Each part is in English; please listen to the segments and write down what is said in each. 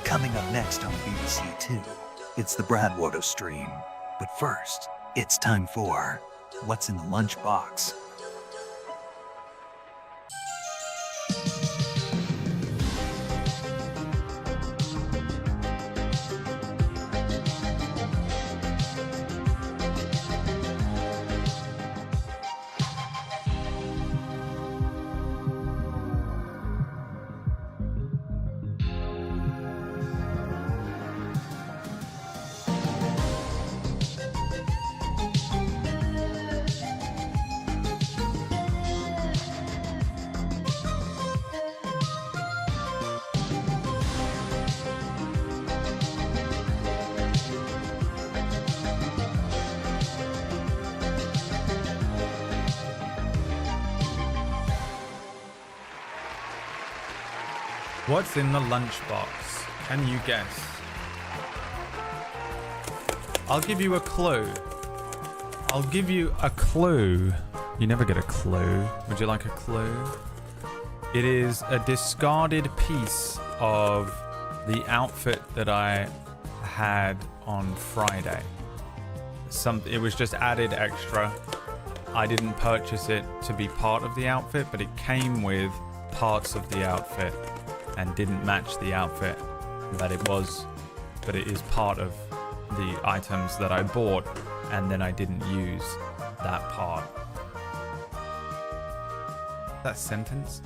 Coming up next on BBC Two, it's the BradWOTO stream. But first, it's time for What's in the Lunchbox? What's in the lunchbox? Can you guess? I'll give you a clue. I'll give you a clue. You never get a clue. Would you like a clue? It is a discarded piece of the outfit that I had on Friday. It was just added extra. I didn't purchase it to be part of the outfit, but it came with parts of the outfit and didn't match the outfit that it was, but it is part of the items that I bought, and then I didn't use that part. That sentence?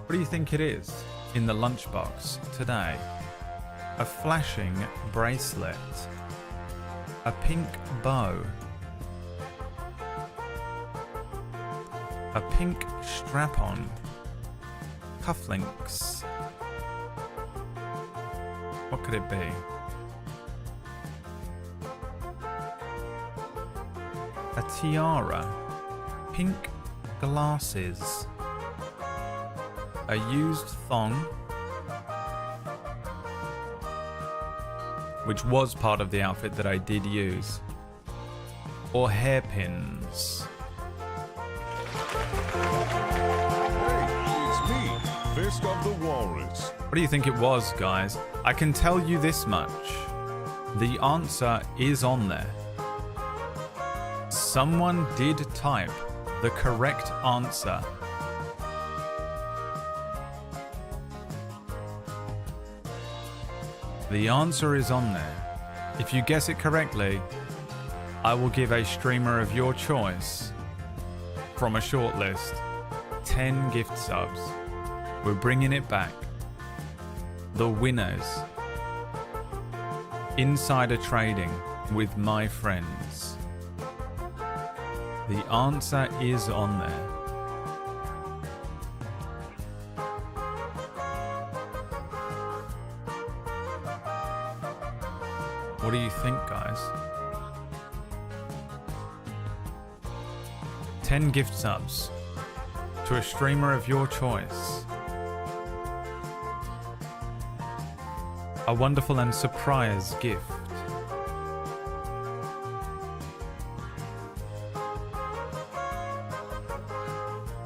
What do you think it is in the lunchbox today? A flashing bracelet, a pink bow, a pink strap-on, cufflinks. What could it be? A tiara, pink glasses, a used thong, which was part of the outfit that I did use, or hairpins. Fist of the Walrus. What do you think it was, guys? I can tell you this much. The answer is on there. Someone did type the correct answer. The answer is on there. If you guess it correctly, I will give a streamer of your choice from a shortlist 10 gift subs. We're bringing it back. The winners. Insider trading with my friends. The answer is on there. What do you think, guys? 10 gift subs to a streamer of your choice. A wonderful and surprise gift.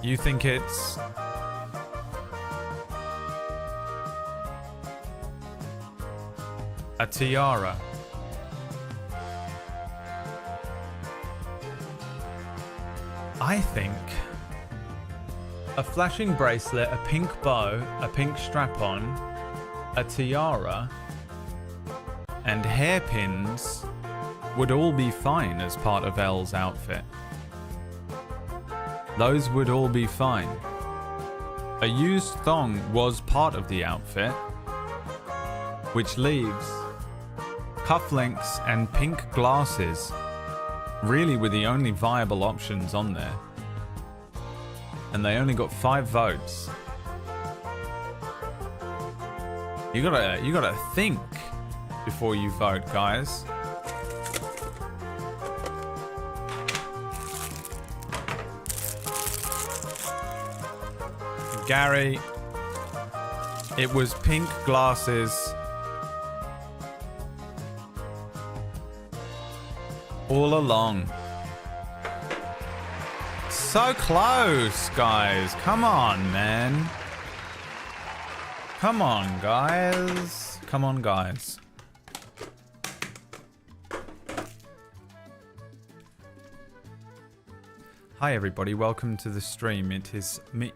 You think it's a tiara? I think a flashing bracelet, a pink bow, a pink strap-on, a tiara, and hairpins would all be fine as part of Elle's outfit. Those would all be fine. A used thong was part of the outfit, which leaves cufflinks and pink glasses really were the only viable options on there. And they only got 5 votes. You gotta think before you vote, guys. Gary, it was pink glasses. All along. So close, guys. Come on, man. Come on, guys. Come on, guys. Hi, everybody. Welcome to the stream. It is me.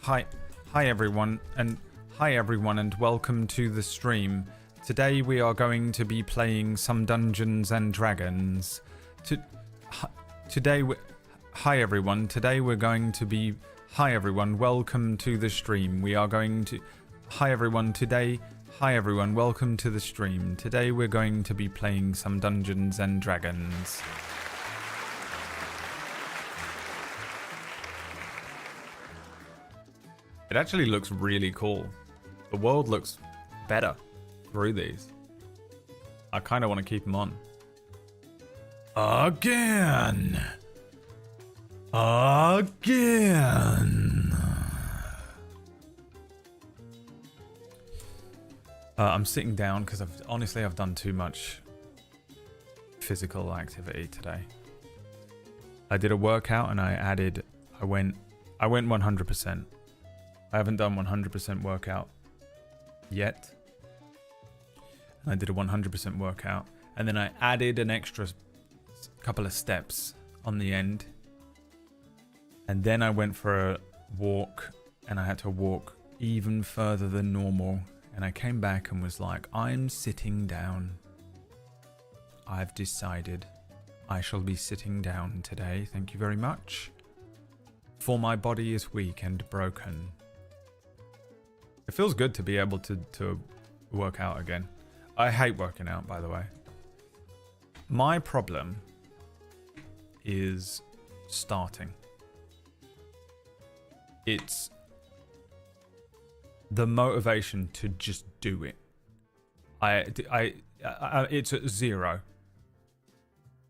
Hi everyone, and welcome to the stream. Today we are going to be playing some Dungeons and Dragons. Hi everyone. Today we're going to be. Hi everyone. Welcome to the stream. We are going to. Hi everyone. Today. Hi everyone. Welcome to the stream. Today we're going to be playing some Dungeons and Dragons. It actually looks really cool. The world looks better through these. I kind of want to keep them on. Again. I'm sitting down because I've done too much physical activity today. I did a workout and I went 100%. I haven't done 100% workout yet. And I did a 100% workout. And then I added an extra couple of steps on the end. And then I went for a walk. And I had to walk even further than normal. And I came back and was like, I'm sitting down. I've decided I shall be sitting down today. Thank you very much. For my body is weak and broken. It feels good to be able to work out again. I hate working out, by the way. My problem is starting. It's the motivation to just do it. It's at 0.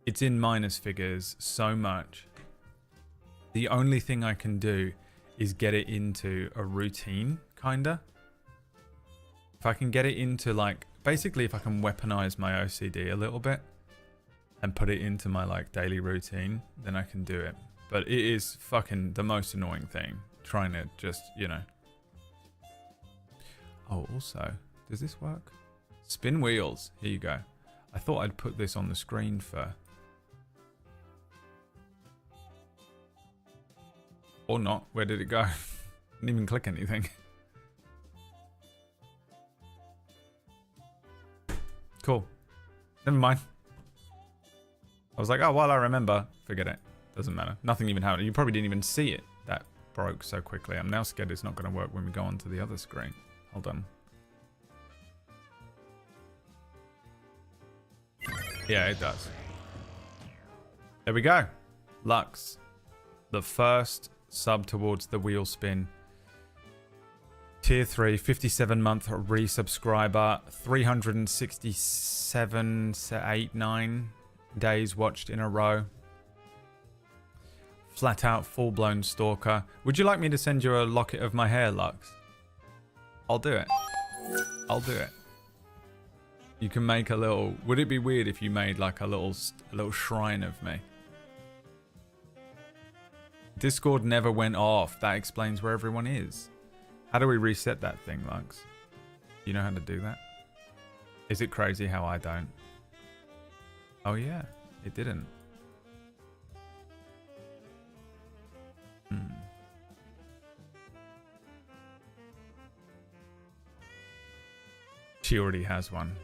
It's in minus figures so much. The only thing I can do is get it into a routine, kinda. If I can get it into, like, basically if I can weaponize my OCD a little bit and put it into my, like, daily routine, then I can do it. But it is fucking the most annoying thing, trying to just, you know. Oh, also, does this work? Spin wheels. Here you go. I thought I'd put this on the screen for... Or not. Where did it go? Didn't even click anything. Cool. Never mind. I was like, oh, well, I remember. Forget it. Doesn't matter. Nothing even happened. You probably didn't even see it. That broke so quickly. I'm now scared it's not going to work when we go on to the other screen. Hold on. Yeah, it does. There we go. Lux. The first sub towards the wheel spin. Tier 3, 57-month resubscriber, 367, 8, 9 days watched in a row. Flat out, full-blown stalker. Would you like me to send you a locket of my hair, Lux? I'll do it. I'll do it. You can make a little... Would it be weird if you made like a little shrine of me? Discord never went off. That explains where everyone is. How do we reset that thing, Lux? You know how to do that? Is it crazy how I don't? Oh yeah, it didn't. She already has one.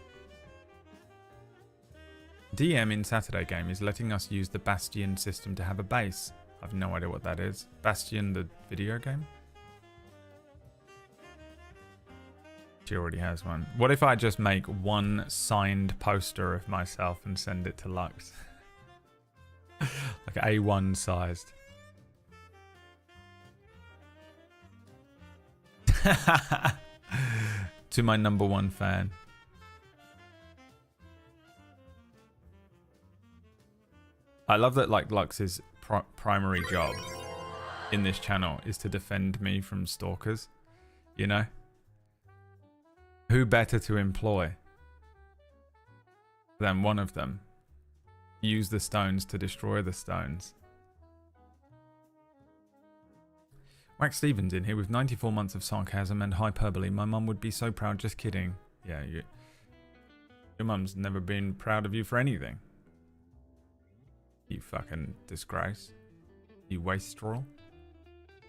DM in Saturday game is letting us use the Bastion system to have a base. I've no idea what that is. Bastion, the video game? She already has one. What if I just make one signed poster of myself and send it to Lux? Like A1 sized. To my #1 fan. I love that, like, Lux's primary job in this channel is to defend me from stalkers, you know? Who better to employ than one of them? Use the stones to destroy the stones. Wax Stevens in here with 94 months of sarcasm and hyperbole. My mum would be so proud. Just kidding. Yeah, your mum's never been proud of you for anything. You fucking disgrace. You wastrel.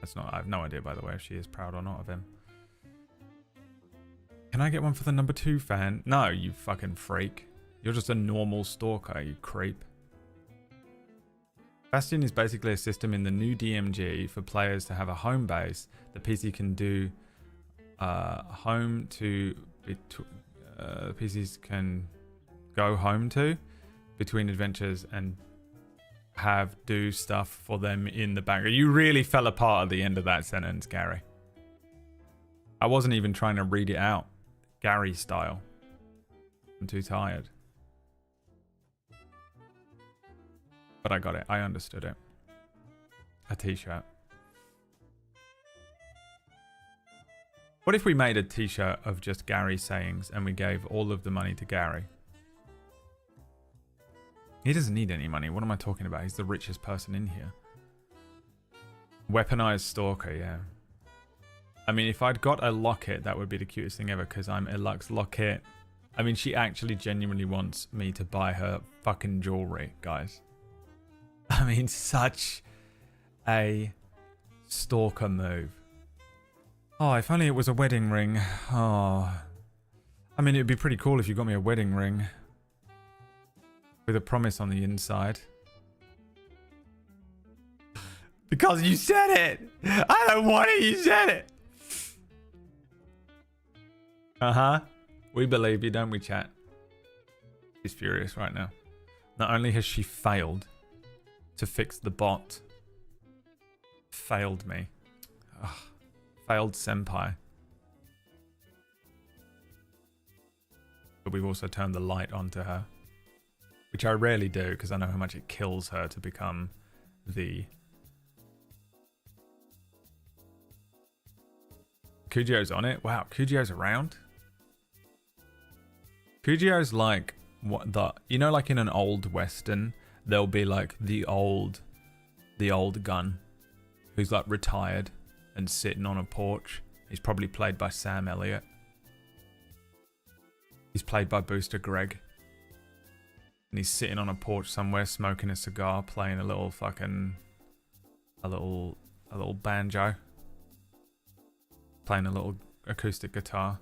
That's not... I have no idea, by the way, if she is proud or not of him. Can I get one for the number 2 fan? No, you fucking freak. You're just a normal stalker, you creep. Bastion is basically a system in the new DMG for players to have a home base the PC can do home to... PCs can go home to between adventures and do stuff for them in the background. You really fell apart at the end of that sentence, Gary. I wasn't even trying to read it out Gary style. I'm too tired. But I got it. I understood it. A t-shirt. What if we made a t-shirt of just Gary's sayings and we gave all of the money to Gary? He doesn't need any money. What am I talking about? He's the richest person in here. Weaponized stalker, yeah. I mean, if I'd got a locket, that would be the cutest thing ever because I'm a Lux locket. I mean, she actually genuinely wants me to buy her fucking jewelry, guys. I mean, such a stalker move. Oh, if only it was a wedding ring. Oh. I mean, it'd be pretty cool if you got me a wedding ring. With a promise on the inside. Because you said it! I don't want it, you said it! Uh-huh. We believe you, don't we, chat? She's furious right now. Not only has she failed to fix the bot, failed me. Ugh. Failed senpai. But we've also turned the light onto her. Which I rarely do, because I know how much it kills her to become the... Kujio's on it? Wow, Kujio's around? Kujio's like... what the... You know, like in an old western, there'll be like the old gun who's like retired and sitting on a porch. He's probably played by Sam Elliott. He's played by Booster Greg. And he's sitting on a porch somewhere smoking a cigar, playing a little fucking... a little banjo. Playing a little acoustic guitar.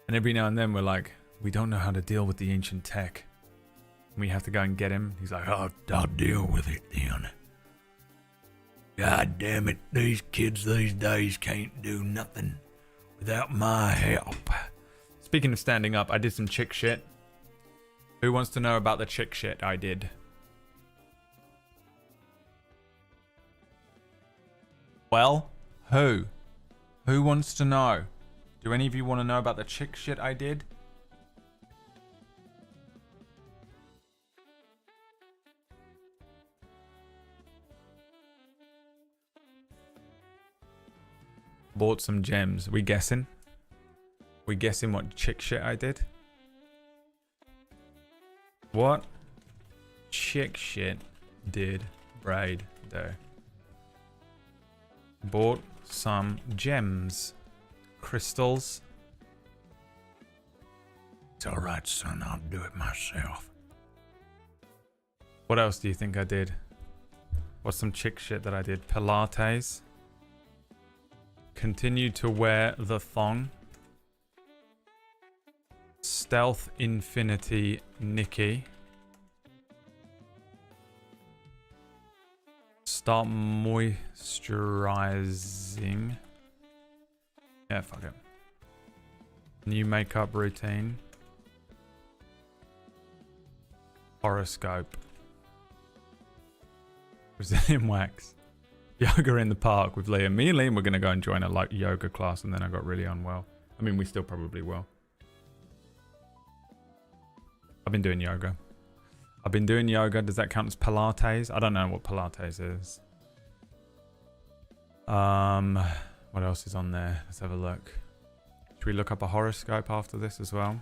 And every now and then we're like, we don't know how to deal with the ancient tech. And we have to go and get him. He's like, oh, I'll deal with it then. God damn it, these kids these days can't do nothing without my help. Speaking of standing up, I did some chick shit. Who wants to know about the chick shit I did? Well, who? Who wants to know? Do any of you want to know about the chick shit I did? Bought some gems. We guessing? We guessing what chick shit I did? What chick shit did Braid do? Bought some gems. Crystals. It's alright, son. I'll do it myself. What else do you think I did? What's some chick shit that I did? Pilates. Continue to wear the thong. Stealth Infinity Nikki. Start moisturizing. Yeah, fuck it. New makeup routine. Horoscope. Brazilian wax. Yoga in the park with Liam. Me and Liam were going to go and join a yoga class and then I got really unwell. I mean, we still probably will. I've been doing yoga. Does that count as Pilates? I don't know what Pilates is. What else is on there? Let's have a look. Should we look up a horoscope after this as well?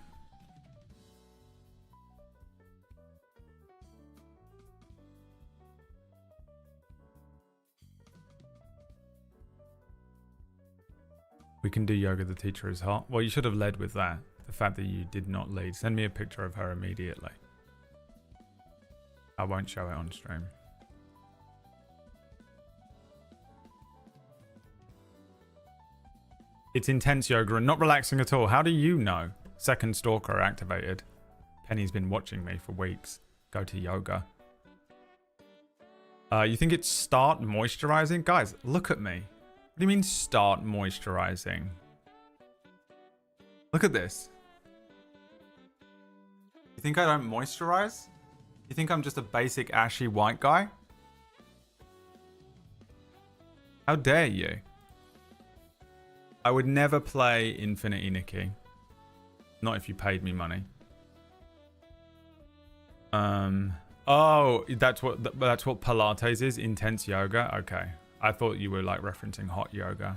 We can do yoga. The teacher is hot. Well, you should have led with that. The fact that you did not lead. Send me a picture of her immediately. I won't show it on stream. It's intense yoga and not relaxing at all. How do you know? Second stalker activated. Penny's been watching me for weeks. Go to yoga. You think it's start moisturizing? Guys, look at me. What do you mean start moisturizing? Look at this. You think I don't moisturize? You think I'm just a basic ashy white guy? How dare you? I would never play Infinity Nikki. Not if you paid me money. Oh, that's what Pilates is? Intense yoga? Okay. I thought you were like referencing hot yoga.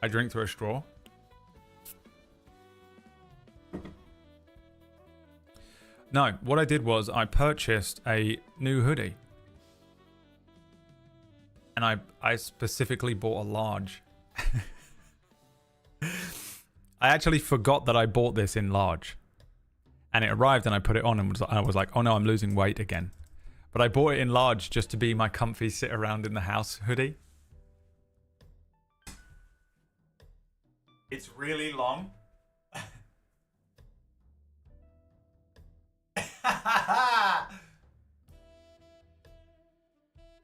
I drink through a straw. No, what I did was I purchased a new hoodie. And I specifically bought a large. I actually forgot that I bought this in large. And it arrived and I put it on and I was like, oh no, I'm losing weight again. But I bought it in large just to be my comfy sit around in the house hoodie. It's really long.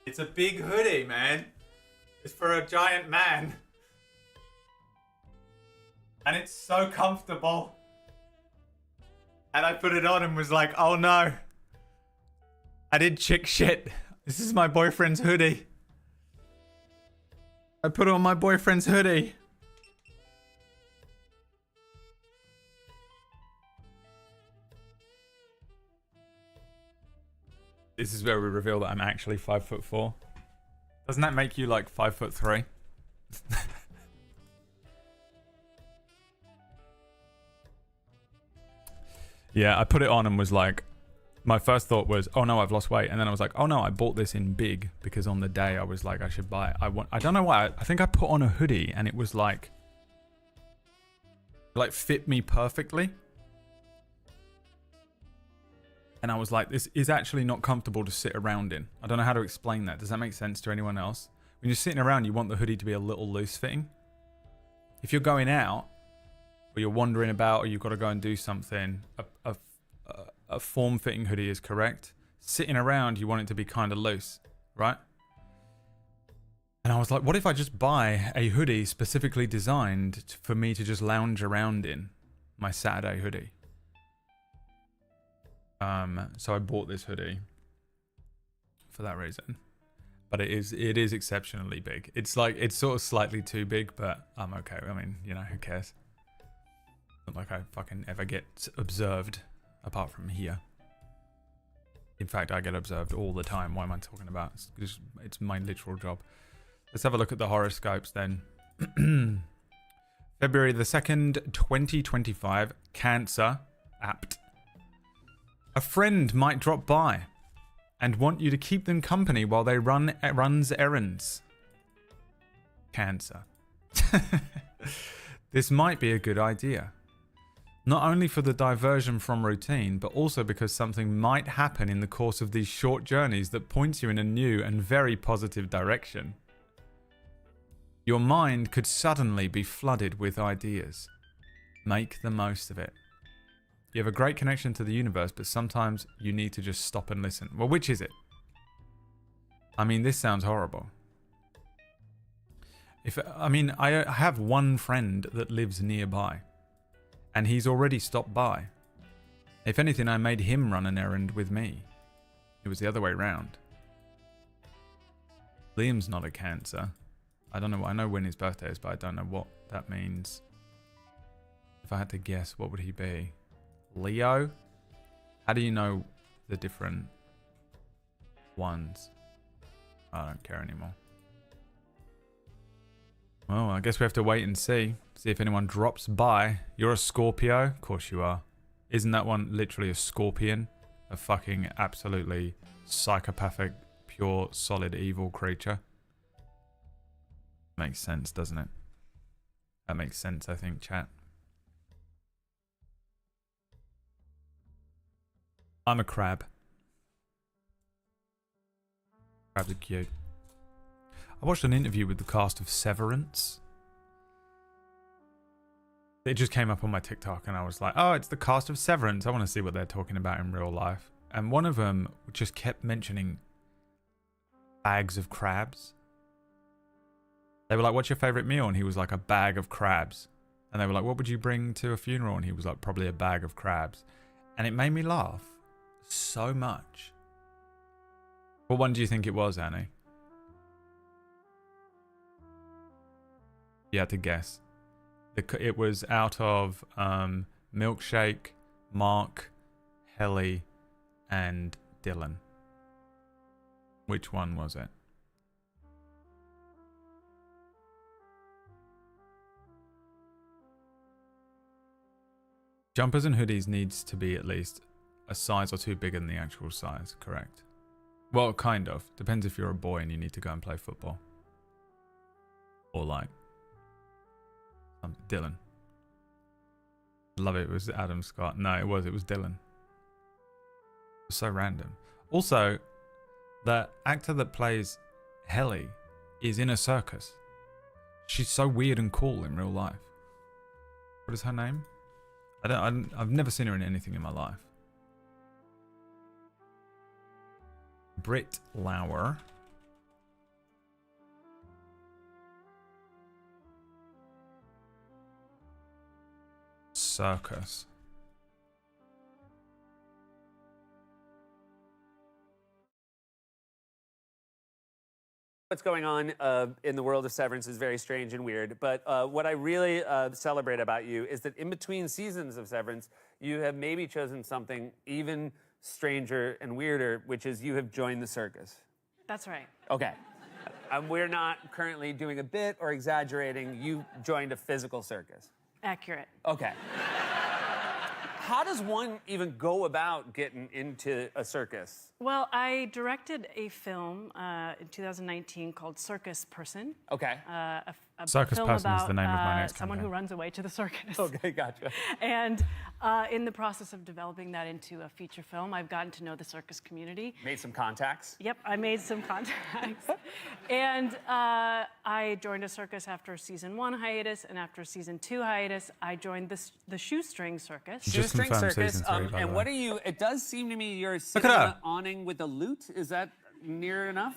It's a big hoodie, man. It's for a giant man. And it's so comfortable. And I put it on and was like, oh no. I did chick shit. This is my boyfriend's hoodie. I put on my boyfriend's hoodie. This is where we reveal that I'm actually 5'4". Doesn't that make you like 5'3"? Yeah, I put it on and was like, my first thought was, oh no, I've lost weight. And then I was like, oh no, I bought this in big because on the day I was like, I should buy it. I don't know why. I think I put on a hoodie and it was like fit me perfectly. And I was like, this is actually not comfortable to sit around in. I don't know how to explain that. Does that make sense to anyone else? When you're sitting around, you want the hoodie to be a little loose fitting. If you're going out, or you're wandering about, or you've got to go and do something, a form-fitting hoodie is correct. Sitting around, you want it to be kind of loose, right? And I was like, what if I just buy a hoodie specifically designed for me to just lounge around in? My Saturday hoodie. So I bought this hoodie for that reason. But it is exceptionally big. It's sort of slightly too big, but I'm okay. I mean, you know, who cares? Not like I fucking ever get observed apart from here. In fact, I get observed all the time. What am I talking about? It's my literal job. Let's have a look at the horoscopes then. February the 2nd, 2025. Cancer. Apt. A friend might drop by and want you to keep them company while they runs errands. Cancer. This might be a good idea. Not only for the diversion from routine, but also because something might happen in the course of these short journeys that points you in a new and very positive direction. Your mind could suddenly be flooded with ideas. Make the most of it. You have a great connection to the universe, but sometimes you need to just stop and listen. Well, which is it? I mean, this sounds horrible. I have one friend that lives nearby, and he's already stopped by. If anything, I made him run an errand with me. It was the other way round. Liam's not a Cancer. I don't know. I know when his birthday is, but I don't know what that means. If I had to guess, what would he be? Leo? How do you know the different ones? I don't care anymore. Well, I guess we have to wait and see. See if anyone drops by. You're a Scorpio? Of course you are. Isn't that one literally a scorpion? A fucking absolutely psychopathic, pure, solid evil creature. Makes sense, doesn't it? That makes sense, I think, chat. I'm a crab. Crabs are cute. I watched an interview with the cast of Severance. It just came up on my TikTok and I was like, oh, it's the cast of Severance. I want to see what they're talking about in real life. And one of them just kept mentioning bags of crabs. They were like, what's your favorite meal? And he was like, a bag of crabs. And they were like, what would you bring to a funeral? And he was like, probably a bag of crabs. And it made me laugh so much. What one do you think it was, Annie? You had to guess. It was out of Milkshake, Mark, Helly, and Dylan. Which one was it? Jumpers and hoodies needs to be at least a size or two bigger than the actual size, correct? Well, kind of. Depends if you're a boy and you need to go and play football. Or like Dylan. Love it. It was Adam Scott. No, it was Dylan. It was so random. Also, the actor that plays Helly is in a circus. She's so weird and cool in real life. What is her name? I've never seen her in anything in my life. Britt Lauer. Circus. What's going on in the world of Severance is very strange and weird, but what I really celebrate about you is that in between seasons of Severance, you have maybe chosen something even stranger and weirder, which is you have joined the circus. That's right. Okay. We're not currently doing a bit or exaggerating. You joined a physical circus. Accurate. Okay. How does one even go about getting into a circus? Well, I directed a film in 2019 called Circus Person. Okay. A Circus film Person is about the name of my next someone who campaign. runs away to the circus. Okay, gotcha. And in the process of developing that into a feature film, I've gotten to know the circus community. Made some contacts? Yep, I made some contacts. And I joined a circus after season 1 hiatus, and after season 2 hiatus, I joined the Shoestring Circus. Just Shoestring confirmed circus. season 3, by the And way. what are you? It does seem to me you're sitting at on her. an awning with a lute. Is that near enough?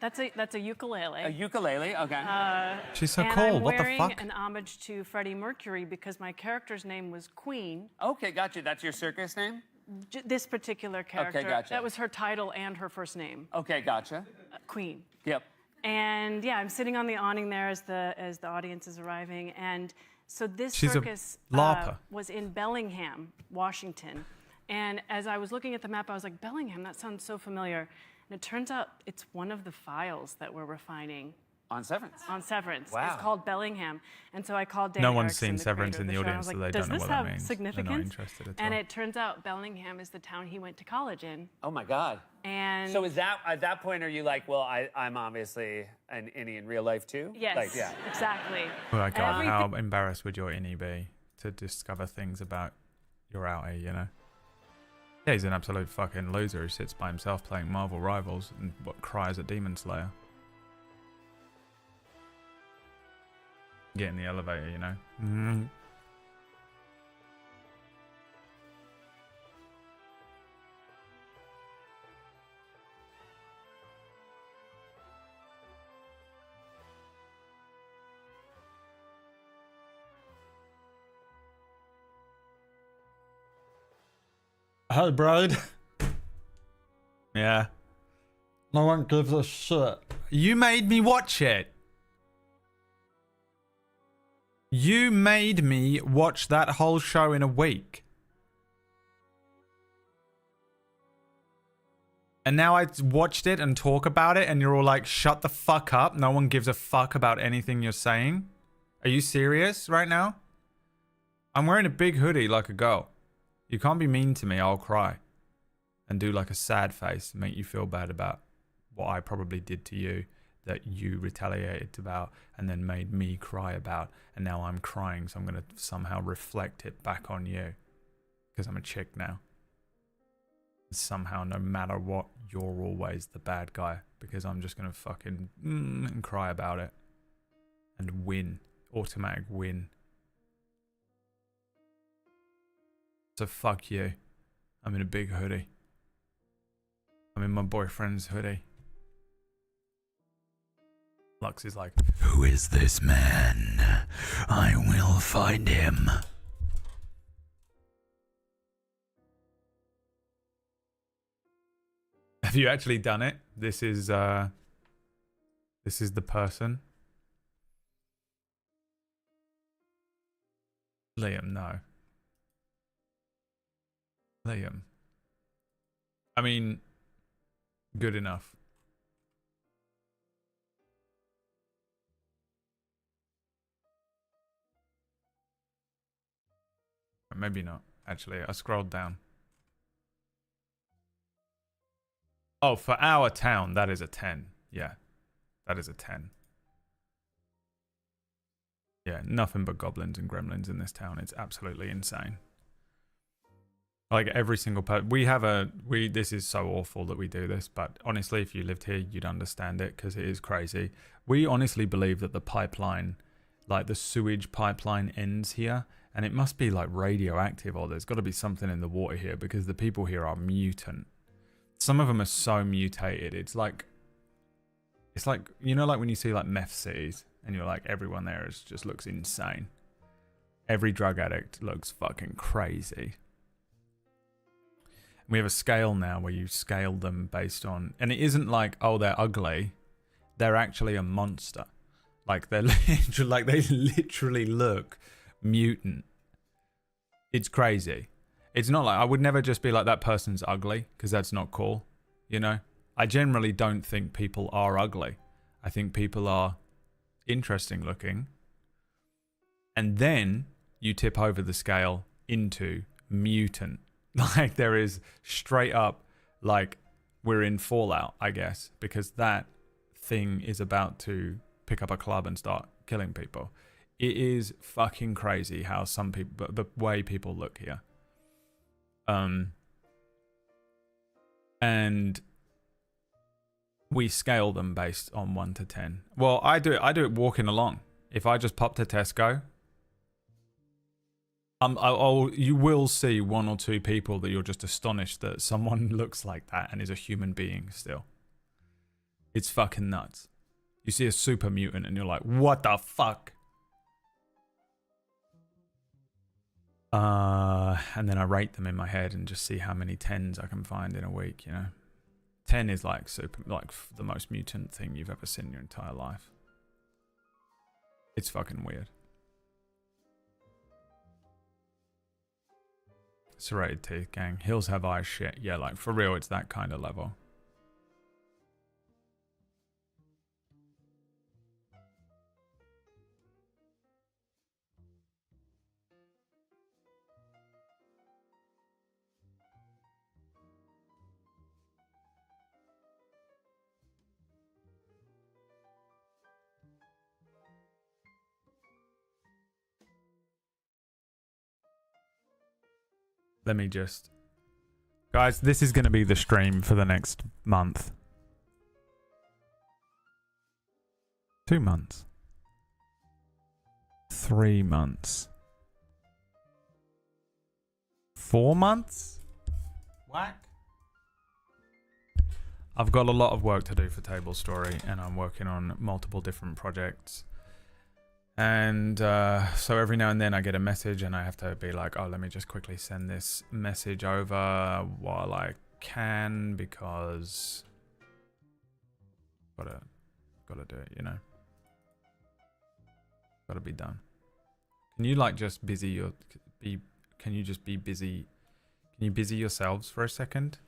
That's a ukulele. A ukulele. Okay. She's so and cool. I'm What the wearing fuck? an homage to Freddie Mercury because my character's name was Queen. Okay, gotcha. That's your circus name. This particular character. gotcha. That was her title and her first name, Okay, gotcha. Queen. Yep. And yeah, I'm sitting on the awning there as the audience is arriving. And so this She's a circus LARPer. was in Bellingham, Washington. And as I was looking at the map, I was like, Bellingham, that sounds so familiar. And it turns out it's one of the files that we're refining On Severance. on Severance. Wow. It's called Bellingham. And so I called Dan No one's Erickson, seen the Severance creator in of the show, and I audience, was so like, they does don't know this what that have means. They're not significance? interested at And all. it turns out Bellingham is the town he went to college in. Oh my God. And So is that at that point are you like, well, I'm obviously an innie in real life too? yes, Like, yeah. exactly. Oh my God, Everything- how embarrassed would your innie be to discover things about your outie, you know? Yeah, he's an absolute fucking loser who sits by himself playing Marvel Rivals and cries at Demon Slayer. Get in the elevator, you know? Hey, Brad. Yeah. No one gives a shit. You made me watch it. You made me watch that whole show in a week. And now I watched it and talk about it and you're all like, shut the fuck up. No one gives a fuck about anything you're saying. Are you serious right now? I'm wearing a big hoodie like a girl. You can't be mean to me. I'll cry. And do like a sad face and make you feel bad about what I probably did to you that you retaliated about and then made me cry about, and now I'm crying, so I'm going to somehow reflect it back on you because I'm a chick now. Somehow, no matter what, you're always the bad guy because I'm just going to fucking and cry about it and win. Automatic win. So fuck you. I'm in a big hoodie. I'm in my boyfriend's hoodie. Lux is like, who is this man? I will find him. Have you actually done it? This is the person. Liam, no. Liam. I mean, good enough. Maybe not. Actually, I scrolled down. Oh, for our town, that is a 10. Yeah, that is a 10. Yeah, nothing but goblins and gremlins in this town. It's absolutely insane. Like every single person, this is so awful that we do this, but honestly, if you lived here, you'd understand it because it is crazy. We honestly believe that the pipeline, like the sewage pipeline ends here, and it must be like radioactive, or there's got to be something in the water here because the people here are mutant. Some of them are so mutated. It's like, you know, like when you see like meth cities and you're like, everyone there just looks insane. Every drug addict looks fucking crazy. We have a scale now where you scale them based on, and it isn't like, oh, they're ugly. They're actually a monster. Like they literally look mutant. It's crazy. It's not like, I would never just be like, that person's ugly, because that's not cool. You know? I generally don't think people are ugly. I think people are interesting looking. And then you tip over the scale into mutant. Like there is straight up, like we're in Fallout, I guess, because that thing is about to pick up a club and start killing people. It is fucking crazy how some people, the way people look here. And we scale them based on 1 to 10. Well, I do it walking along. If I just pop to Tesco, you will see 1 or 2 people that you're just astonished that someone looks like that and is a human being still. It's fucking nuts. You see a super mutant and you're like, what the fuck? And then I rate them in my head and just see how many 10s I can find in a week, you know? 10 is like the most mutant thing you've ever seen in your entire life. It's fucking weird. Serrated teeth, gang. Hills have eyes shit. Yeah, like for real, it's that kind of level. Let me just... Guys, this is going to be the stream for the next month. 2 months. 3 months. 4 months? Whack. I've got a lot of work to do for Table Story, and I'm working on multiple different projects. And so every now and then I get a message and I have to be like, oh, let me just quickly send this message over while I can, because gotta do it, you know. Gotta be done. Can you like just can you just be busy? Can you busy yourselves for a second?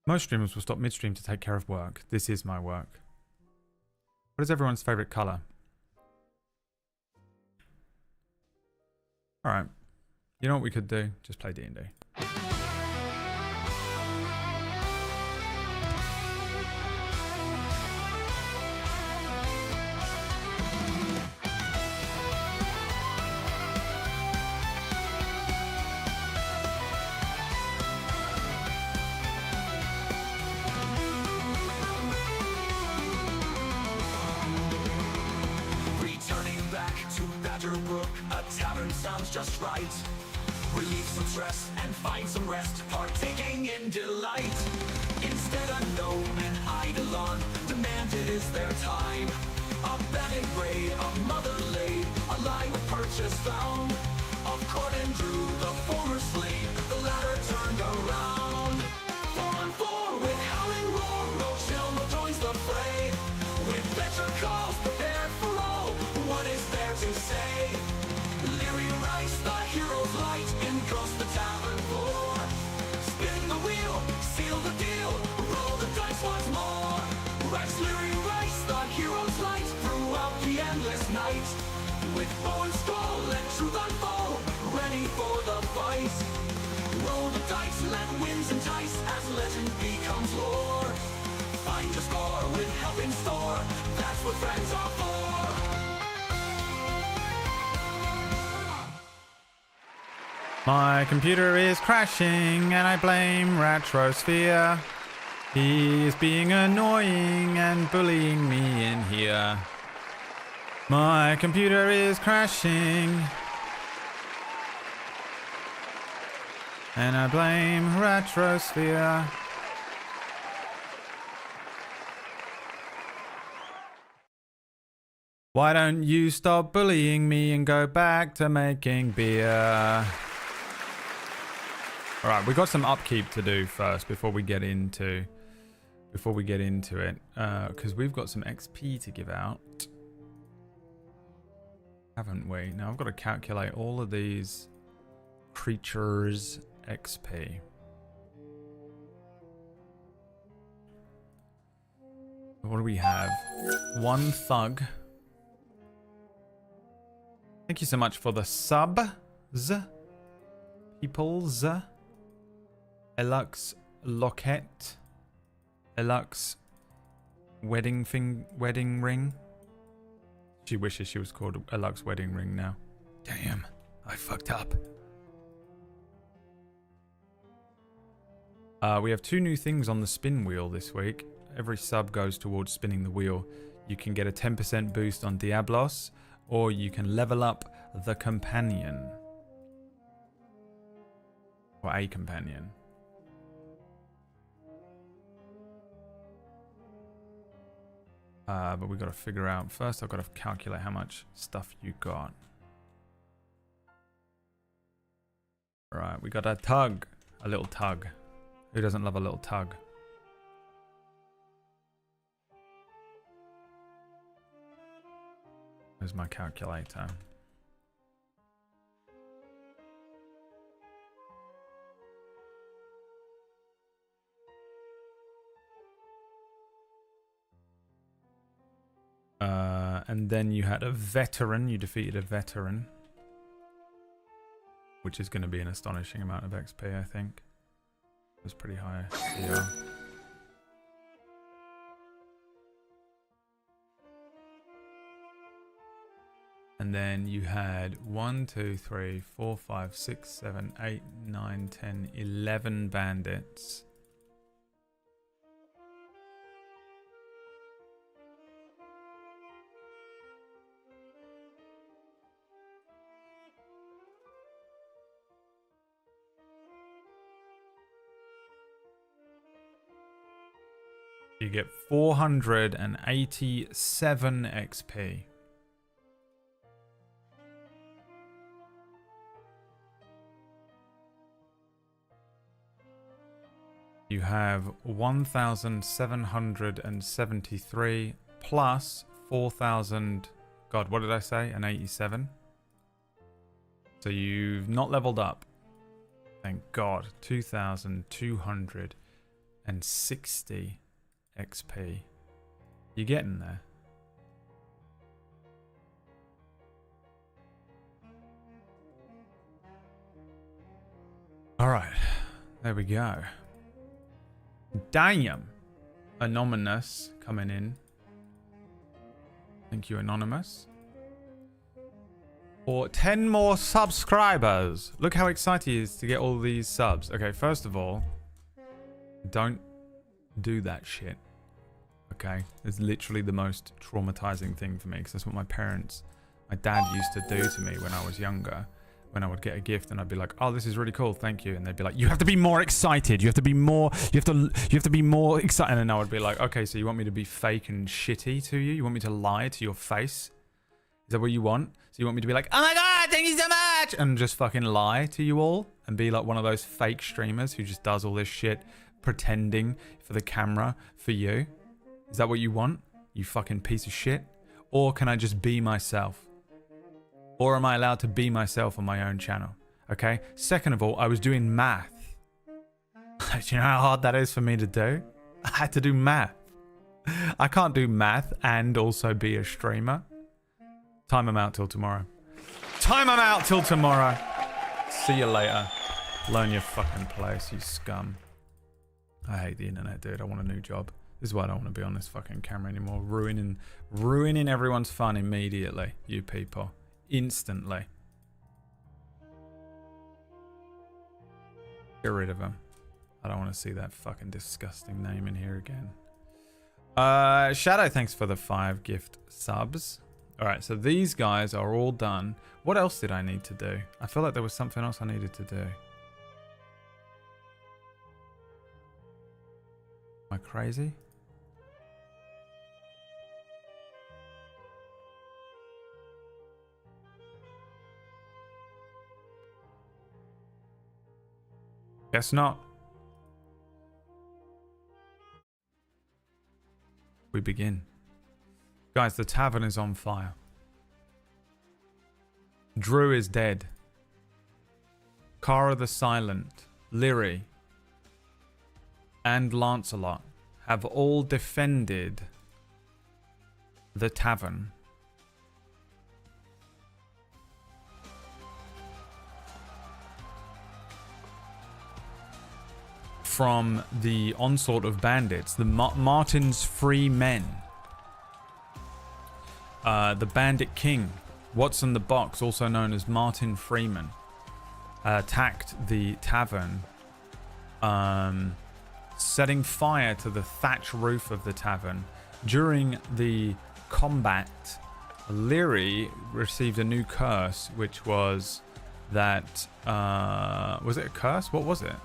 Most streamers will stop midstream to take care of work. This is my work. What is everyone's favorite color? Alright. You know what we could do? Just play D&D. Returning back to Badgerbrook, a tavern sounds just right. Relieve some stress and find some rest, partaking in delight. Instead unknown and eidolon, demanded is their time. A bandit raid, a mother laid, a lie with purchase found. Of court and drew the former slave, the latter turned around. 4-on-4 with howling roar, no chill, no joins the fray. With better calls prepared for all, what is there to say? Leary Rice, the hero's light, engrossed the tavern floor. Spin the wheel, seal the deal, roll the dice once more. Rice, Leary Rice, the hero's light, throughout the endless night. With bow and skull and truth unfold, ready for the fight. Roll the dice, let winds entice, as legend becomes lore. Find your score with help in store, that's what friends are for. My computer is crashing and I blame Retrosphere. He is being annoying and bullying me in here. My computer is crashing and I blame Retrosphere. Why don't you stop bullying me and go back to making beer? Alright, we got some upkeep to do first before we get into it. Because we've got some XP to give out. Haven't we? Now I've got to calculate all of these creatures' XP. What do we have? One thug. Thank you so much for the subs. Peoples. Elux Locket. Elux wedding ring. She wishes she was called Elux wedding ring now. Damn, I fucked up. We have 2 new things on the spin wheel this week. Every sub goes towards spinning the wheel. You can get a 10% boost on Diablos, or you can level up the companion. Or a companion. But we've got to figure out... First, I've got to calculate how much stuff you got. Right, we got a tug. A little tug. Who doesn't love a little tug? There's my calculator. And then you had a veteran. You defeated a veteran. Which is going to be an astonishing amount of XP, I think. It was pretty high. Yeah. And then you had 1, 2, 3, 4, 5, 6, 7, 8, 9, 10, 11 bandits. You get 487 XP. You have 1,773 plus 4,000... God, what did I say? An 87? So you've not leveled up. Thank God. 2,200. and 60 XP. You're getting there. All right, there we go. Damn. Anonymous coming in. Thank you, Anonymous. For 10 more subscribers. Look how excited he is to get all these subs. Okay, first of all, don't do that shit. Okay? It's literally the most traumatizing thing for me because that's what my dad used to do to me when I was younger. When I would get a gift and I'd be like, oh, this is really cool, thank you. And they'd be like, you have to be more excited. You have to be more excited. And then I would be like, okay, so you want me to be fake and shitty to you? You want me to lie to your face? Is that what you want? So you want me to be like, oh my God, thank you so much. And just fucking lie to you all and be like one of those fake streamers who just does all this shit pretending for the camera for you? Is that what you want? You fucking piece of shit? Or can I just be myself? Or am I allowed to be myself on my own channel? Okay? Second of all, I was doing math. Do you know how hard that is for me to do? I had to do math. I can't do math and also be a streamer. Time them out till tomorrow. Time them out till tomorrow. See you later. Learn your fucking place, you scum. I hate the internet, dude. I want a new job. This is why I don't want to be on this fucking camera anymore. Ruining everyone's fun immediately, you people. Instantly. Get rid of him. I don't want to see that fucking disgusting name in here again. Shadow, thanks for the 5 gift subs. Alright, so these guys are all done. What else did I need to do? I feel like there was something else I needed to do. Am I crazy? Guess not. We begin. Guys, the tavern is on fire. Drew is dead. Cara the Silent, Lyri, and Lancelot have all defended the tavern. From the onslaught of bandits, the Martin's free men. The Bandit King, Watson the Box, also known as Martin Freeman, attacked the tavern, setting fire to the thatch roof of the tavern. During the combat, Lyri received a new curse, which was that... was it a curse? What was it?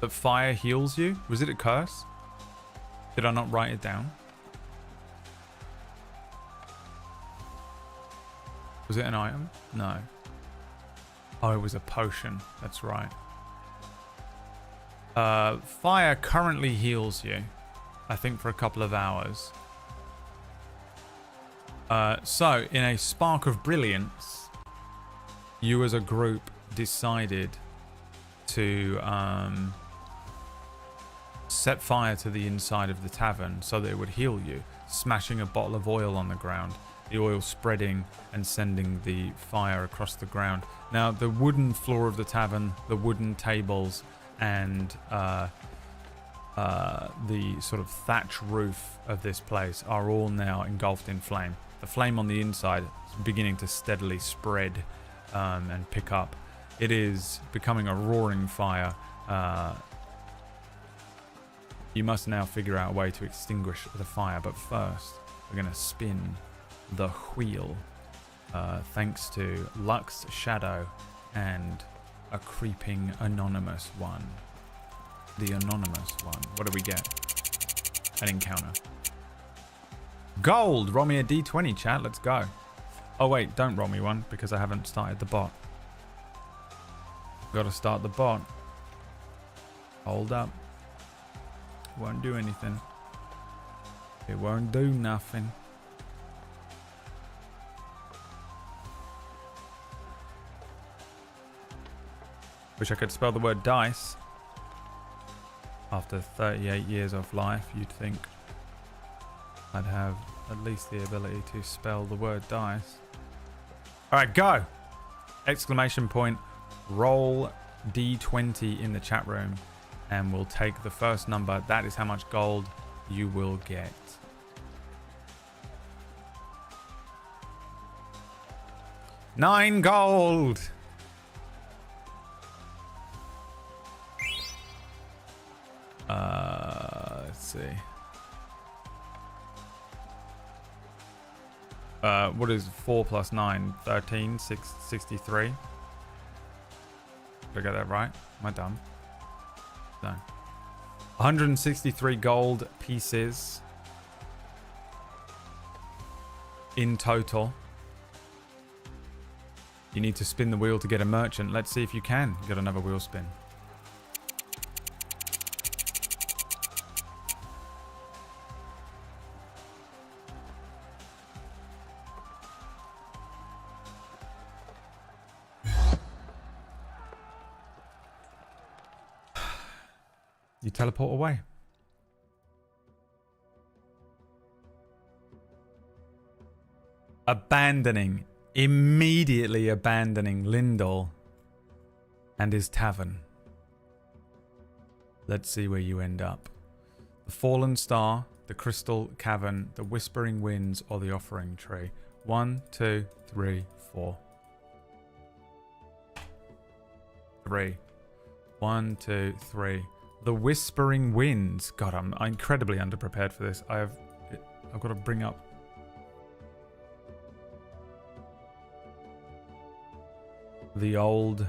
That fire heals you? Was it a curse? Did I not write it down? Was it an item? No. Oh, it was a potion. That's right. Fire currently heals you. I think for a couple of hours. So, in a spark of brilliance, you as a group decided to... set fire to the inside of the tavern so that it would heal you, smashing a bottle of oil on the ground, the oil spreading and sending the fire across the ground. Now, the wooden floor of the tavern, the wooden tables, and the sort of thatch roof of this place are all now engulfed in flame. The flame on the inside is beginning to steadily spread and pick up. It is becoming a roaring fire. You must now figure out a way to extinguish the fire, but first we're going to spin the wheel. Thanks to Lux, Shadow, and a creeping anonymous one. The anonymous one. What do we get? An encounter. Gold! Roll me a D20, chat. Let's go. Oh wait, don't roll me one because I haven't started the bot. Got to start the bot. Hold up. Won't do anything. It won't do nothing. Wish I could spell the word dice. After 38 years of life, you'd think I'd have at least the ability to spell the word dice. Alright, go! Exclamation point, roll D20 in the chat room, and we'll take the first number. That is how much gold you will get. $9 gold! Let's see. What is 4 plus 9? 13, 63. Did I get that right? Am I dumb? No. 163 gold pieces in total. You need to spin the wheel to get a merchant. Let's see if you can get another wheel spin. You teleport away. Immediately abandoning Lindor and his tavern. Let's see where you end up. The Fallen Star, the Crystal Cavern, the Whispering Winds, or the Offering Tree. 1, 2, 3, 4. 3. 1, 2, 3. The Whispering Winds. God, I'm incredibly underprepared for this. I've got to bring up the old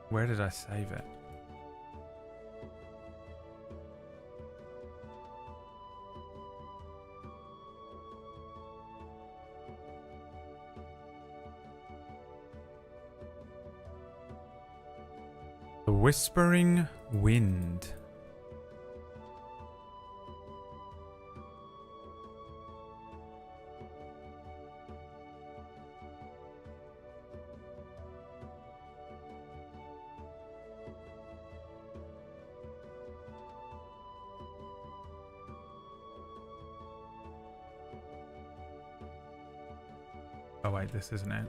Where did I save it? The Whispering Wind. Oh wait, this isn't it.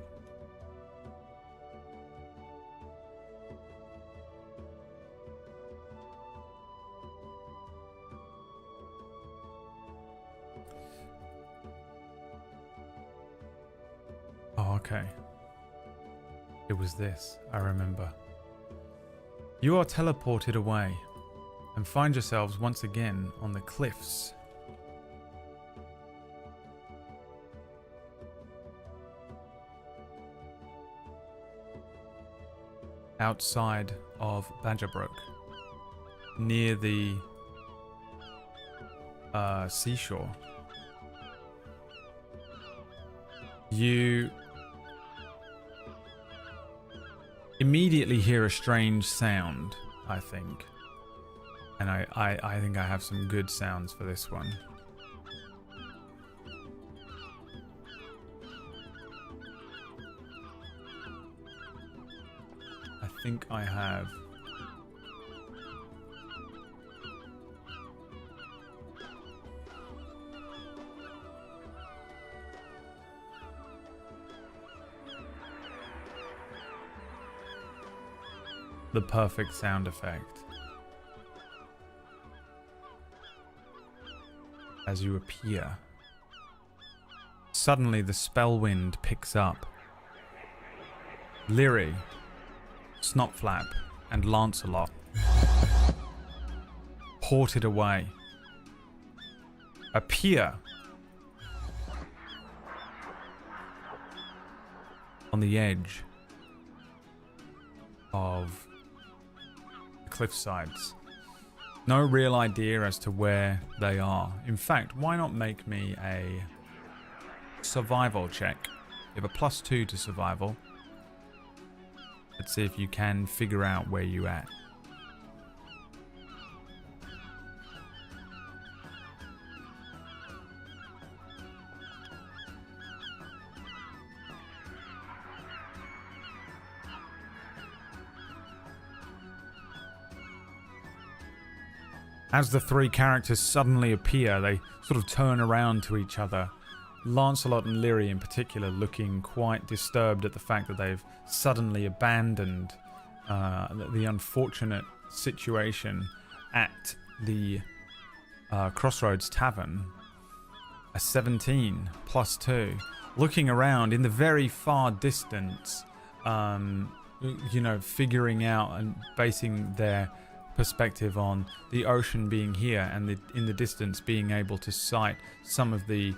Oh, okay. It was this, I remember. You are teleported away and find yourselves once again on the cliffs. Outside of Badgerbrook, near the seashore. You immediately hear a strange sound, I think. And I think I have some good sounds for this one. I think I have the perfect sound effect. As you appear, suddenly the spell wind picks up. Leary, Snotflap, and Lancelot ported away appear on the edge of the cliff sides. No real idea as to where they are. In fact, why not make me a survival check? You have a +2 to survival. Let's see if you can figure out where you're at. As the three characters suddenly appear, they sort of turn around to each other. Lancelot and Lyri in particular looking quite disturbed at the fact that they've suddenly abandoned the unfortunate situation at the Crossroads Tavern. A 17 +2. Looking around in the very far distance, figuring out and basing their perspective on the ocean being here and in the distance being able to sight some of the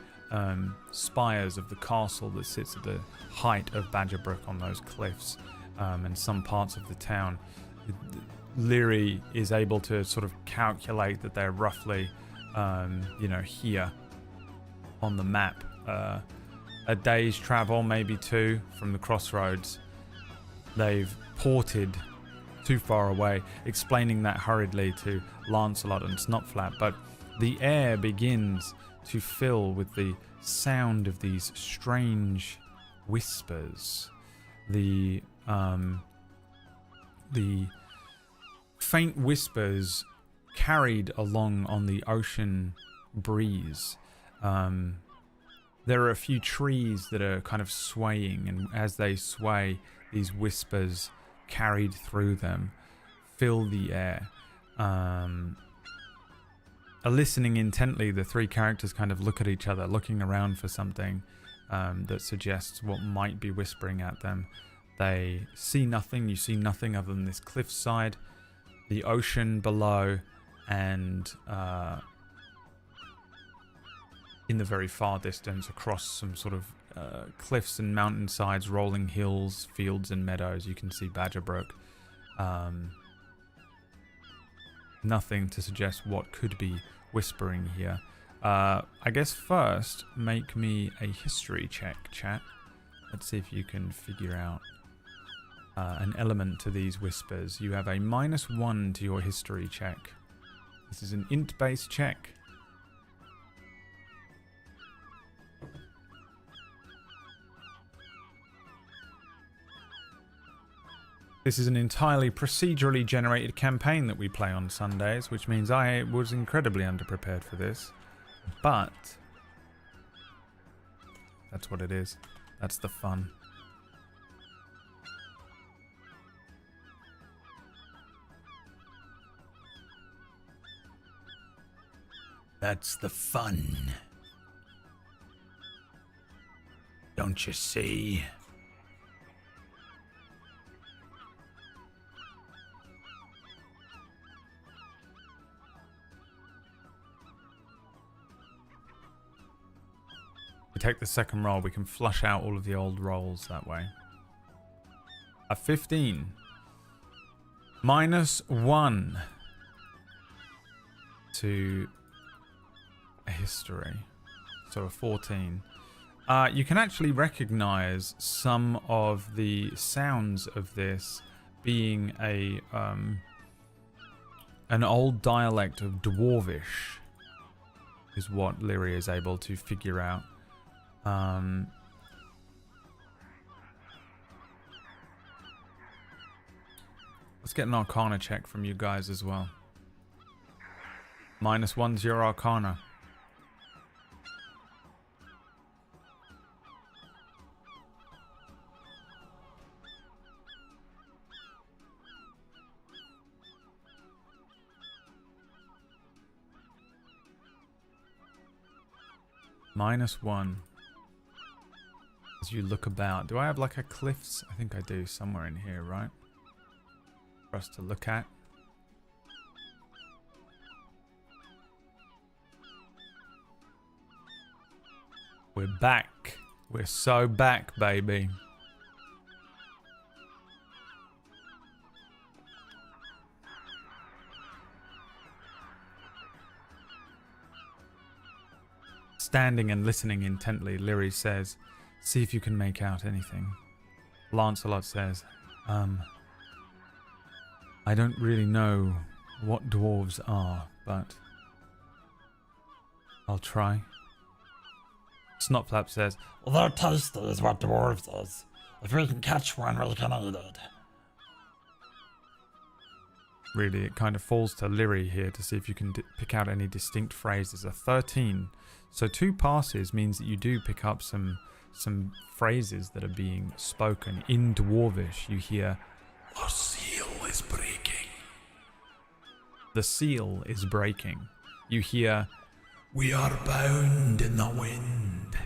spires of the castle that sits at the height of Badgerbrook on those cliffs, and some parts of the town. Lyri is able to sort of calculate that they're roughly here on the map, a day's travel, maybe two, from the Crossroads. They've ported too far away, explaining that hurriedly to Lancelot and Snotflap, but the air begins to fill with the sound of these strange whispers. The faint whispers carried along on the ocean breeze. There are a few trees that are kind of swaying, and as they sway, these whispers carried through them fill the air. Listening intently, the three characters kind of look at each other, looking around for something that suggests what might be whispering at them. They see nothing. You see nothing other than this cliffside, the ocean below, and in the very far distance, across some sort of cliffs and mountainsides, rolling hills, fields and meadows, you can see Badgerbrook. Nothing to suggest what could be whispering here. I guess first, make me a history check, chat. Let's see if you can figure out an element to these whispers. You have a -1 to your history check. This is an int-based check. This is an entirely procedurally generated campaign that we play on Sundays, which means I was incredibly underprepared for this. But that's what it is. That's the fun. That's the fun. Don't you see? We take the second roll, we can flush out all of the old rolls that way. A 15. -1 to a history. So a 14. You can actually recognize some of the sounds of this being an old dialect of Dwarvish, is what Lyri is able to figure out. Let's get an Arcana check from you guys as well. -1's your Arcana. -1. As you look about. Do I have like a cliffs? I think I do somewhere in here, right? For us to look at. We're back. We're so back, baby. Standing and listening intently, Lyri says, "See if you can make out anything." Lancelot says, "I don't really know what dwarves are, but I'll try." Snotflap says, Well, they're tasty is what dwarves is. If we can catch one, we can eat it. really, it kind of falls to Lyri here to see if you can pick out any distinct phrases. A 13. So 2 passes means that you do pick up some phrases that are being spoken. In Dwarvish, you hear, "The seal is breaking." The seal is breaking. You hear, "We are bound in the wind."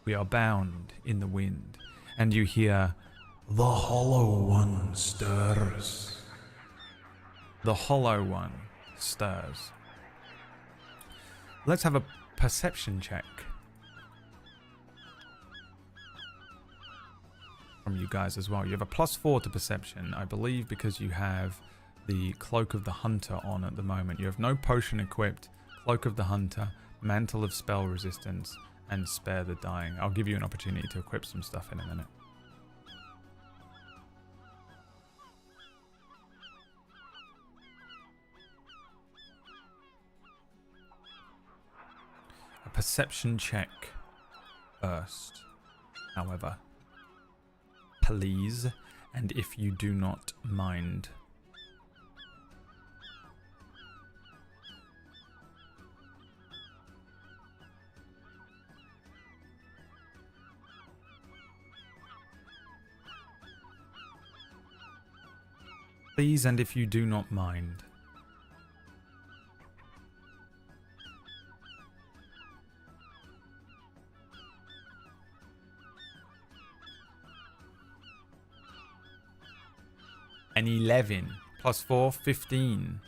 We are bound in the wind. And you hear, "The hollow one stirs." The hollow one stirs. Let's have a perception check from you guys as well. You have a +4 to perception, I believe, because you have the Cloak of the Hunter on at the moment. You have no potion equipped, Cloak of the Hunter, Mantle of Spell Resistance, and Spare the Dying. I'll give you an opportunity to equip some stuff in a minute. A perception check first, however. Please, and if you do not mind. Please, and if you do not mind. An 11 +4, 15.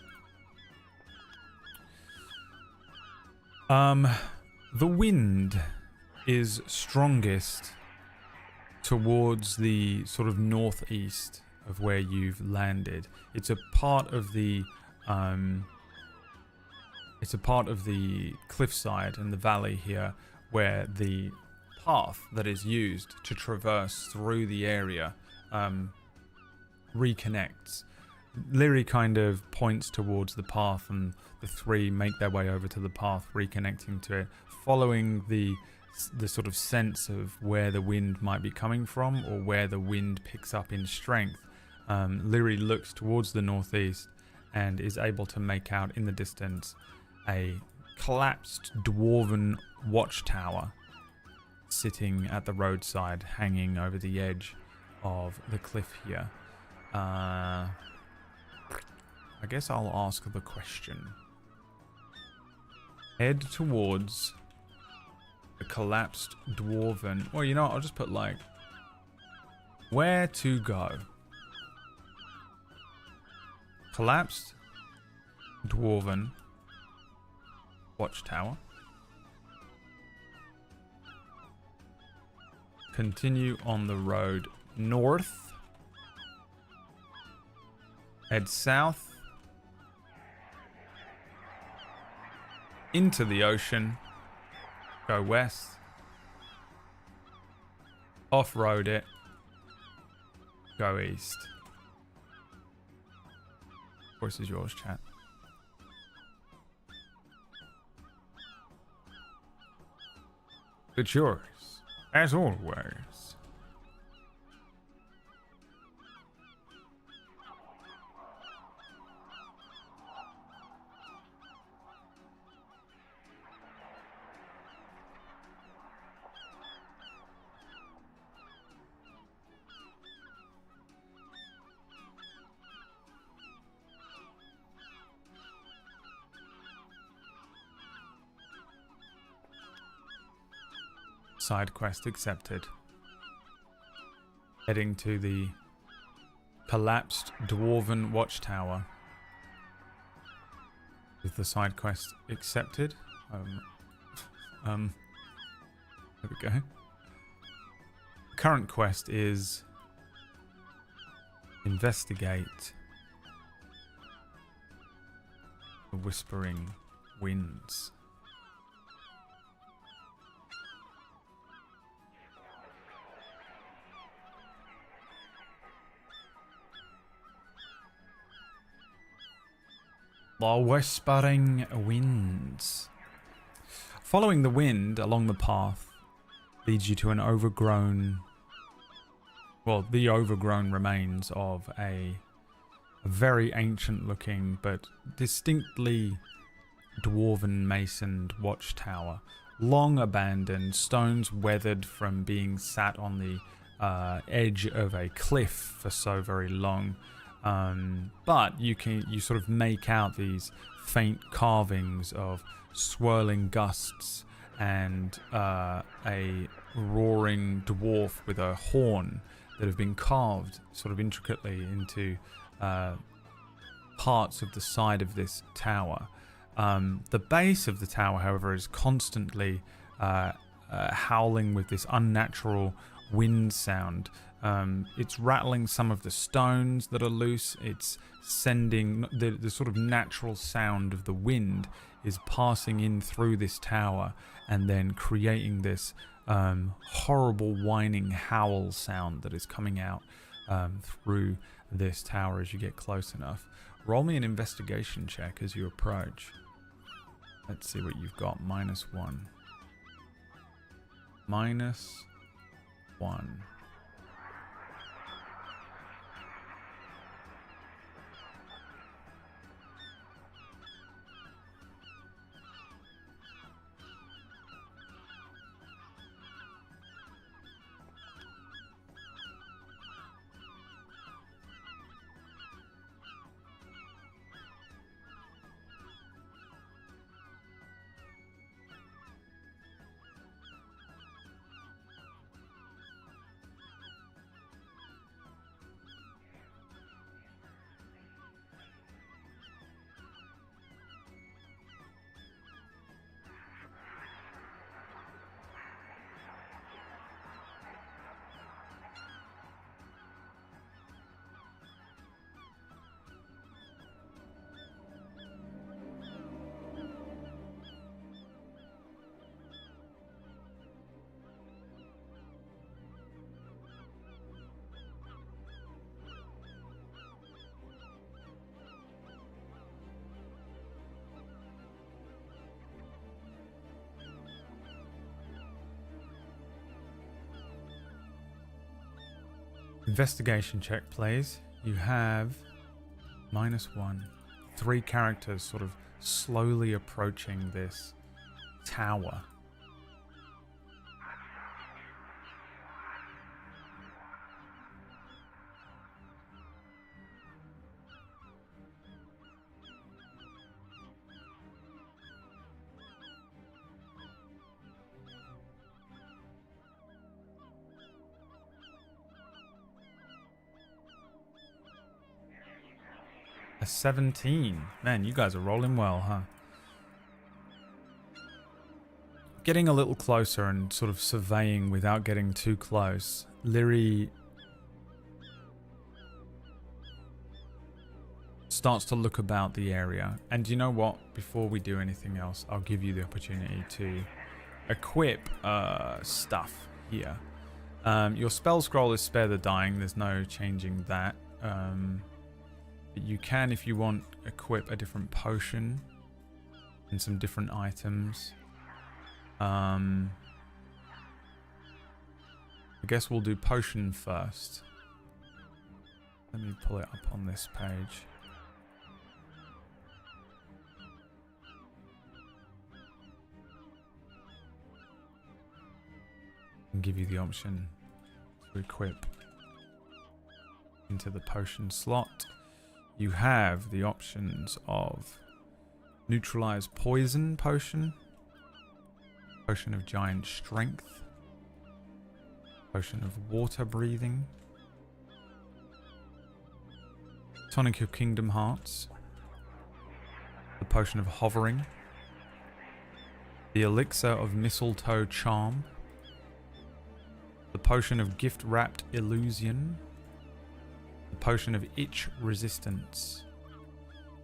The wind is strongest towards the sort of northeast of where you've landed. It's a part of the cliffside and the valley here where the path that is used to traverse through the area reconnects. Lyri kind of points towards the path, and the 3 make their way over to the path, reconnecting to it, following the sort of sense of where the wind might be coming from or where the wind picks up in strength. Lyri looks towards the northeast and is able to make out in the distance a collapsed Dwarven Watchtower sitting at the roadside, hanging over the edge of the cliff here. I guess I'll ask the question. Head towards the collapsed Dwarven... Well, you know what? I'll just put, like, where to go. Collapsed Dwarven Watchtower. Continue on the road north. Head south. Into the ocean. Go west. Off-road it. Go east. Voice is yours, chat. It's yours, as always. Side quest accepted. Heading to the collapsed Dwarven Watchtower. Is the side quest accepted? There we go. Current quest is investigate the Whispering Winds. The Whispering Winds. Following the wind along the path leads you to an overgrown... Well, the overgrown remains of a very ancient looking but distinctly dwarven masoned watchtower. Long abandoned, stones weathered from being sat on the edge of a cliff for so very long. But you sort of make out these faint carvings of swirling gusts and a roaring dwarf with a horn that have been carved sort of intricately into parts of the side of this tower. The base of the tower, however, is constantly howling with this unnatural wind sound. It's rattling some of the stones that are loose. It's sending the sort of natural sound of the wind is passing in through this tower and then creating this horrible whining howl sound that is coming out through this tower as you get close enough. Roll me an investigation check as you approach. Let's see what you've got. -1. -1. Investigation check, please. You have -1. 3 characters sort of slowly approaching this tower. A 17. Man, you guys are rolling well, huh? Getting a little closer and sort of surveying without getting too close, Lyri starts to look about the area. And you know what? Before we do anything else, I'll give you the opportunity to equip stuff here. Your spell scroll is Spare the Dying. There's no changing that. You can, if you want, equip a different potion and some different items. I guess we'll do potion first. Let me pull it up on this page. And give you the option to equip into the potion slot. You have the options of Neutralize Poison Potion, Potion of Giant Strength, Potion of Water Breathing, Tonic of Kingdom Hearts, the Potion of Hovering, the Elixir of Mistletoe Charm, the Potion of Gift Wrapped Illusion, the Potion of Itch Resistance,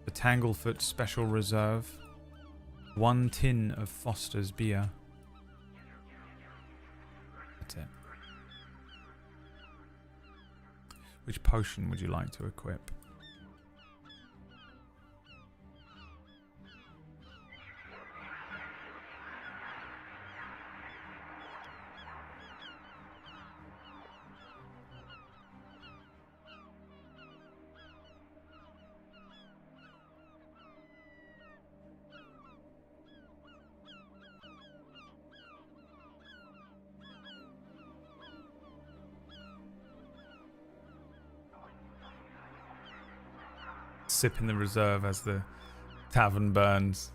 the Tanglefoot Special Reserve, 1 tin of Foster's Beer. That's it. Which potion would you like to equip? sip in the reserve as the tavern burns.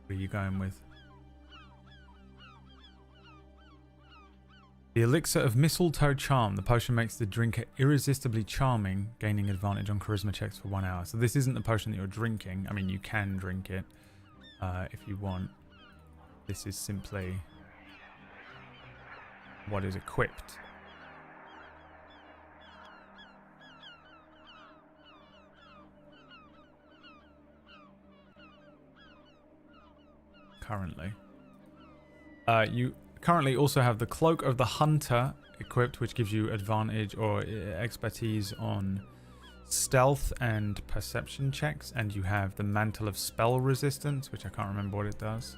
What are you going with? The elixir of mistletoe charm. The potion makes the drinker irresistibly charming, gaining advantage on charisma checks for 1 hour. So this isn't the potion that you're drinking. I mean, you can drink it if you want. This is simply what is equipped. Currently. You currently also have the Cloak of the Hunter equipped, which gives you advantage or expertise on stealth and perception checks, and you have the Mantle of Spell Resistance, which I can't remember what it does.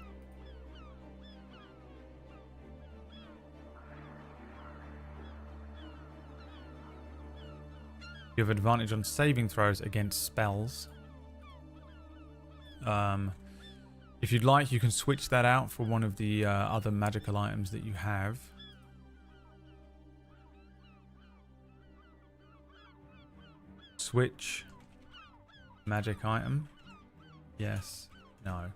You have advantage on saving throws against spells. If you'd like, you can switch that out for one of the other magical items that you have. Switch magic item. Yes. No.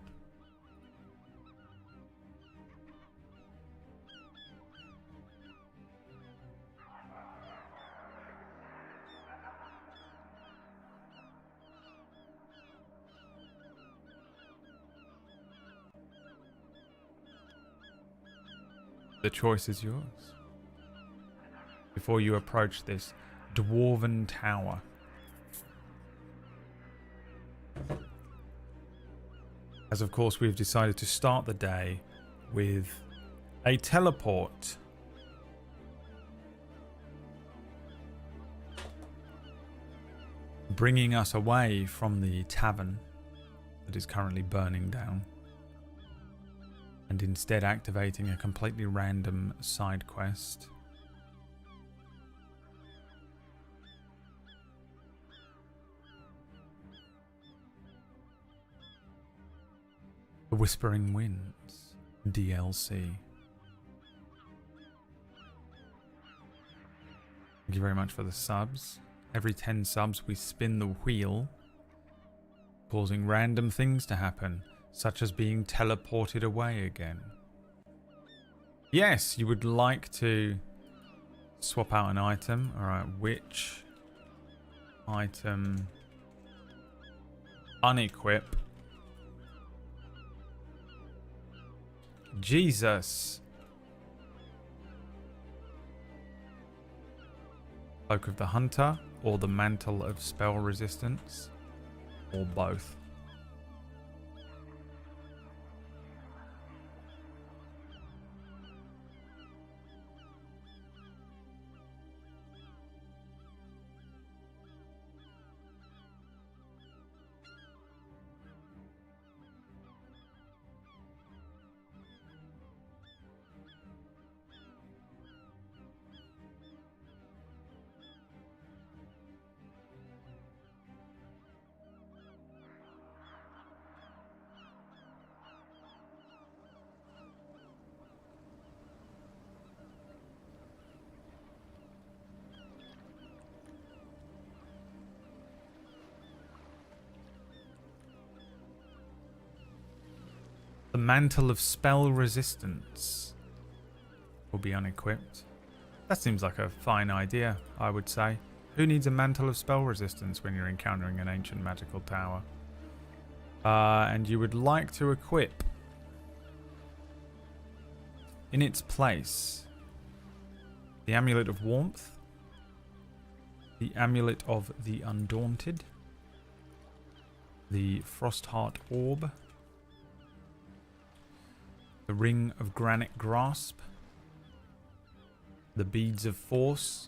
The choice is yours. Before you approach this Dwarven Tower. As of course we've decided to start the day with a teleport. Bringing us away from the tavern that is currently burning down. And instead activating a completely random side quest. The Whispering Winds DLC. Thank you very much for the subs. Every 10 subs we spin the wheel, causing random things to happen. Such as being teleported away again. Yes, you would like to swap out an item. Alright, which item unequip? Jesus. Cloak of the Hunter or the Mantle of Spell Resistance? Or both? The Mantle of Spell Resistance will be unequipped. That seems like a fine idea, I would say. Who needs a Mantle of Spell Resistance when you're encountering an ancient magical tower? And you would like to equip in its place the Amulet of Warmth, the Amulet of the Undaunted, the Frostheart Orb, the Ring of Granite Grasp, the Beads of Force,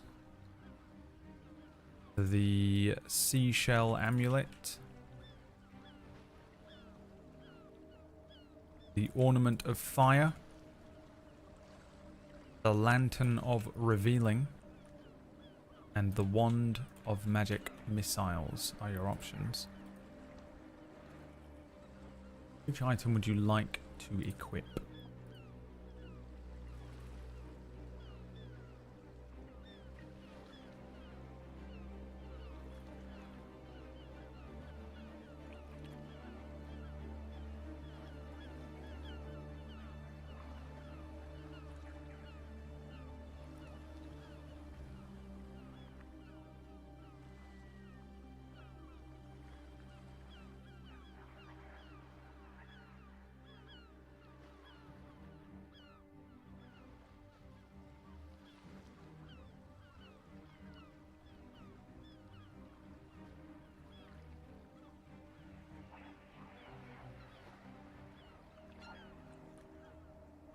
the Seashell Amulet, the Ornament of Fire, the Lantern of Revealing, and the Wand of Magic Missiles are your options. Which item would you like to equip?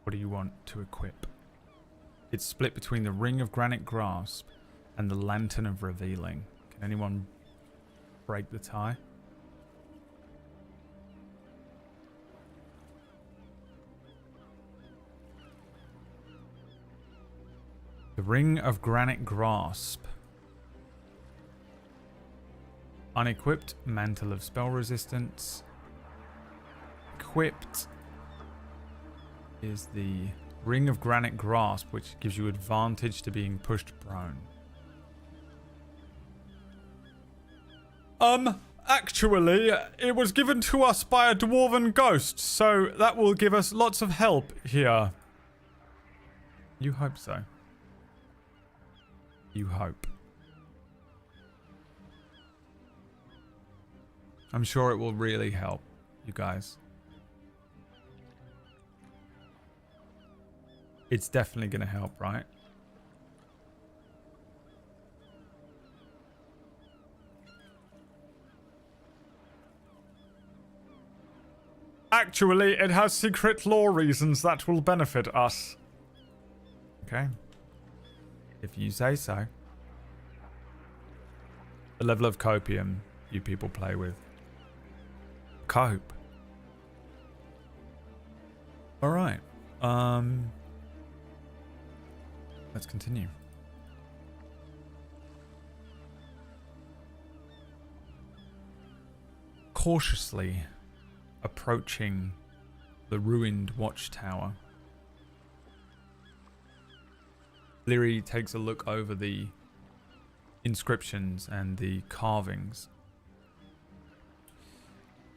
What do you want to equip? It's split between the Ring of Granite Grasp and the Lantern of Revealing. Can anyone break the tie? The Ring of Granite Grasp. Unequipped, Mantle of Spell Resistance. Equipped is the Ring of Granite Grasp, which gives you advantage to being pushed prone. Actually, it was given to us by a dwarven ghost, so that will give us lots of help here. You hope so. You hope. I'm sure it will really help, you guys. It's definitely going to help, right? Actually, it has secret lore reasons that will benefit us. Okay. If you say so. The level of copium you people play with. Cope. Alright. Let's continue. Cautiously approaching the ruined watchtower, Lyri takes a look over the inscriptions and the carvings.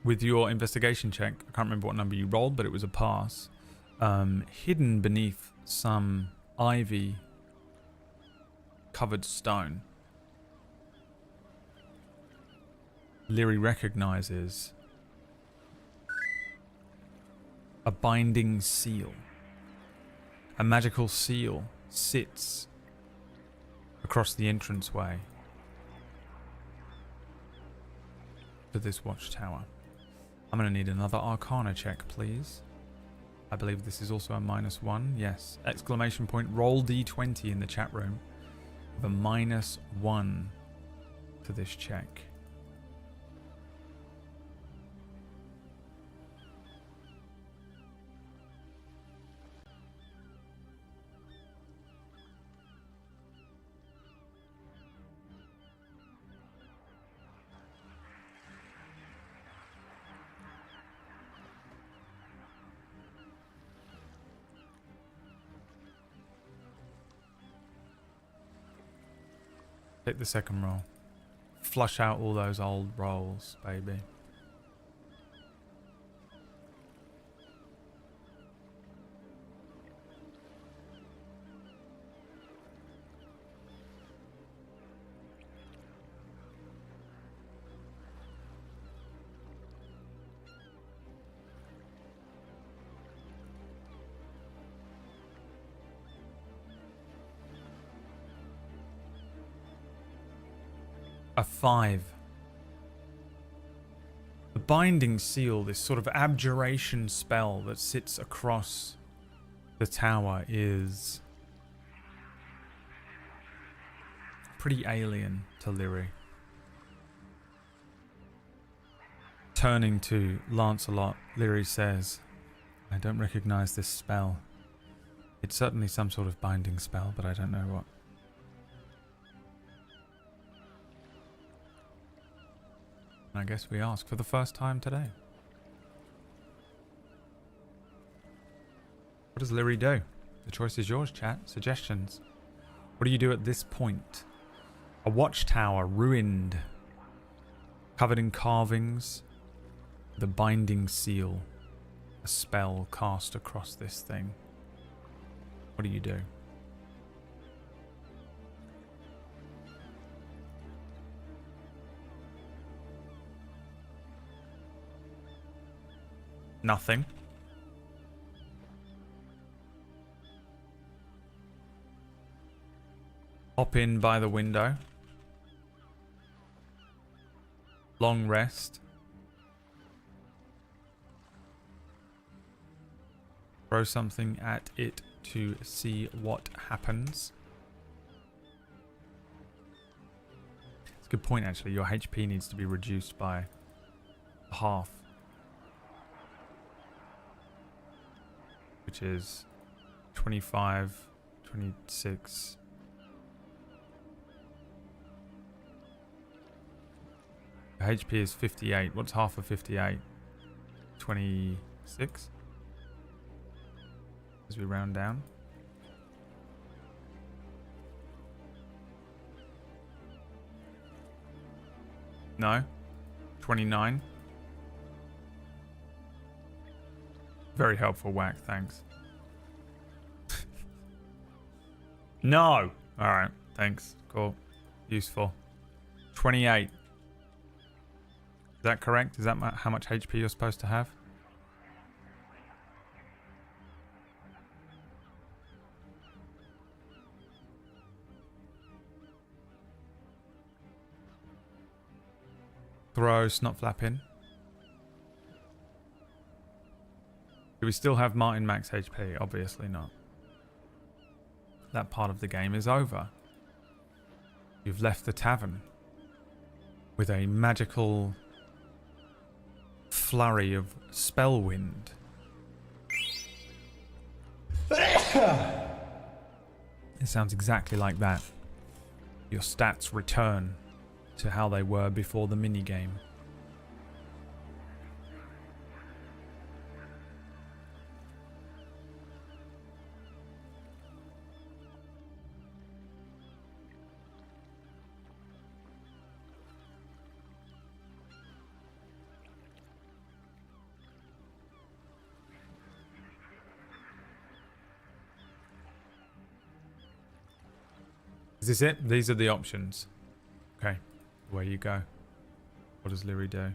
With your investigation check, I can't remember what number you rolled, but it was a pass. Hidden beneath some ivy covered stone, Lyri recognizes a binding seal. A magical seal sits across the entranceway to this watchtower. I'm going to need another Arcana check, please. I believe this is also a -1. Yes. Exclamation point. Roll D20 in the chat room. With a -1 to this check. Take the second roll. Flush out all those old rolls, baby. A 5. The binding seal, this sort of abjuration spell that sits across the tower, is pretty alien to Lyri. Turning to Lancelot, Lyri says, I don't recognize this spell. It's certainly some sort of binding spell, but I don't know what. I guess we ask for the first time today. What does Lyri do? The choice is yours, chat. Suggestions. What do you do at this point? A watchtower ruined, covered in carvings, the binding seal, a spell cast across this thing. What do you do? Nothing. Hop in by the window. Long rest. Throw something at it to see what happens. It's a good point, actually. Your HP needs to be reduced by half. Which is 25, 26. Your HP is 58. What's half of 58? 26? As we round down. No. 29. Very helpful, Whack. Thanks. No. All right. Thanks. Cool. Useful. 28. Is that correct? Is that how much HP you're supposed to have? Throw snot flap in. Do we still have Martin max HP? Obviously not. That part of the game is over. You've left the tavern with a magical flurry of spell wind. It sounds exactly like that. Your stats return to how they were before the minigame. Is this it? These are the options. Okay, where you go. What does Lyri do?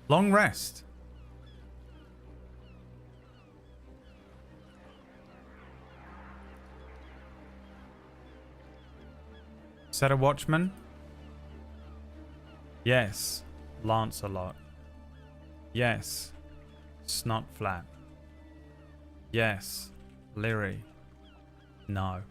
Long rest. Set a watchman? Yes. Lancelot. Yes. Snot flap. Yes. Lyri. No.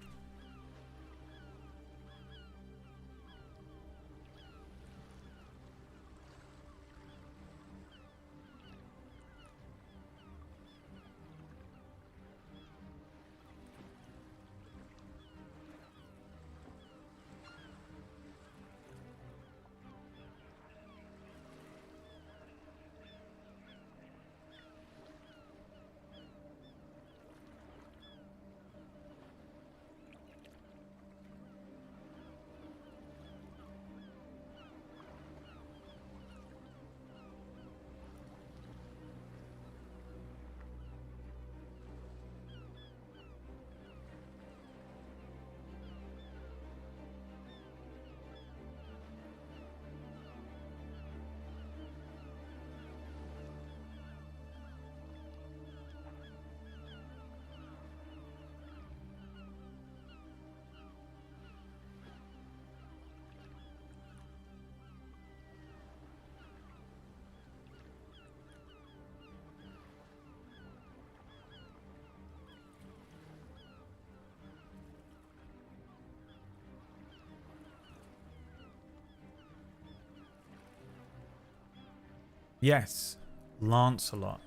Yes, Lancelot.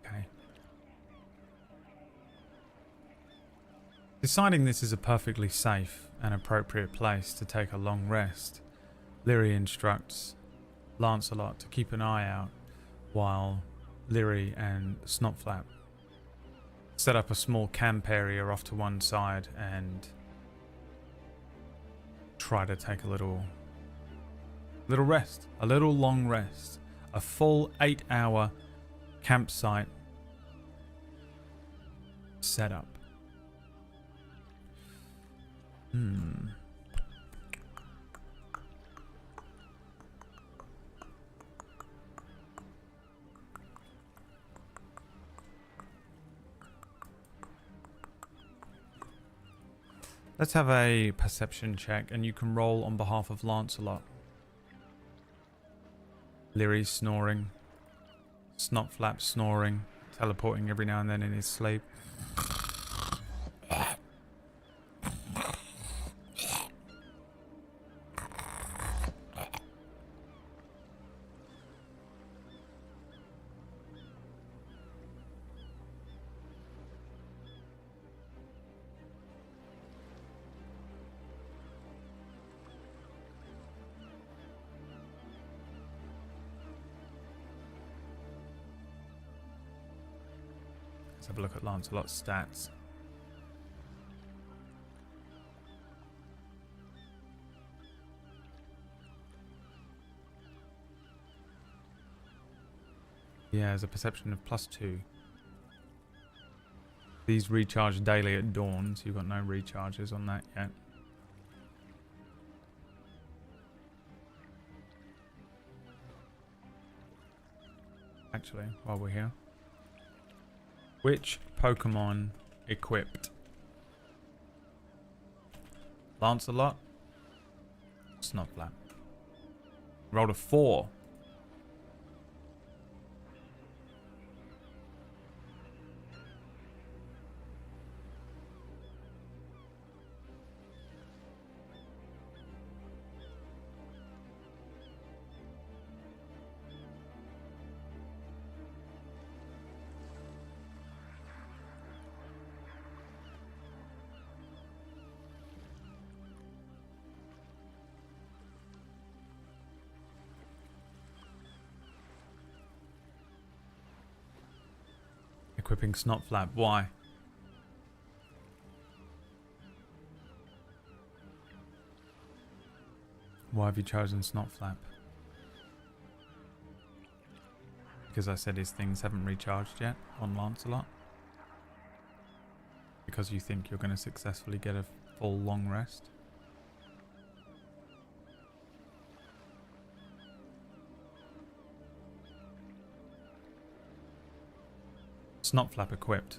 Okay. Deciding this is a perfectly safe and appropriate place to take a long rest, Leary instructs Lancelot to keep an eye out while Leary and Snotflap set up a small camp area off to one side and try to take a little rest, a little long rest, a full 8-hour campsite setup. Let's have a perception check, and you can roll on behalf of Lancelot. Leary snoring. Snotflap snoring, teleporting every now and then in his sleep. Let's have a look at Lancelot's stats. He has a perception of +2. These recharge daily at dawn, so you've got no recharges on that yet. Actually, while we're here, which Pokemon equipped? Lancelot? Snotflap. Rolled a 4. Equipping Snotflap. Why? Why have you chosen Snotflap? Because I said his things haven't recharged yet on Lancelot? Because you think you're going to successfully get a full long rest? Snotflap equipped.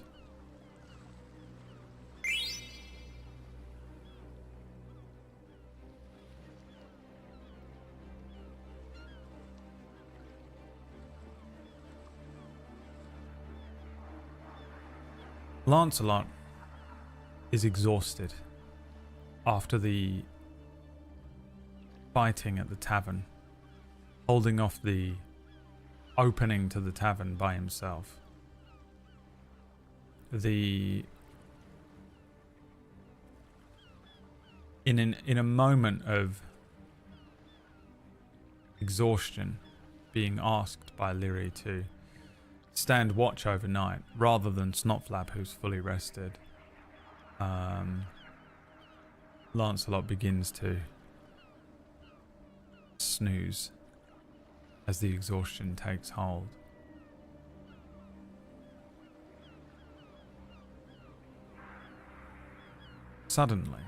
Lancelot is exhausted after the fighting at the tavern, holding off the opening to the tavern by himself. In a moment of exhaustion, being asked by Leary to stand watch overnight rather than Snotflap, who's fully rested, Lancelot begins to snooze as the exhaustion takes hold. Suddenly,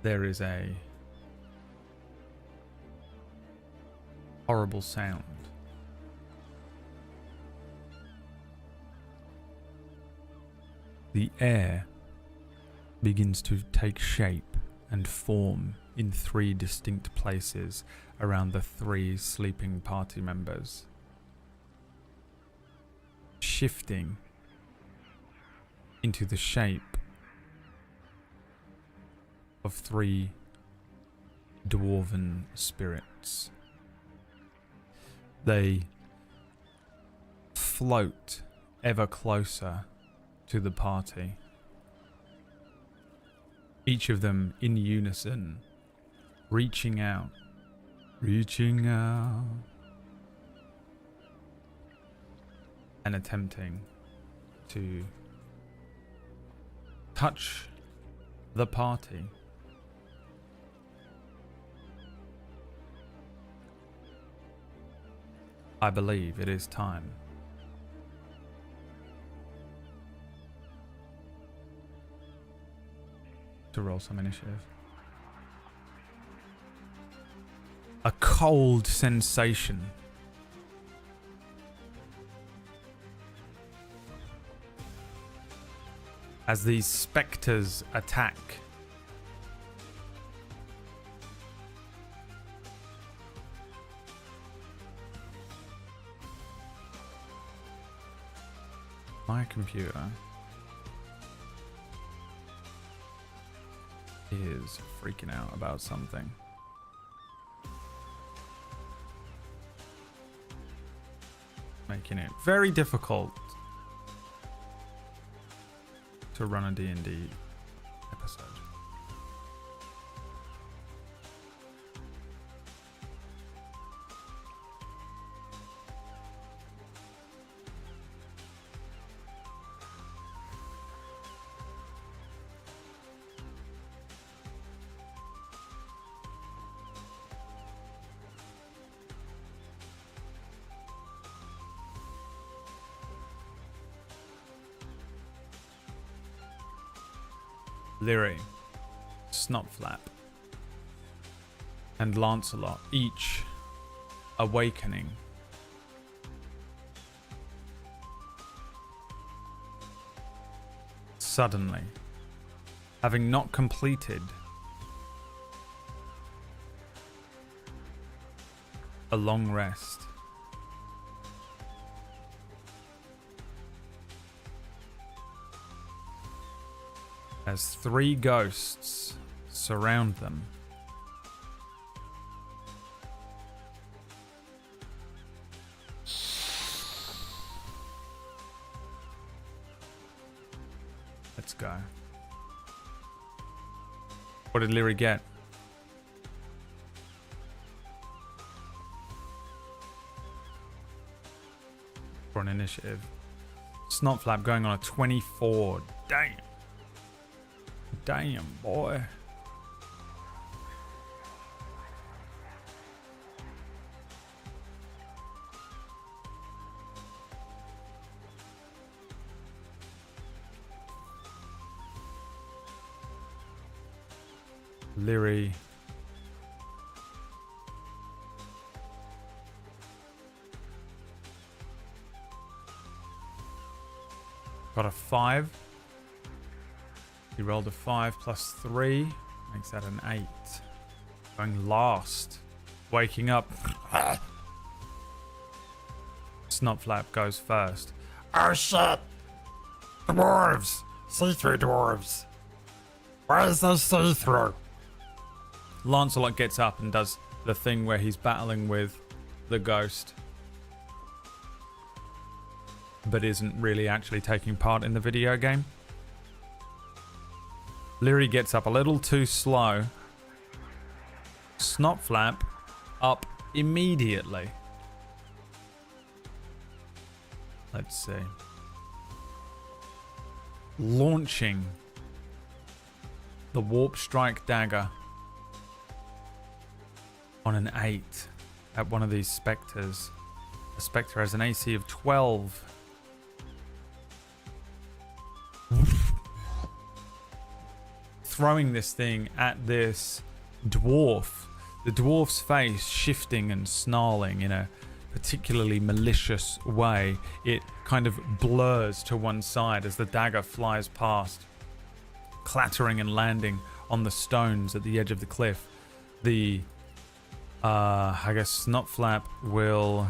there is a horrible sound. The air begins to take shape and form in 3 distinct places around the 3 sleeping party members, shifting into the shape of 3 dwarven spirits. They float ever closer to the party. Each of them in unison, reaching out, and attempting to touch the party. I believe it is time to roll some initiative. A cold sensation as these specters attack. My computer is freaking out about something. Making it very difficult to run a D&D episode. Lyri, Snotflap, and Lancelot, each awakening. Suddenly, having not completed a long rest, as 3 ghosts surround them. Let's go. What did Lyri get? For an initiative. Snotflap going on a 24. Damn. Damn, boy. Lyri. Got a 5. He rolled a 5 plus 3. Makes that an 8. Going last. Waking up. Snotflap goes first. Oh shit! Dwarves! See-through dwarves! Why is there see-through? Lancelot gets up and does the thing where he's battling with the ghost, but isn't really actually taking part in the video game. Lyri gets up a little too slow. Snotflap up immediately. Let's see. Launching the Warp Strike dagger on an 8 at one of these specters. The specter has an AC of 12. Throwing this thing at this dwarf. The dwarf's face shifting and snarling in a particularly malicious way. It kind of blurs to one side as the dagger flies past, clattering and landing on the stones at the edge of the cliff. The I guess Snotflap will...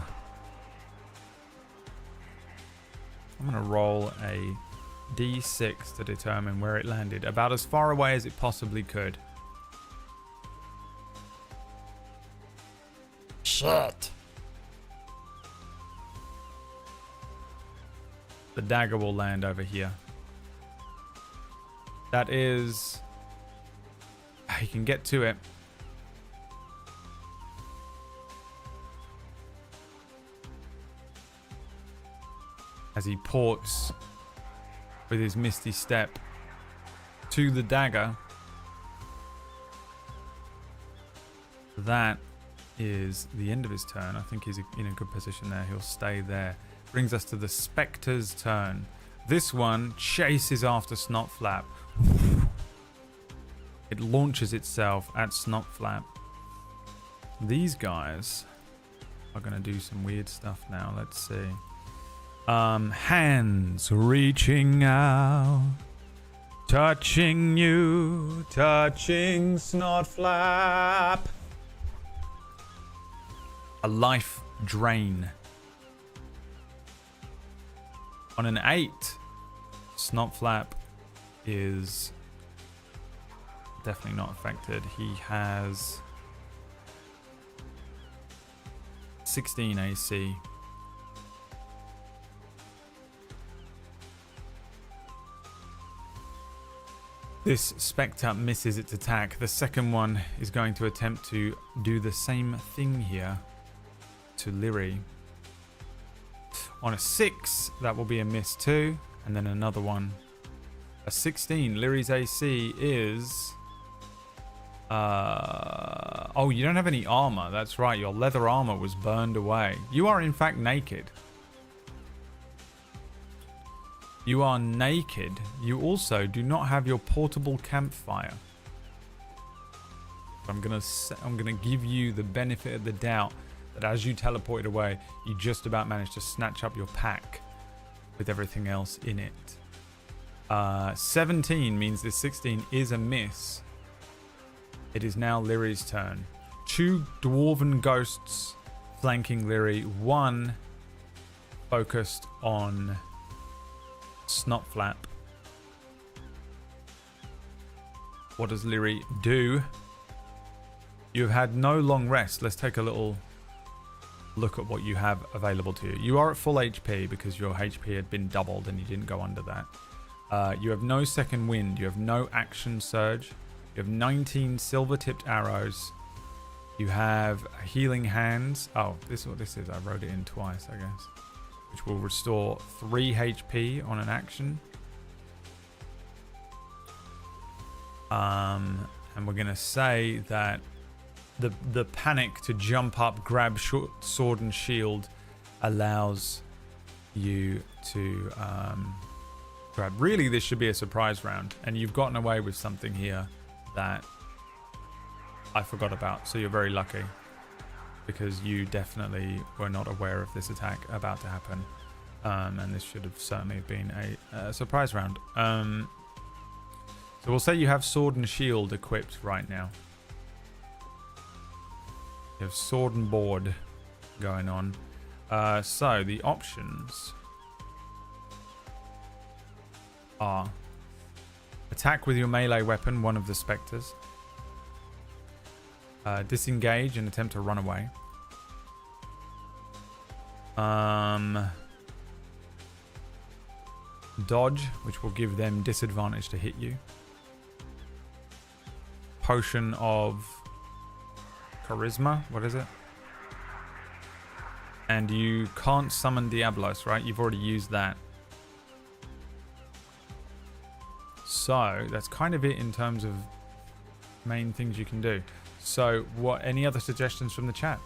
I'm gonna roll a D6 to determine where it landed. About as far away as it possibly could. shit. The dagger will land over here. That is... He can get to it. As he ports with his misty step to the dagger. That is the end of his turn. I think he's in a good position there. He'll stay there. Brings us to the Spectre's turn. This one chases after Snotflap. It launches itself at Snotflap. These guys are going to do some weird stuff now. Let's see. Hands reaching out, touching you, touching Snotflap. A life drain. On an 8, Snotflap is definitely not affected. He has 16 AC. This Spectre misses its attack. The second one is going to attempt to do the same thing here to Lyri. On a 6, that will be a miss too. And then another one. A 16. Lyri's AC is... Oh, you don't have any armor. That's right. Your leather armor was burned away. You are in fact naked. You are naked. You also do not have your portable campfire. I'm gonna give you the benefit of the doubt that as you teleported away, you just about managed to snatch up your pack with everything else in it. 17 means this 16 is a miss. It is now Lyri's turn. 2 dwarven ghosts flanking Lyri. 1 focused on Snotflap. What does Lyri do? You've had no long rest. Let's take a little look at what you have available to you. You are at full HP because your HP had been doubled and you didn't go under that. You have no second wind. You have no action surge. You have 19 silver-tipped arrows. You have healing hands. Oh, this is what this is. I wrote it in twice, I guess. Which will restore 3 HP on an action. And we're going to say that the panic to jump up, grab sword and shield allows you to grab. Really, this should be a surprise round. And you've gotten away with something here that I forgot about. So you're very lucky. Because you definitely were not aware of this attack about to happen. And this should have certainly been a surprise round. So we'll say you have sword and shield equipped right now. You have sword and board going on. So the options are attack with your melee weapon, one of the specters. Disengage and attempt to run away. Dodge, which will give them disadvantage to hit you. Potion of charisma. What is it? And you can't summon Diablos, right? You've already used that. So that's kind of it in terms of main things you can do. So what? Any other suggestions from the chat?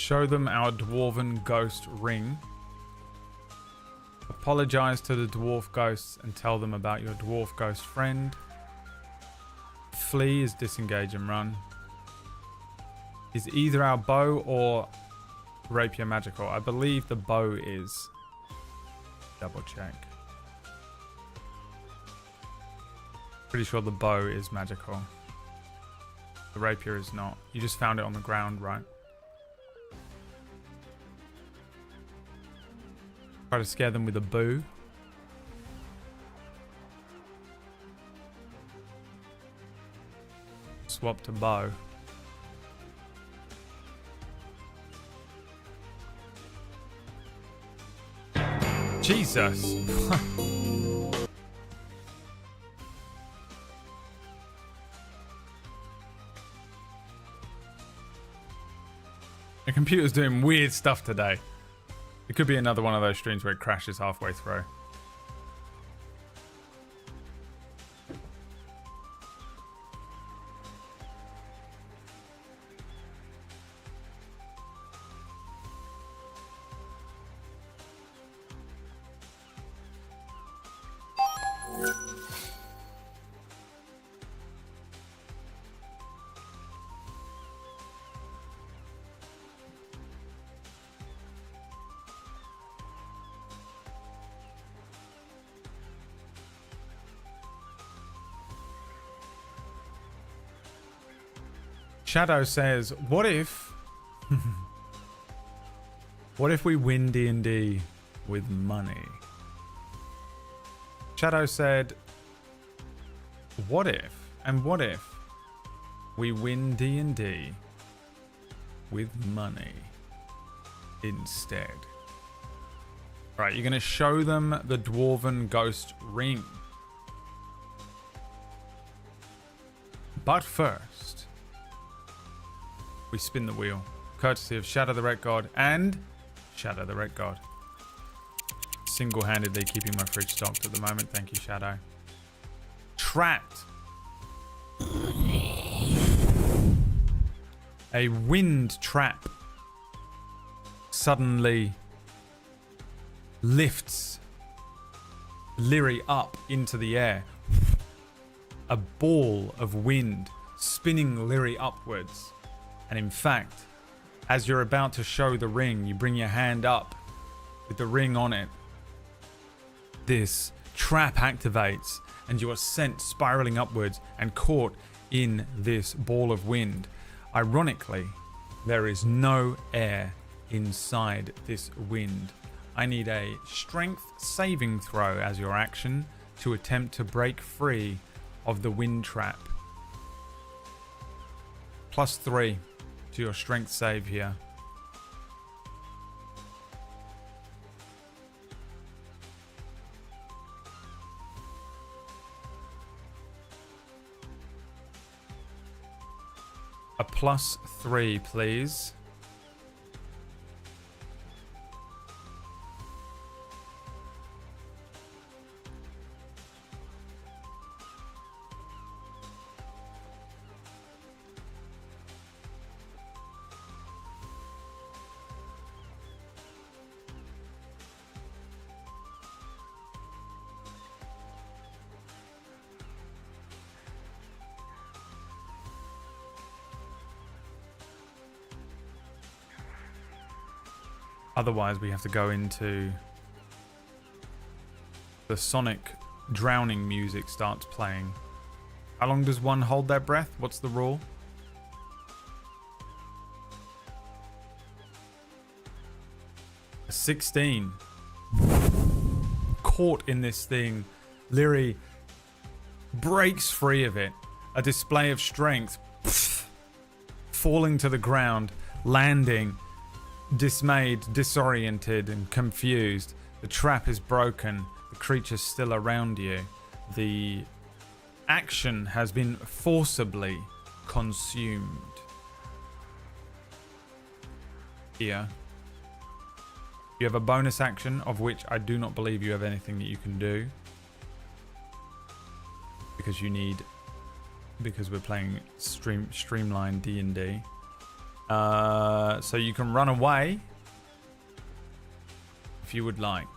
Show them our Dwarven Ghost Ring. Apologize to the Dwarf Ghosts and tell them about your Dwarf Ghost friend. Flee is disengage and run. Is either our bow or rapier magical? I believe the bow is. Double check. Pretty sure the bow is magical. The rapier is not. You just found it on the ground, right? Try to scare them with a boo. Swap to bow. Jesus. The computer's doing weird stuff today. It could be another one of those streams where it crashes halfway through. Shadow says, what if... what if we win D&D with money? Shadow said, what if, and what if we win D&D with money instead? Right, you're going to show them the Dwarven Ghost Ring. But first... we spin the wheel, courtesy of Shadow the Red God and Shadow the Red God. Single-handedly keeping my fridge stocked at the moment. Thank you, Shadow. Trapped. A wind trap suddenly lifts Lyri up into the air. A ball of wind spinning Lyri upwards. And in fact, as you're about to show the ring, you bring your hand up with the ring on it. This trap activates and you are sent spiraling upwards and caught in this ball of wind. Ironically, there is no air inside this wind. I need a strength saving throw as your action to attempt to break free of the wind trap. +3 to your strength save here. A +3, please. Otherwise, we have to go into the sonic drowning music starts playing. How long does one hold their breath? What's the rule? A 16. Caught in this thing, Lyri breaks free of it. A display of strength. Falling to the ground, landing. Dismayed, disoriented, and confused. The trap is broken. The creature's still around you. The action has been forcibly consumed. Here. You have a bonus action, of which I do not believe you have anything that you can do. Because we're playing streamlined D&D. So you can run away if you would like.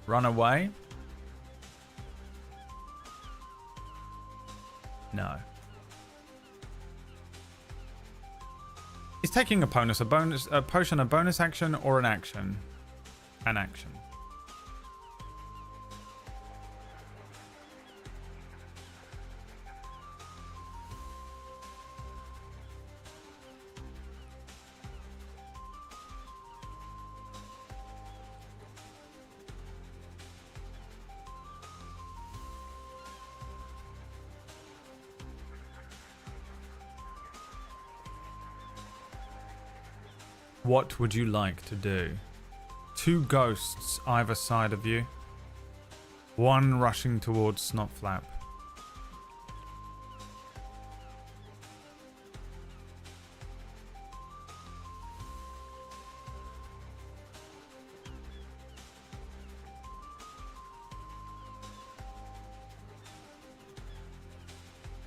Run away? No. Is taking a potion a bonus action or an action? An action. What would you like to do? 2 ghosts either side of you. 1 rushing towards Snotflap.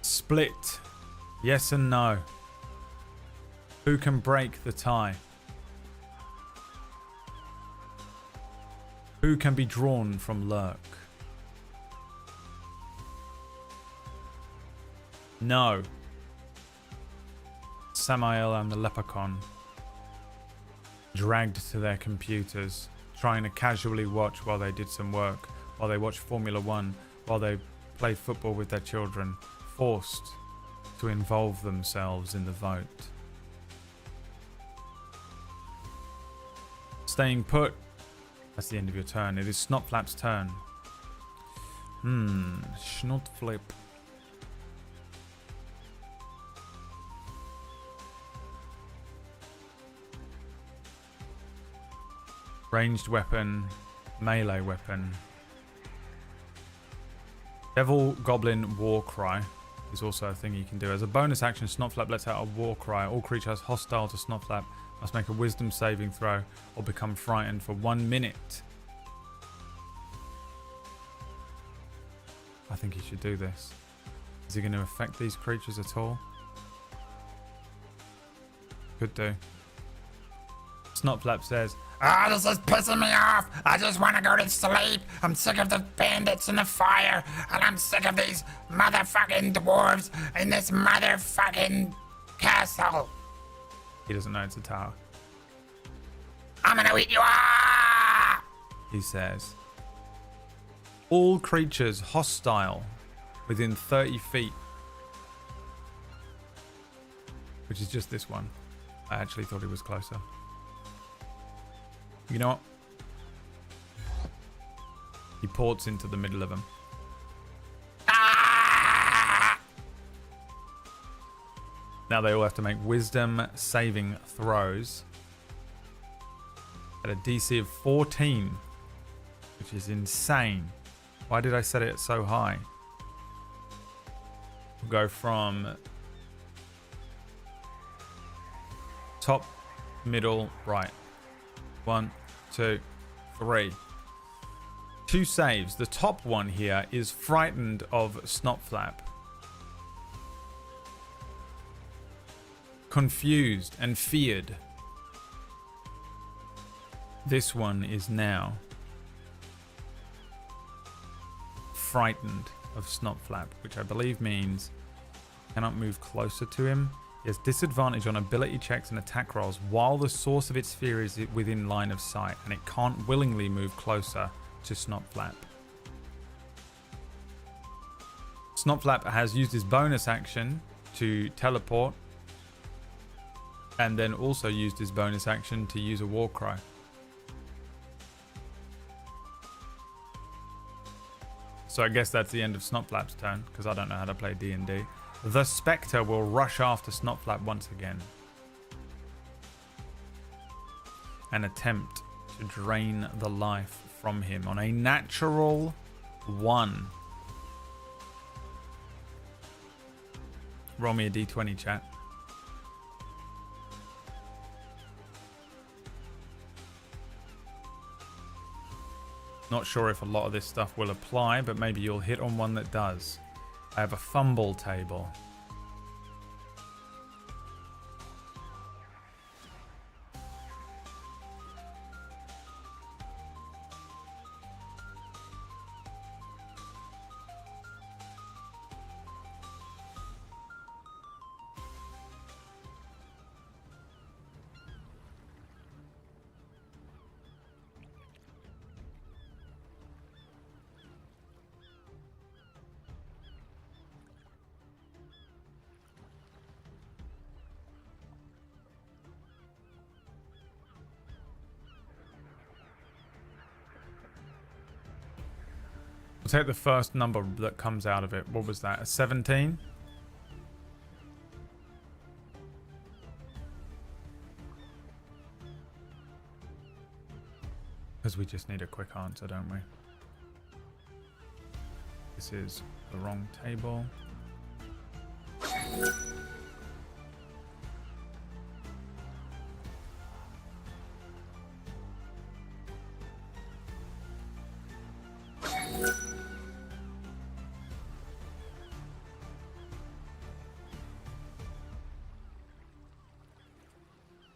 Split. Yes and no. Who can break the tie? Who can be drawn from Lurk? No. Samael and the Leprechaun dragged to their computers, trying to casually watch while they did some work, while they watched Formula One, while they played football with their children, forced to involve themselves in the vote. Staying put. That's the end of your turn. It is Snotflap's turn. Snotflip. Ranged weapon, melee weapon. Devil Goblin War Cry is also a thing you can do. As a bonus action, Snotflap lets out a war cry. All creatures hostile to Snotflap must make a wisdom saving throw or become frightened for 1 minute. I think he should do this. Is he going to affect these creatures at all? Could do. Snotflap says, Ah, this is pissing me off. I just want to go to sleep. I'm sick of the bandits and the fire. And I'm sick of these motherfucking dwarves in this motherfucking castle. he doesn't know it's a tower. I'm gonna eat you up! He says, all creatures hostile within 30 feet. Which is just this one. I actually thought he was closer. You know what? He ports into the middle of them. Ah! Now they all have to make wisdom saving throws at a DC of 14, which is insane. Why did I set it so high? We'll go from top, middle, right. 1, 2, 3. 2 saves. The top one here is frightened of Snotflap. Confused and feared. This one is now frightened of Snotflap, which I believe means cannot move closer to him. He has disadvantage on ability checks and attack rolls while the source of its fear is within line of sight, and it can't willingly move closer to Snotflap. Snotflap has used his bonus action to teleport, and then also used his bonus action to use a war cry. So I guess that's the end of Snotflap's turn, because I don't know how to play D&D. The Spectre will rush after Snotflap once again and attempt to drain the life from him on a natural 1. Roll me a d20, chat. Not sure if a lot of this stuff will apply, but maybe you'll hit on one that does. I have a fumble table. take the first number that comes out of it. What was that? A 17? Because we just need a quick answer, don't we? This is the wrong table.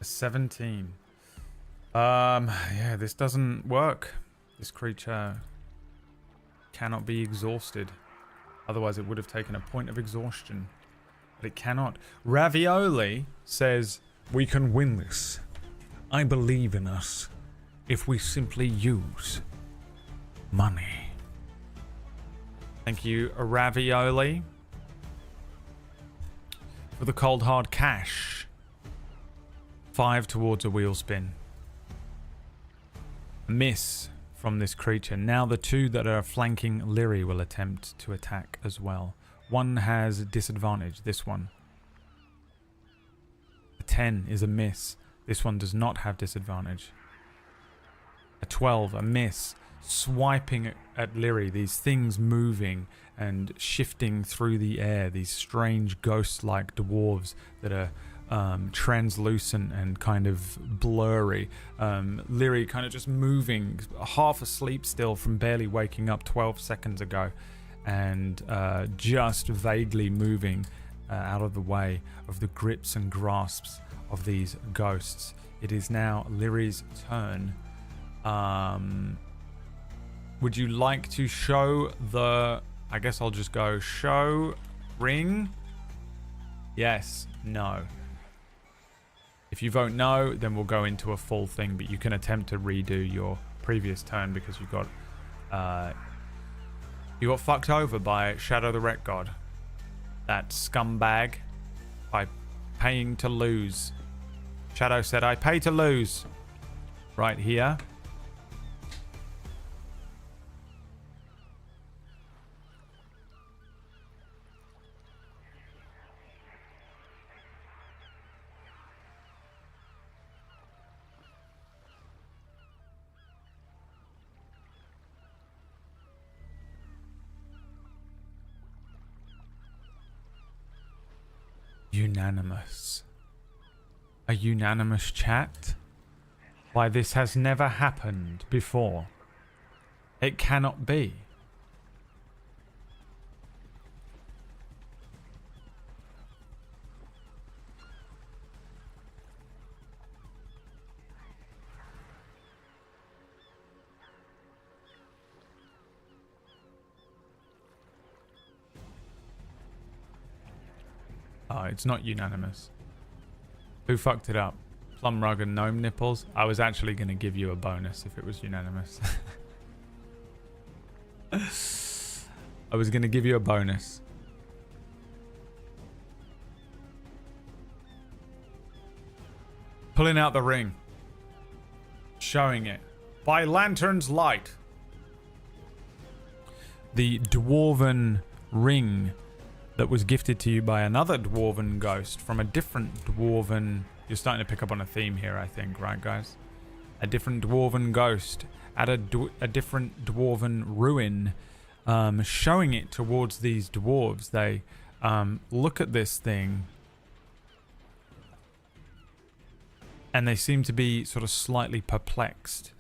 A 17. Yeah, this doesn't work. This creature cannot be exhausted. Otherwise, it would have taken a point of exhaustion. But it cannot. Ravioli says, we can win this. I believe in us if we simply use money. Thank you, Ravioli, for the cold hard cash. 5 towards a wheel spin. Miss from this creature. Now the 2 that are flanking Lyri will attempt to attack as well. One has disadvantage, this one. A 10 is a miss. This one does not have disadvantage. A 12, a miss. Swiping at Lyri, these things moving and shifting through the air. These strange ghost-like dwarves that are translucent and kind of blurry. Lyri kind of just moving, half asleep still from barely waking up 12 seconds ago, and just vaguely moving out of the way of the grips and grasps of these ghosts. It is now Lyri's turn. Would you like to show the... I guess I'll just go show ring? Yes, no. If you vote no, then we'll go into a full thing, but you can attempt to redo your previous turn because you got fucked over by Shadow the Wreck God. That scumbag, by paying to lose. Shadow said, I pay to lose. Right here. Unanimous. A unanimous chat? Why, this has never happened before. It cannot be. Oh, it's not unanimous. Who fucked it up? Plum Rug and Gnome Nipples? I was actually going to give you a bonus if it was unanimous. I was going to give you a bonus. Pulling out the ring. Showing it. By lantern's light. The dwarven ring that was gifted to you by another dwarven ghost from a different dwarven... You're starting to pick up on a theme here, I think, right, guys? A different dwarven ghost at a different dwarven ruin, showing it towards these dwarves. They look at this thing, and they seem to be sort of slightly perplexed.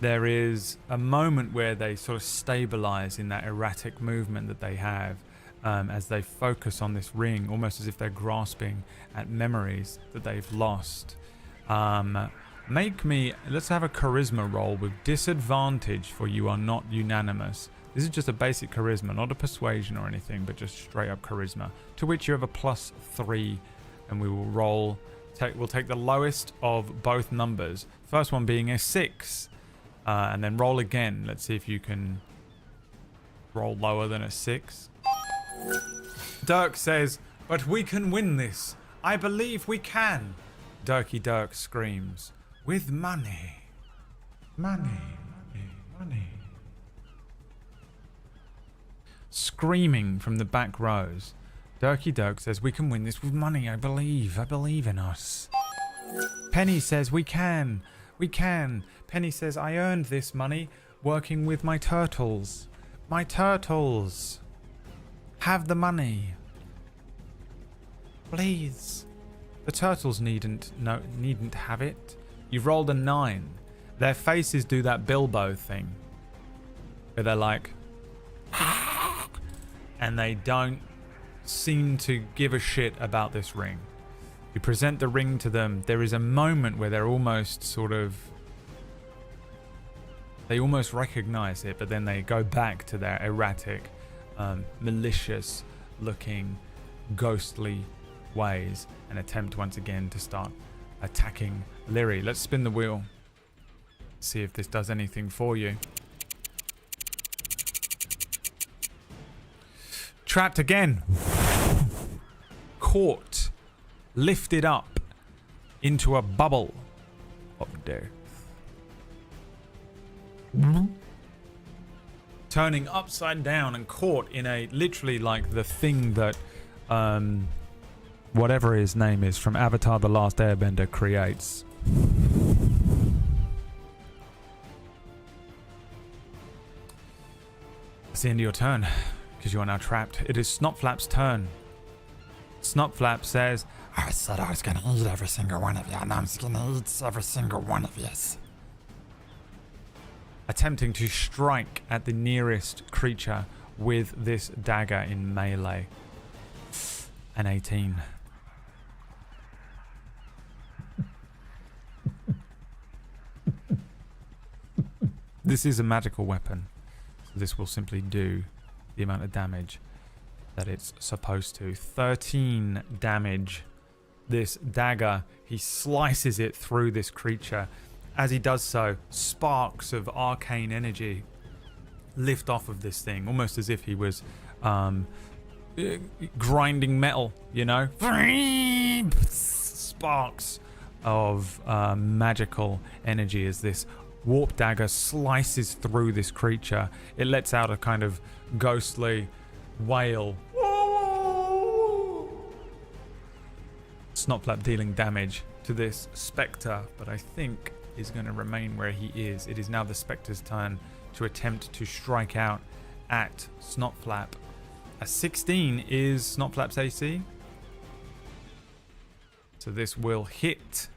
There is a moment where they sort of stabilize in that erratic movement that they have. As they focus on this ring, almost as if they're grasping at memories that they've lost. Let's have a charisma roll with disadvantage for you are not unanimous. This is just a basic charisma, not a persuasion or anything, but just straight up charisma, to which you have a +3, and we will roll. We'll take the lowest of both numbers, first one being a 6, and then roll again. Let's see if you can roll lower than a 6. Dirk says, but we can win this. I believe we can. Dirky Dirk screams, with money. Money, money, money. screaming from the back rows. Durky Dirk says, we can win this with money, I believe in us. Penny says, we can. Penny says, I earned this money working with my turtles. My turtles. Have the money. Please. The turtles needn't have it. You've rolled a 9. Their faces do that Bilbo thing. Where they're like... and they don't seem to give a shit about this ring. You present the ring to them. There is a moment where they're almost sort of... They almost recognize it, but then they go back to their erratic, malicious looking, ghostly ways and attempt once again to start attacking Lyri. Let's spin the wheel. See if this does anything for you. Trapped again. Caught. Lifted up into a bubble of death. Turning upside down and caught in a literally like the thing that whatever his name is from Avatar The Last Airbender creates. It's the end of your turn because you are now trapped. It is Snotflap's turn. Snotflap says, I said I was gonna eat every single one of you, and I'm just gonna eat every single one of you. attempting to strike at the nearest creature with this dagger in melee. An 18. This is a magical weapon, so this will simply do the amount of damage that it's supposed to. 13 damage. This dagger, he slices it through this creature. As he does so, sparks of arcane energy lift off of this thing, almost as if he was grinding metal, you know? Sparks of magical energy as this warp dagger slices through this creature. It lets out a kind of ghostly wail. Snotflap dealing damage to this spectre, but I think is going to remain where he is. It is now the spectre's turn to attempt to strike out at Snotflap. A 16 is Snotflap's AC. So this will hit,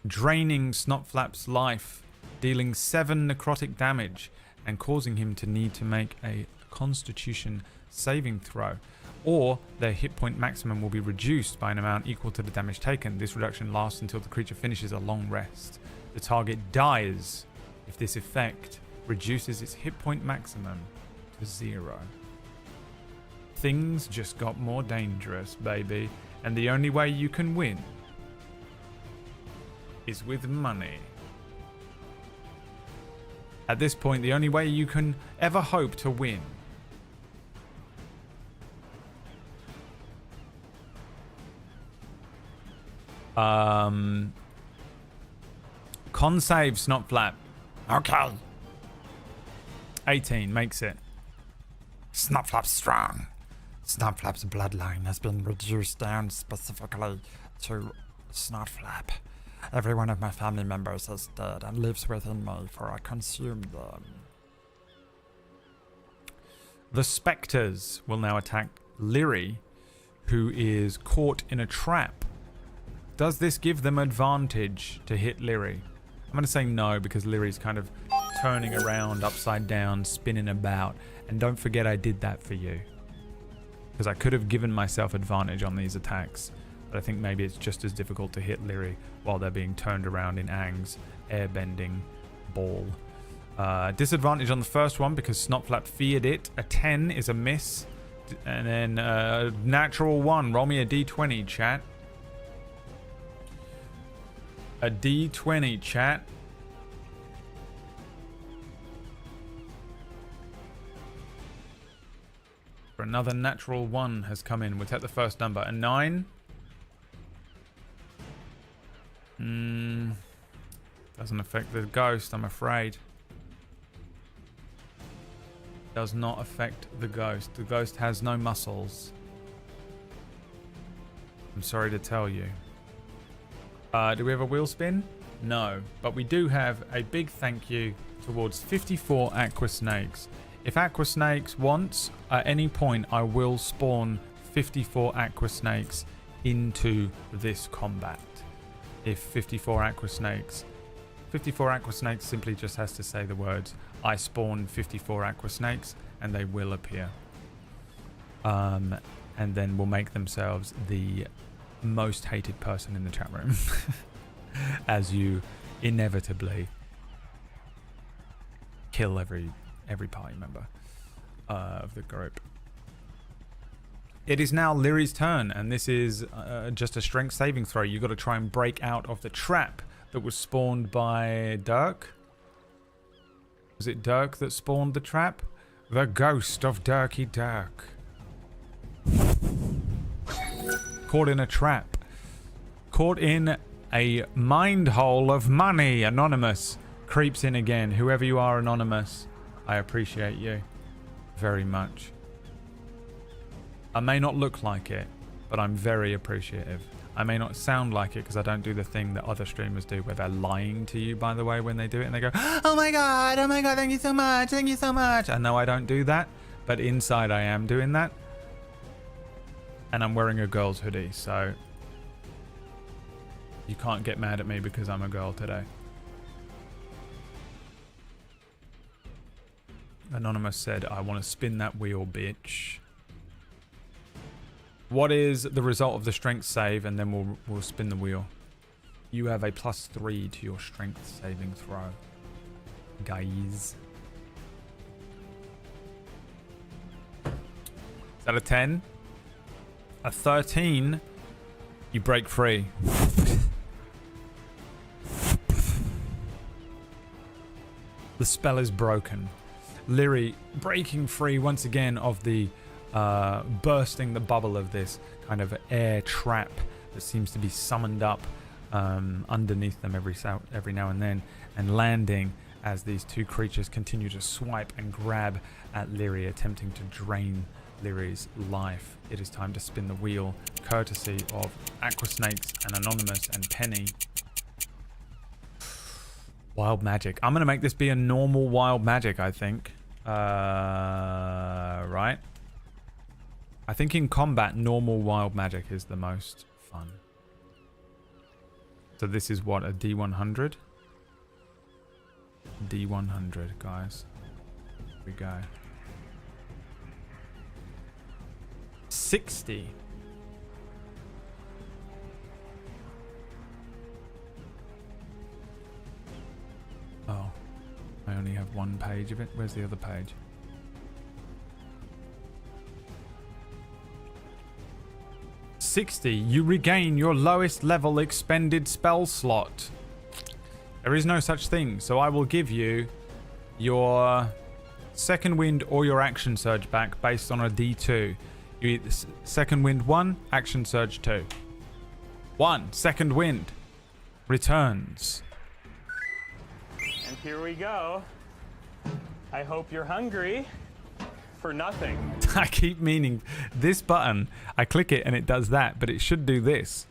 draining Snotflap's life, dealing 7 necrotic damage and causing him to need to make a Constitution saving throw, or their hit point maximum will be reduced by an amount equal to the damage taken. This reduction lasts until the creature finishes a long rest. The target dies if this effect reduces its hit point maximum to 0. Things just got more dangerous, baby, and the only way you can win is with money. At this point, the only way you can ever hope to win con save, Snotflap. Okay. 18 makes it. Snotflap's strong. Snotflap's bloodline has been reduced down specifically to Snotflap. Every one of my family members is dead and lives within me, for I consumed them. The specters will now attack Lyri, who is caught in a trap. Does this give them advantage to hit Lyri? I'm going to say no, because Lyri's kind of turning around upside down, spinning about. And don't forget I did that for you, because I could have given myself advantage on these attacks. But I think maybe it's just as difficult to hit Lyri while they're being turned around in Aang's airbending ball. Disadvantage on the first one because Snotflap feared it. A 10 is a miss. And then natural 1. Roll me a d20, chat. A d20, chat. For another natural 1 has come in. We'll take the first number. A 9. Doesn't affect the ghost, I'm afraid. Does not affect the ghost. The ghost has no muscles. I'm sorry to tell you. Do we have a wheel spin? No, but we do have a big thank you towards 54 aqua snakes. If aqua snakes wants, at any point I will spawn 54 aqua snakes into this combat. If 54 aqua snakes simply just has to say the words, I spawn 54 aqua snakes, and they will appear. And then will make themselves the most hated person in the chat room. As you inevitably kill every party member of the group. It is now Lyri's turn, and this is just a strength saving throw. You've got to try and break out of the trap that was spawned by Dirk. Was it Dirk that spawned the trap? The ghost of Dirky Dirk. Caught in a trap. Caught in a mind hole of money. Anonymous creeps in again. Whoever you are, Anonymous, I appreciate you very much. I may not look like it, but I'm very appreciative. I may not sound like it because I don't do the thing that other streamers do where they're lying to you, by the way, when they do it, and they go, oh my god, thank you so much, thank you so much. I know I don't do that, but inside I am doing that. And I'm wearing a girl's hoodie, so you can't get mad at me because I'm a girl today. Anonymous said, I want to spin that wheel, bitch. What is the result of the strength save? And then we'll spin the wheel. You have a +3 to your strength saving throw. Guys. Is that a 10? A 13? You break free. The spell is broken. Lyri breaking free once again of the bursting the bubble of this kind of air trap that seems to be summoned up underneath them every now and then, and landing as these two creatures continue to swipe and grab at Lyri, attempting to drain Lyri's life. It is time to spin the wheel, courtesy of Aqua Snakes and Anonymous and Penny. Wild magic. I'm going to make this be a normal wild magic, I think. Right? I think in combat, normal wild magic is the most fun. So this is what, a D100? D100, guys. Here we go. 60. Oh, I only have one page of it. Where's the other page? $60. You regain your lowest level expended spell slot. There is no such thing, so I will give you your second wind or your action surge back based on a D2. You eat the second wind 1, action surge 2. 1 second wind returns. And here we go. I hope you're hungry for nothing. I keep meaning this button. I click it and it does that, but it should do this.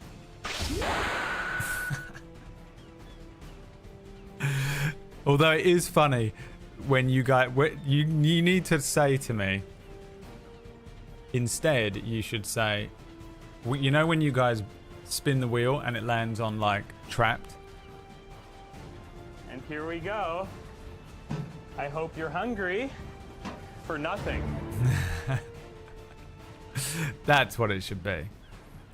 Although it is funny when you guys, you need to say to me. Instead, you should say, you know, when you guys spin the wheel and it lands on like trapped. And here we go. I hope you're hungry for nothing. That's what it should be.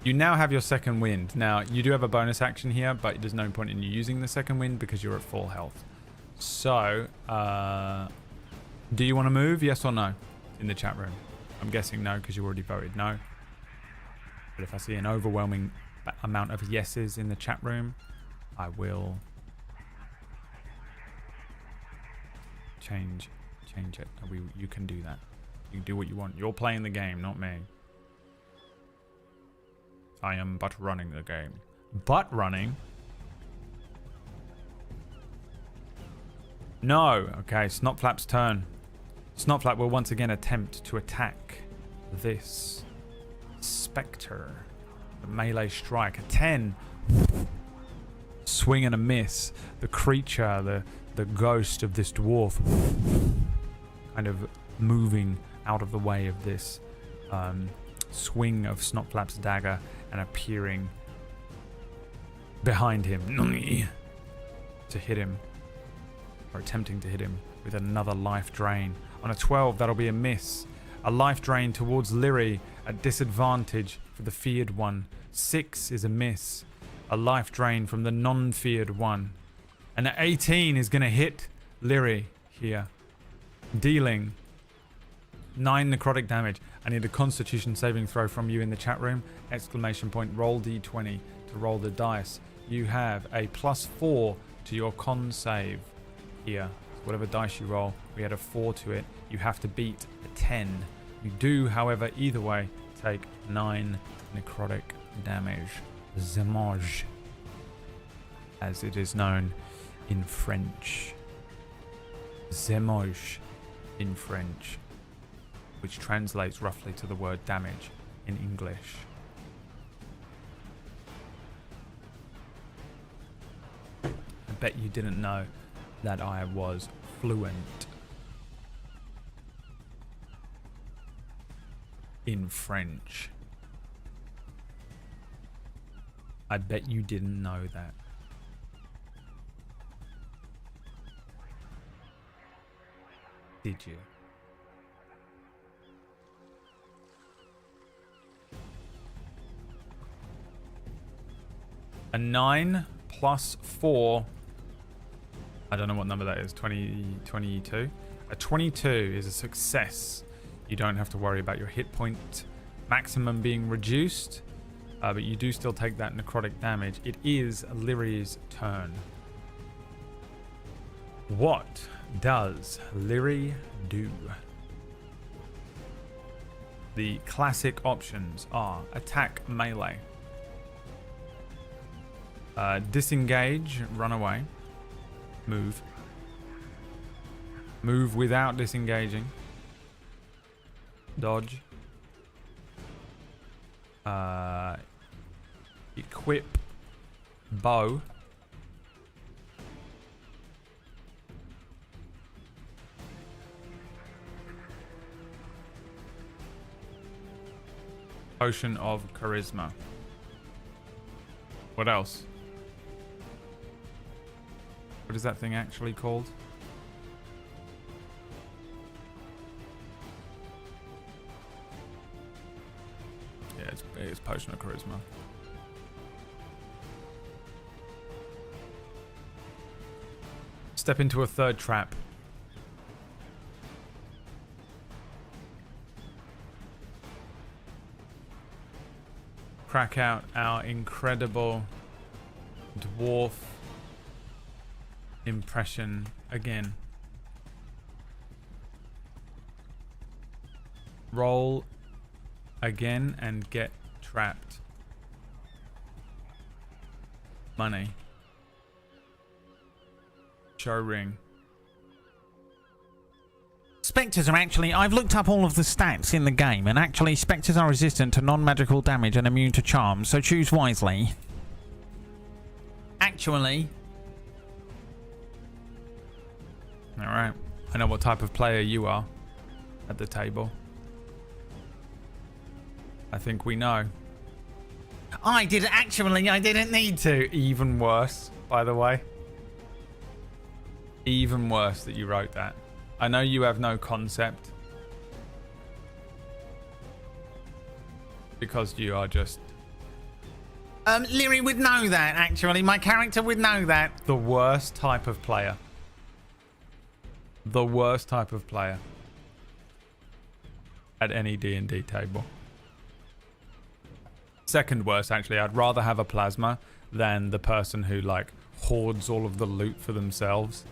You now have your second wind. Now, you do have a bonus action here, but there's no point in you using the second wind because you're at full health. So, do you want to move? Yes or no? In the chat room. I'm guessing no because you already voted no. But if I see an overwhelming amount of yeses in the chat room, I will change it. You can do that. You can do what you want. You're playing the game, not me. I am but running the game. But running? No. Okay, Snotflap's turn. Snotflap will once again attempt to attack this spectre. A melee strike, a 10. Swing and a miss. The creature, the ghost of this dwarf, kind of moving out of the way of this swing of Snotflap's dagger and appearing behind him to hit him, or attempting to hit him with another life drain. On a 12, that'll be a miss. A life drain towards Lyri at disadvantage for the feared one. 6 is a miss. A life drain from the non-feared one. And 18 is going to hit Lyri here, dealing 9 necrotic damage. I need a Constitution saving throw from you in the chat room. ! Roll d20 to roll the dice. You have a +4 to your con save here. Whatever dice you roll, we had a 4 to it. You have to beat a 10. You do, however, either way, take 9 necrotic damage. Zamage, as it is known in French. Zemage in French, which translates roughly to the word damage in English. I bet you didn't know that I was fluent in French. I bet you didn't know that. Did you? A 9 plus 4. I don't know what number that is. 22. A 22 is a success. You don't have to worry about your hit point maximum being reduced, but you do still take that necrotic damage. It is Lyri's turn. What does Lyri do? The classic options are attack, melee, disengage, run away, move without disengaging, dodge, equip bow, potion of charisma. What else? What is that thing actually called? Yeah, it's potion of charisma. Step into a third trap. Crack out our incredible dwarf impression again. Roll again and get trapped. Money. Show ring. Spectres are actually, I've looked up all of the stats in the game, and actually spectres are resistant to non-magical damage and immune to charms, so choose wisely. Actually. Alright. I know what type of player you are at the table. I think we know. I didn't need to. Even worse, by the way. Even worse that you wrote that. I know you have no concept. Because you are just... Lyri would know that, actually. My character would know that. the worst type of player. The worst type of player. At any D&D table. Second worst, actually. I'd rather have a plasma than the person who, like, hoards all of the loot for themselves.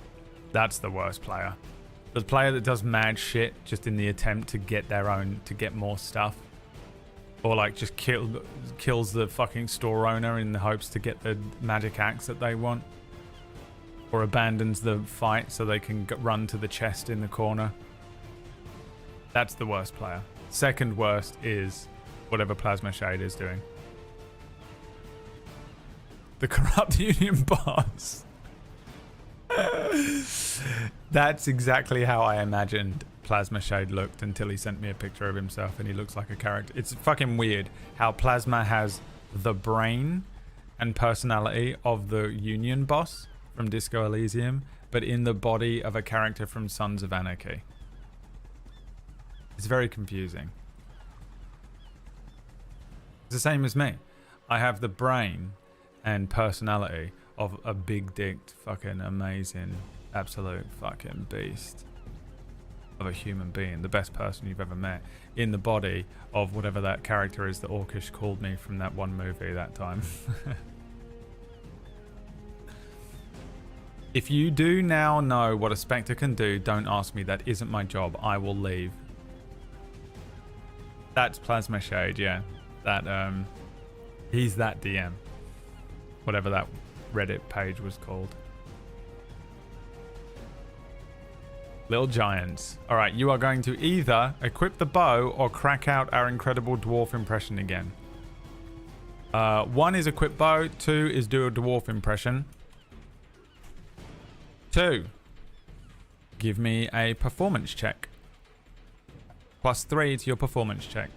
That's the worst player. The player that does mad shit just in the attempt to get their own, to get more stuff. Or like just kills the fucking store owner in the hopes to get the magic axe that they want. Or abandons the fight so they can run to the chest in the corner. That's the worst player. Second worst is whatever Plasma Shade is doing. The Corrupt Union boss. That's exactly how I imagined Plasma Shade looked until he sent me a picture of himself and he looks like a character. It's fucking weird how Plasma has the brain and personality of the Union boss from Disco Elysium, but in the body of a character from Sons of Anarchy. It's very confusing. It's the same as me. I have the brain and personality of a big-dicked, fucking amazing, absolute fucking beast of a human being, the best person you've ever met, in the body of whatever that character is that Orcish called me from that one movie that time. If you do now know what a Spectre can do, don't ask me. That isn't my job. I will leave. That's Plasma Shade, yeah. That, he's that DM. Whatever that Reddit page was called. Little Giants. Alright, you are going to either equip the bow or crack out our incredible dwarf impression again. 1 is equip bow, 2 is do a dwarf impression. 2. Give me a performance check. +3 to your performance check.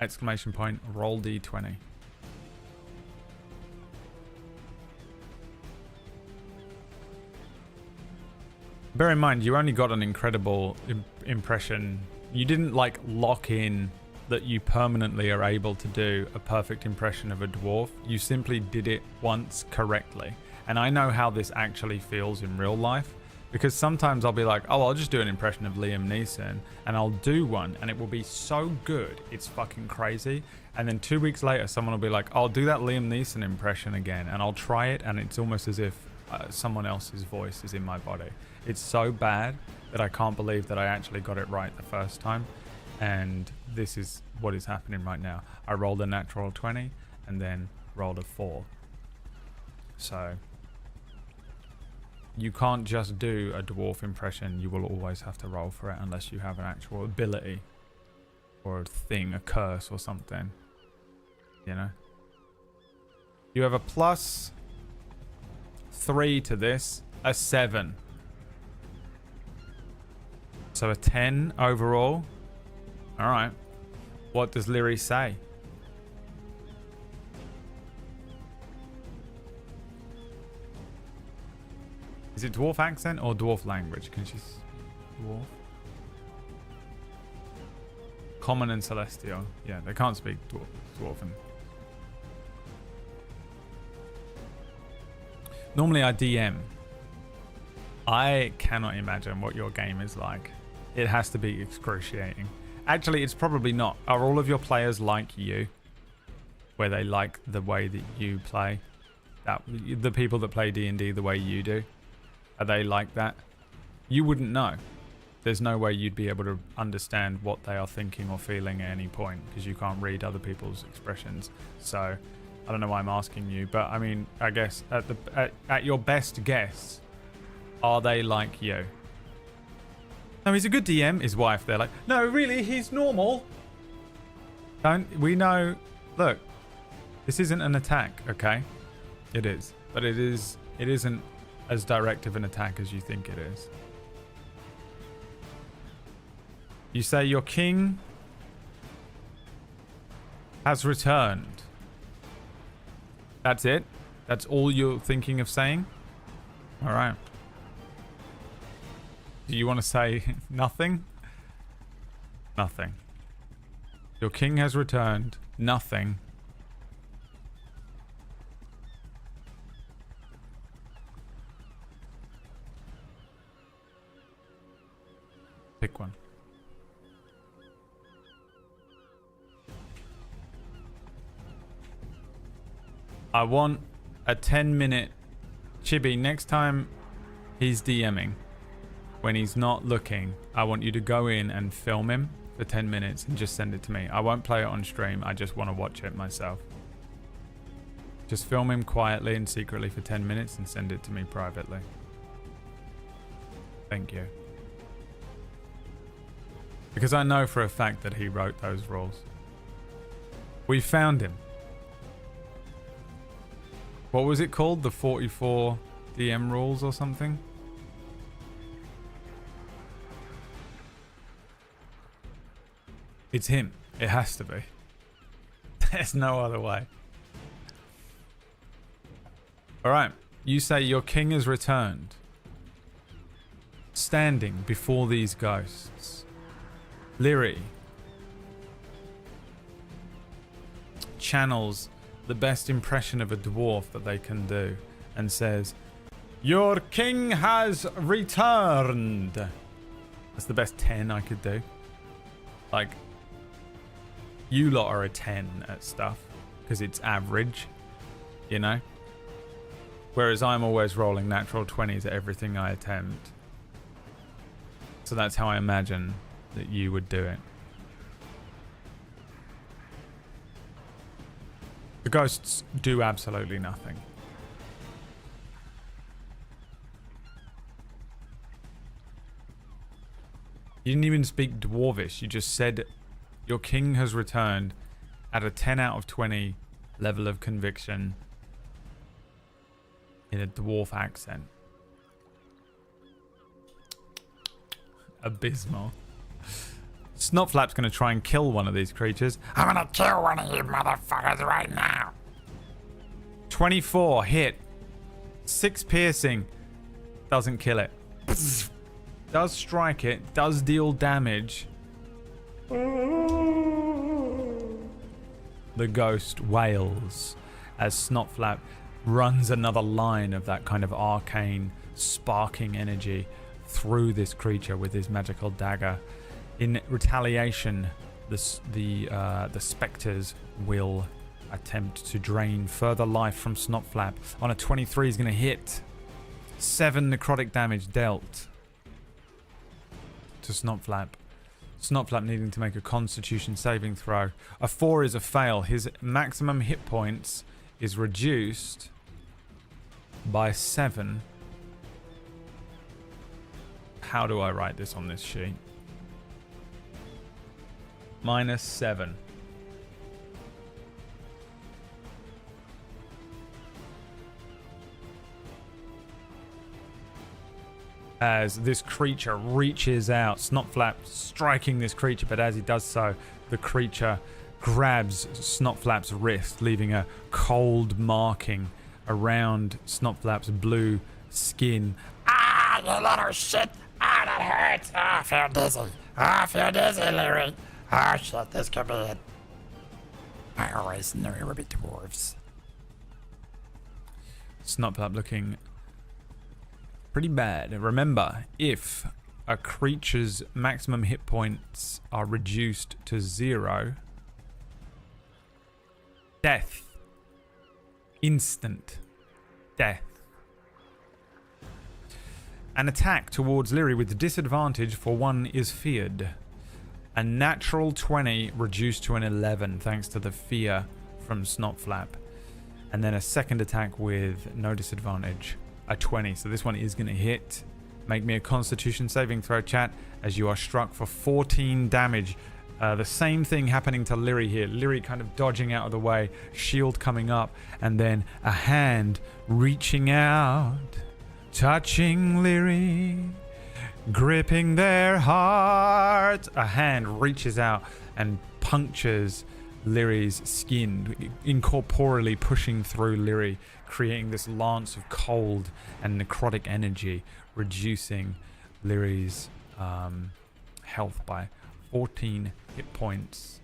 Exclamation point, roll d20. Bear in mind, you only got an incredible impression. You didn't like lock in that you permanently are able to do a perfect impression of a dwarf. You simply did it once correctly. And I know how this actually feels in real life, because sometimes I'll be like, oh, I'll just do an impression of Liam Neeson, and I'll do one and it will be so good, it's fucking crazy. And then 2 weeks later, someone will be like, I'll do that Liam Neeson impression again, and I'll try it, and it's almost as if someone else's voice is in my body. It's so bad that I can't believe that I actually got it right the first time. And this is what is happening right now. I rolled a natural 20 and then rolled a 4. So you can't just do a dwarf impression. You will always have to roll for it unless you have an actual ability or a thing, a curse or something. You know? You have a +3 to this, a 7. So a 10 overall. Alright. What does Lyri say? Is it dwarf accent or dwarf language? Can she... Dwarf? Common and celestial. Yeah, they can't speak dwarven. Normally I DM. I cannot imagine what your game is like. It has to be excruciating. Actually, it's probably not. Are all of your players like you? Where they like the way that you play? The people that play D&D the way you do? Are they like that? You wouldn't know. There's no way you'd be able to understand what they are thinking or feeling at any point, because you can't read other people's expressions. So, I don't know why I'm asking you, but I mean, I guess at your best guess, are they like you? No, he's a good DM. His wife, they're like, no, really, he's normal. Don't we know? Look, this isn't an attack, okay? It is, but it isn't as direct of an attack as you think it is. You say your king has returned. That's it? That's all you're thinking of saying? All right. Do you want to say nothing? Nothing. Your king has returned. Nothing. Pick one. I want a 10-minute Chibi. Next time he's DMing, when he's not looking, I want you to go in and film him for 10 minutes and just send it to me. I won't play it on stream. I just want to watch it myself. Just film him quietly and secretly for 10 minutes and send it to me privately. Thank you. Because I know for a fact that he wrote those rules. We found him. What was it called? The 44 DM rules or something? It's him. It has to be. There's no other way. Alright. You say your king has returned. Standing before these ghosts. Lyri channels the best impression of a dwarf that they can do and says, "Your king has returned." That's the best 10 I could do. Like, you lot are a 10 at stuff because it's average, you know? Whereas I'm always rolling natural 20s at everything I attempt. So that's how I imagine that you would do it. The ghosts do absolutely nothing. You didn't even speak Dwarvish. You just said your king has returned at a 10 out of 20 level of conviction in a dwarf accent. Abysmal. Snotflap's going to try and kill one of these creatures. I'm gonna kill one of you motherfuckers right now. 24 hit. 6 piercing. Doesn't kill it. Does strike it. Does deal damage. The ghost wails as Snotflap runs another line of that kind of arcane, sparking energy through this creature with his magical dagger. In retaliation, the specters will attempt to drain further life from Snotflap. On a 23 is going to hit. 7 necrotic damage dealt to Snotflap. Snotflap needing to make a constitution saving throw. A 4 is a fail. His maximum hit points is reduced by 7. How do I write this on this sheet? -7. As this creature reaches out, Snotflap striking this creature, but as he does so, the creature grabs Snotflap's wrist, leaving a cold marking around Snotflap's blue skin. Ah, you little shit. Ah, that hurts. Ah, I feel dizzy. Ah, I feel dizzy, Lyri. Oh shit, this could be it. I always knew it would be dwarves. Snotflap looking pretty bad. Remember, if a creature's maximum hit points are reduced to 0, death. Instant death. An attack towards Lyri with disadvantage for one is feared. A natural 20 reduced to an 11 thanks to the fear from Snotflap. And then a second attack with no disadvantage. A 20. So this one is going to hit. Make me a constitution saving throw, chat, as you are struck for 14 damage. The same thing happening to Lyri here. Lyri kind of dodging out of the way. Shield coming up. And then a hand reaching out. Touching Lyri. Gripping their heart. A hand reaches out and punctures Lyri's skin, incorporeally pushing through Lyri, creating this lance of cold and necrotic energy, reducing Lyri's health by 14 hit points.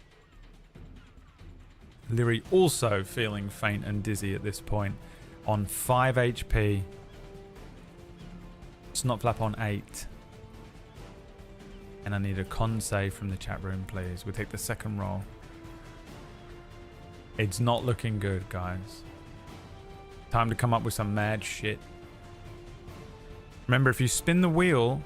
Lyri also feeling faint and dizzy at this point, on 5 HP. Snotflap on 8. And I need a con save from the chat room, please. We'll take the second roll. It's not looking good, guys. Time to come up with some mad shit. Remember, if you spin the wheel,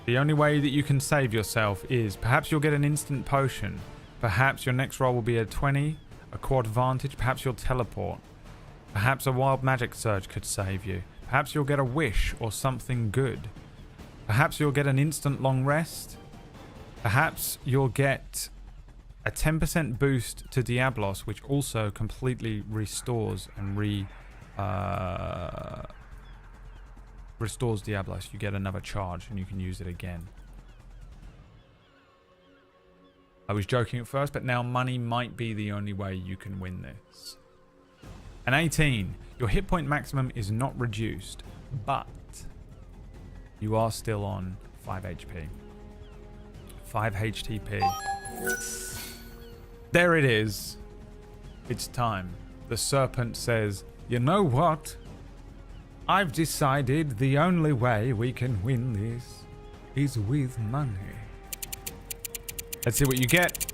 the only way that you can save yourself is perhaps you'll get an instant potion. Perhaps your next roll will be a 20, a quad advantage. Perhaps you'll teleport. Perhaps a wild magic surge could save you. Perhaps you'll get a wish or something good. Perhaps you'll get an instant long rest. Perhaps you'll get a 10% boost to Diablos, which also completely restores and restores Diablos. You get another charge and you can use it again. I was joking at first, but now money might be the only way you can win this. An 18. Your hit point maximum is not reduced, but you are still on 5 HP. 5 HTP. There it is. It's time. The serpent says, you know what? I've decided the only way we can win this is with money. Let's see what you get.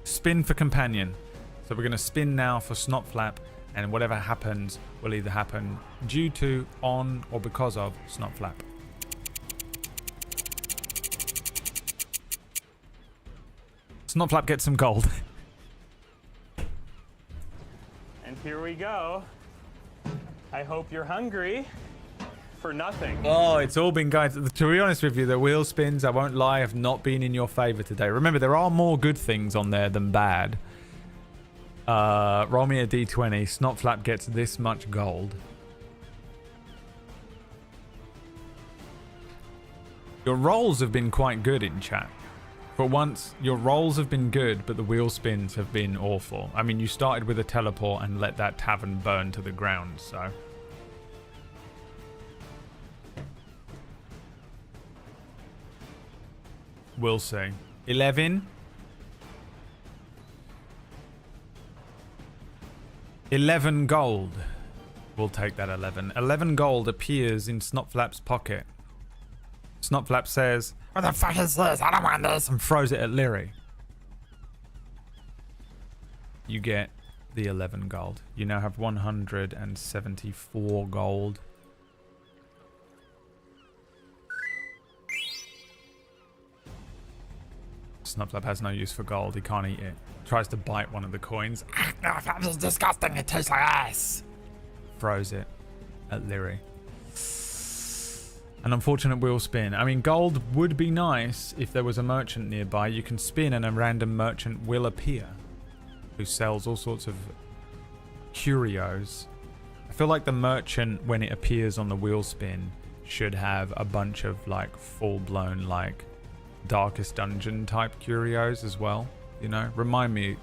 Spin for companion. So we're going to spin now for Snotflap, and whatever happens will either happen due to, on, or because of Snotflap. Snotflap gets some gold. And here we go. I hope you're hungry for nothing. Oh, it's all been going. To be honest with you, the wheel spins, I won't lie, have not been in your favor today. Remember, there are more good things on there than bad. Roll me a d20. Snotflap gets this much gold. Your rolls have been quite good in chat. For once, your rolls have been good, but the wheel spins have been awful. I mean, you started with a teleport and let that tavern burn to the ground, so... We'll see. 11. 11 gold. We'll take that 11. 11 gold appears in Snotflap's pocket. Snotflap says, What the fuck is this? I don't want this. and throws it at Lyri. You get the 11 gold. You now have 174 gold. Snotflap has no use for gold. He can't eat it. Tries to bite one of the coins. No, that is disgusting. It tastes like ass. Throws it at Lyri. An unfortunate wheel spin. I mean, gold would be nice if there was a merchant nearby. You can spin and a random merchant will appear who sells all sorts of curios. I feel like the merchant, when it appears on the wheel spin, should have a bunch of like full-blown like Darkest Dungeon type curios as well. You know, remind me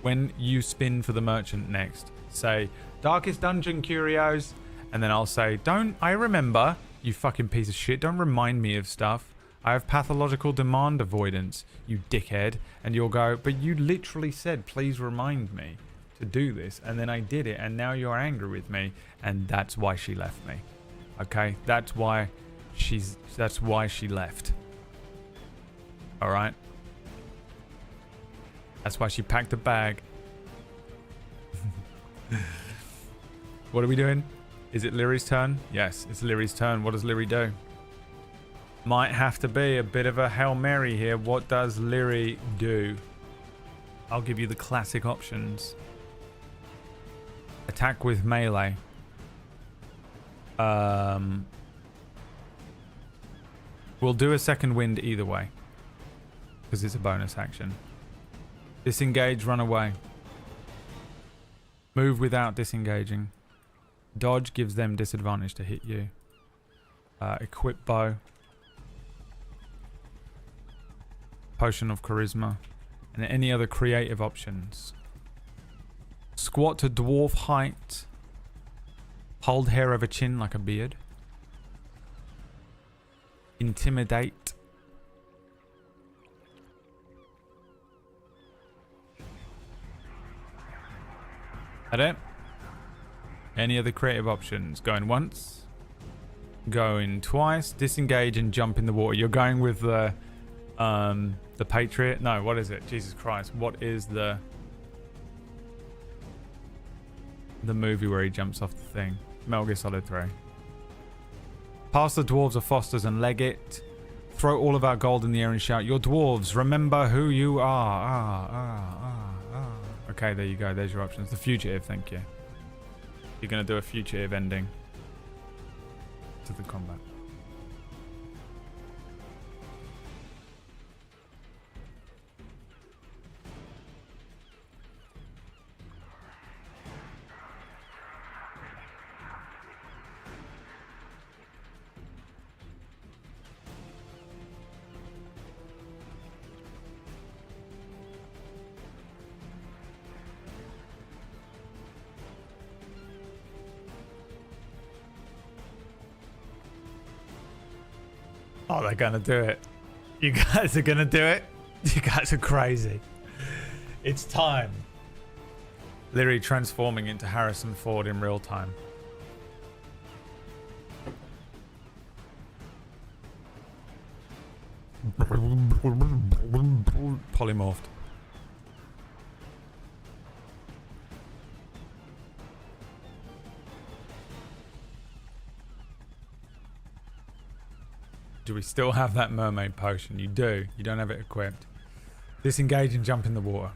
when you spin for the merchant next, say Darkest Dungeon curios, and then I'll say, I remember, you fucking piece of shit, don't remind me of stuff. I have pathological demand avoidance, you dickhead. And you'll go, but you literally said, please remind me to do this. And then I did it, and now you're angry with me. And that's why she left me. Okay? That's why she left. Alright? That's why she packed a bag. What are we doing? Is it Lyri's turn? Yes, it's Lyri's turn. What does Lyri do? Might have to be a bit of a Hail Mary here. What does Lyri do? I'll give you the classic options. Attack with melee. We'll do a second wind either way, because it's a bonus action. Disengage, run away. Move without disengaging. Dodge gives them disadvantage to hit you. Equip bow. Potion of charisma. And any other creative options. Squat to dwarf height. Hold hair over chin like a beard. Intimidate. That it? Any other creative options? Going once. Going twice. Disengage and jump in the water. You're going with the Patriot? No, what is it? Jesus Christ. What is the movie where he jumps off the thing? Metal Gear Solid 3. Pass the dwarves or fosters and leg it. Throw all of our gold in the air and shout, "Your dwarves, remember who you are." Okay, there you go. There's your options. The fugitive, thank you. You're going to do a fugitive ending to the combat. Oh, they're gonna do it. You guys are gonna do it? You guys are crazy. It's time. Literally transforming into Harrison Ford in real time. Polymorphed. Do we still have that mermaid potion? You do. You don't have it equipped. Disengage and jump in the water.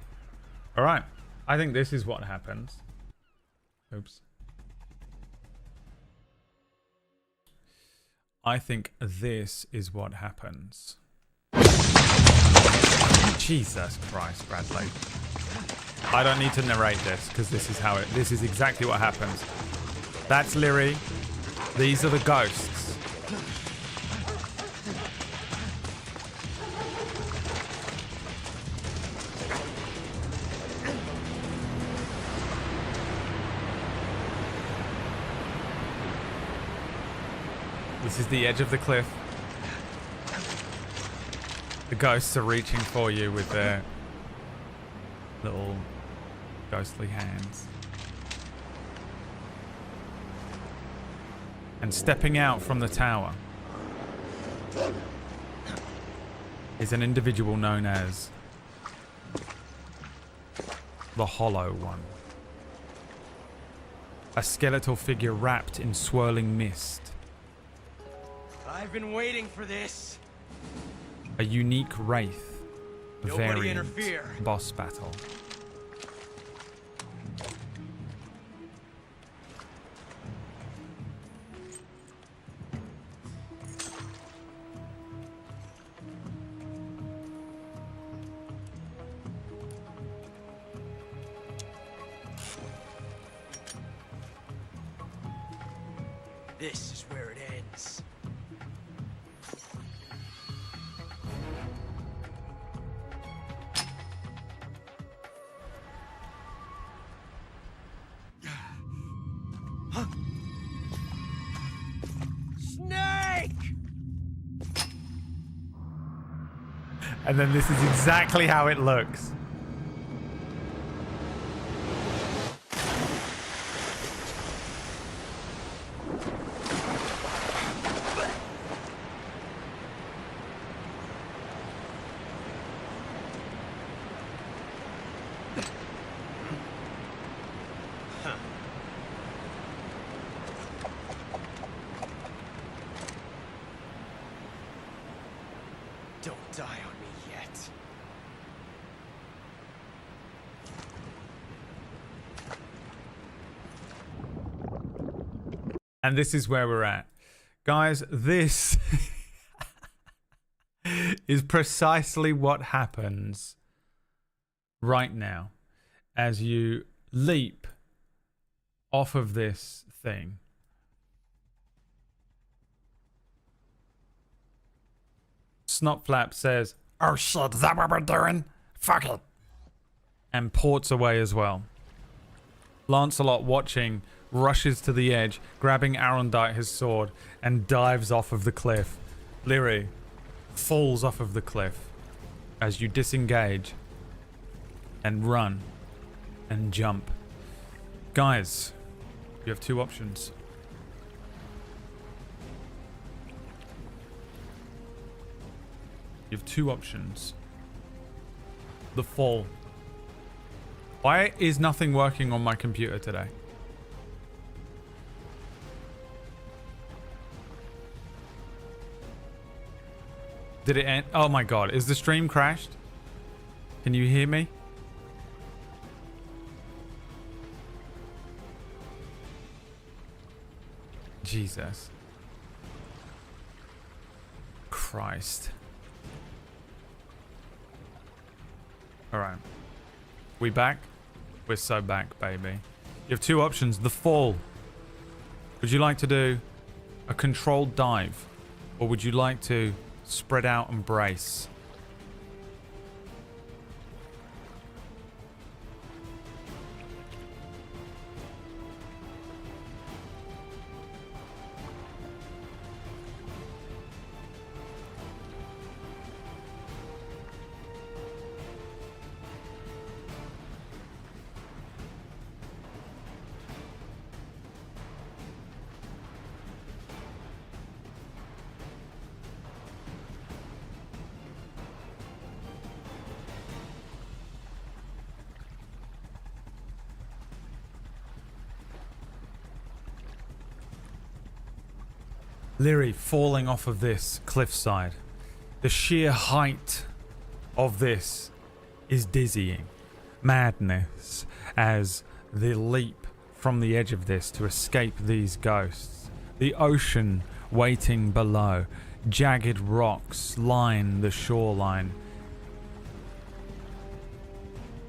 All right. I think this is what happens. Oops. I think this is what happens. Jesus Christ, Bradley. I don't need to narrate this because this is exactly what happens. That's Lyri. These are the ghosts. This is the edge of the cliff. The ghosts are reaching for you with their little ghostly hands. And stepping out from the tower is an individual known as the Hollow One. A skeletal figure wrapped in swirling mist. I've been waiting for this. A unique Wraith Nobody variant interfere. boss battle. This is where it ends. Snake! And then this is exactly how it looks. Don't die on me yet. And this is where we're at. Guys, this is precisely what happens right now as you leap off of this thing. Snotflap says, Oh shit, is that what we're doing? Fuck it. and ports away as well. Lancelot, watching, rushes to the edge, grabbing Arundite, his sword, and dives off of the cliff. Lyri falls off of the cliff as you disengage and run and jump. Guys, you have two options. You have two options. The fall. Why is nothing working on my computer today? Did it end? Oh my god, is the stream crashed? Can you hear me? Jesus. Christ. Alright. We back? We're so back, baby. You have two options. The fall. Would you like to do a controlled dive? Or would you like to spread out and brace? Lyri falling off of this cliffside. The sheer height of this is dizzying. Madness as the leap from the edge of this to escape these ghosts. The ocean waiting below. Jagged rocks line the shoreline.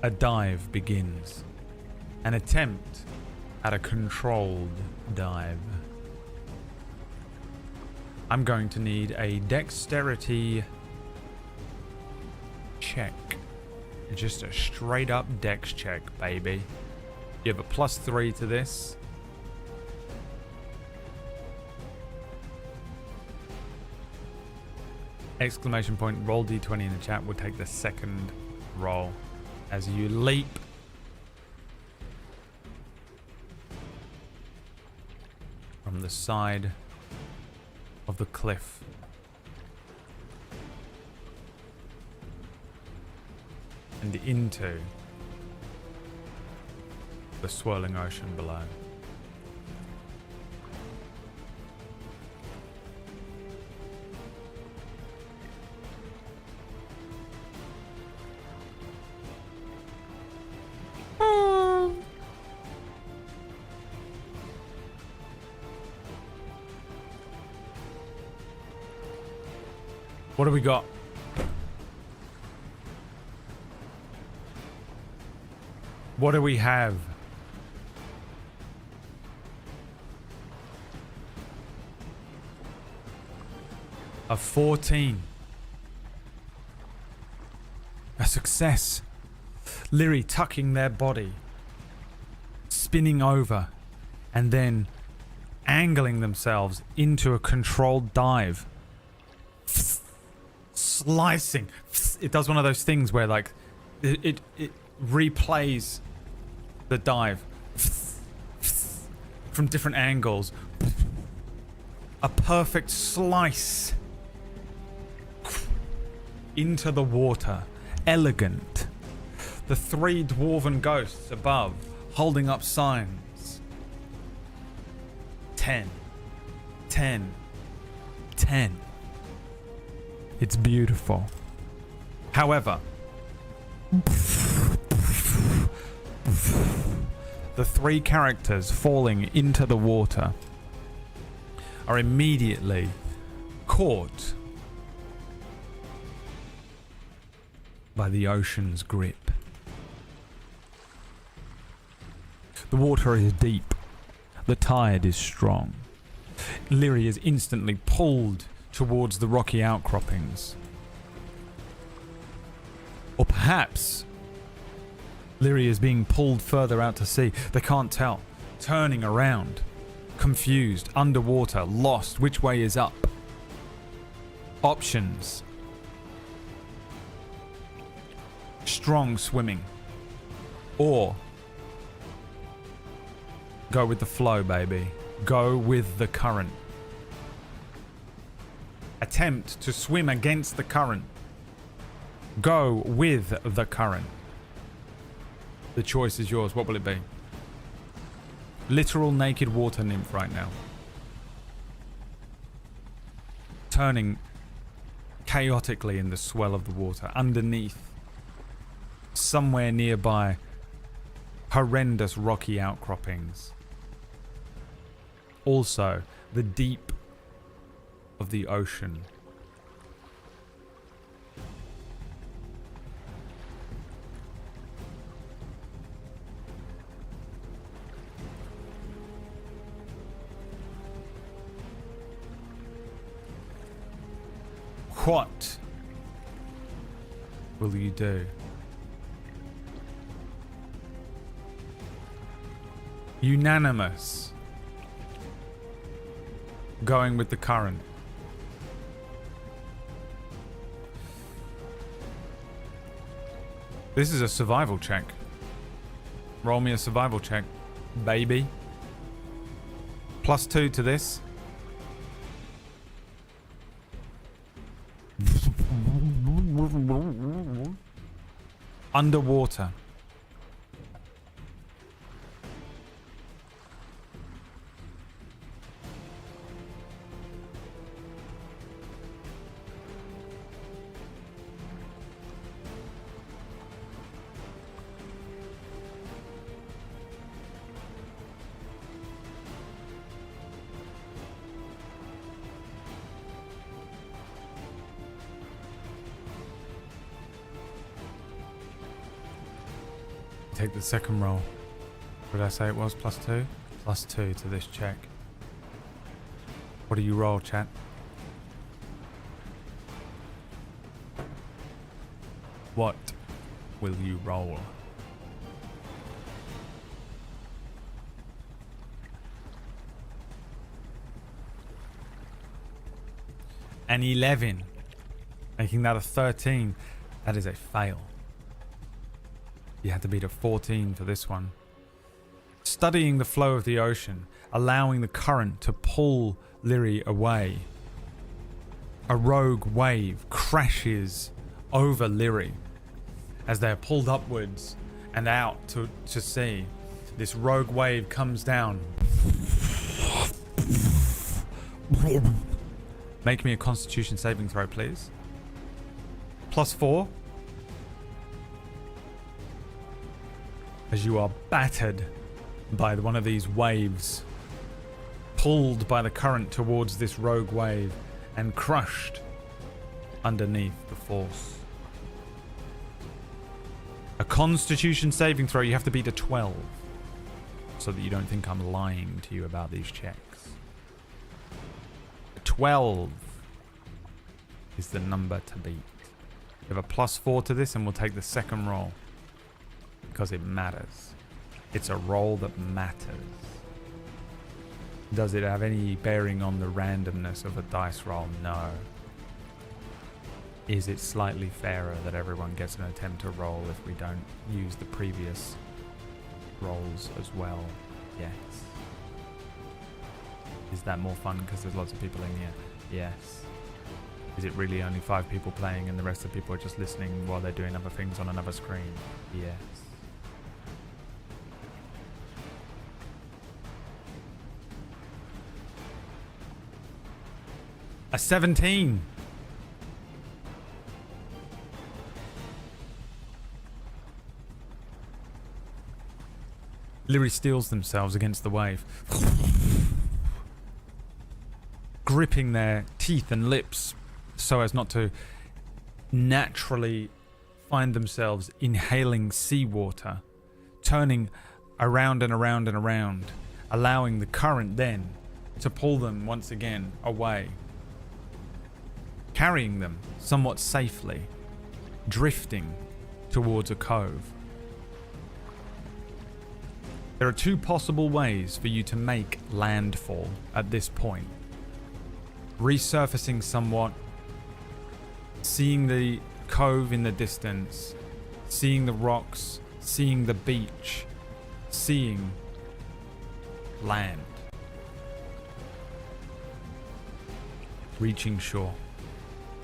A dive begins. An attempt at a controlled dive. I'm going to need a dexterity check. Just a straight up dex check, baby. You have a +3 to this. Exclamation point, roll d20 in the chat. We'll take the second roll as you leap from the side of the cliff. And into the swirling ocean below. What do we got? What do we have? A 14. A success. Lyri tucking their body, spinning over, and then angling themselves into a controlled dive. Slicing. It does one of those things where like it replays the dive from different angles. A perfect slice into the water. Elegant. The 3 dwarven ghosts above holding up signs. 10. 10. 10. It's beautiful. However, the 3 characters falling into the water are immediately caught by the ocean's grip. The water is deep. The tide is strong. Lyri is instantly pulled towards the rocky outcroppings. Or perhaps Lyri is being pulled further out to sea. They can't tell. Turning around, confused, underwater, lost. Which way is up? Options. Strong swimming. Or go with the flow, baby. Go with the current. Attempt to swim against the current. Go with the current. The choice is yours. What will it be? Literal naked water nymph right now. Turning chaotically in the swell of the water. Underneath. Somewhere nearby. Horrendous rocky outcroppings. Also, the deep of the ocean. What will you do? Unanimous. Going with the current. This is a survival check. Roll me a survival check, baby. +2 to this. Underwater. Take the second roll. What did I say it was? +2? +2 to this check. What do you roll, chat? What will you roll? An 11. Making that a 13. That is a fail. You had to beat a 14 for this one. Studying the flow of the ocean, allowing the current to pull Lyri away. A rogue wave crashes over Lyri as they are pulled upwards and out to sea. This rogue wave comes down. Make me a Constitution saving throw, please. +4. As you are battered by one of these waves, pulled by the current towards this rogue wave and crushed underneath the force. A Constitution saving throw, you have to beat a 12 so that you don't think I'm lying to you about these checks. 12 is the number to beat. You have a +4 to this and we'll take the second roll because it matters. It's a roll that matters. Does it have any bearing on the randomness of a dice roll? No. Is it slightly fairer that everyone gets an attempt to roll if we don't use the previous rolls as well? Yes. Is that more fun because there's lots of people in here? Yes. Is it really only 5 people playing and the rest of the people are just listening while they're doing other things on another screen? Yes. A 17. Lyri steels themselves against the wave, gripping their teeth and lips so as not to naturally find themselves inhaling seawater, turning around and around and around, allowing the current then to pull them once again away, carrying them somewhat safely, drifting towards a cove. There are 2 possible ways for you to make landfall at this point. Resurfacing somewhat, seeing the cove in the distance, seeing the rocks, seeing the beach, seeing land. Reaching shore.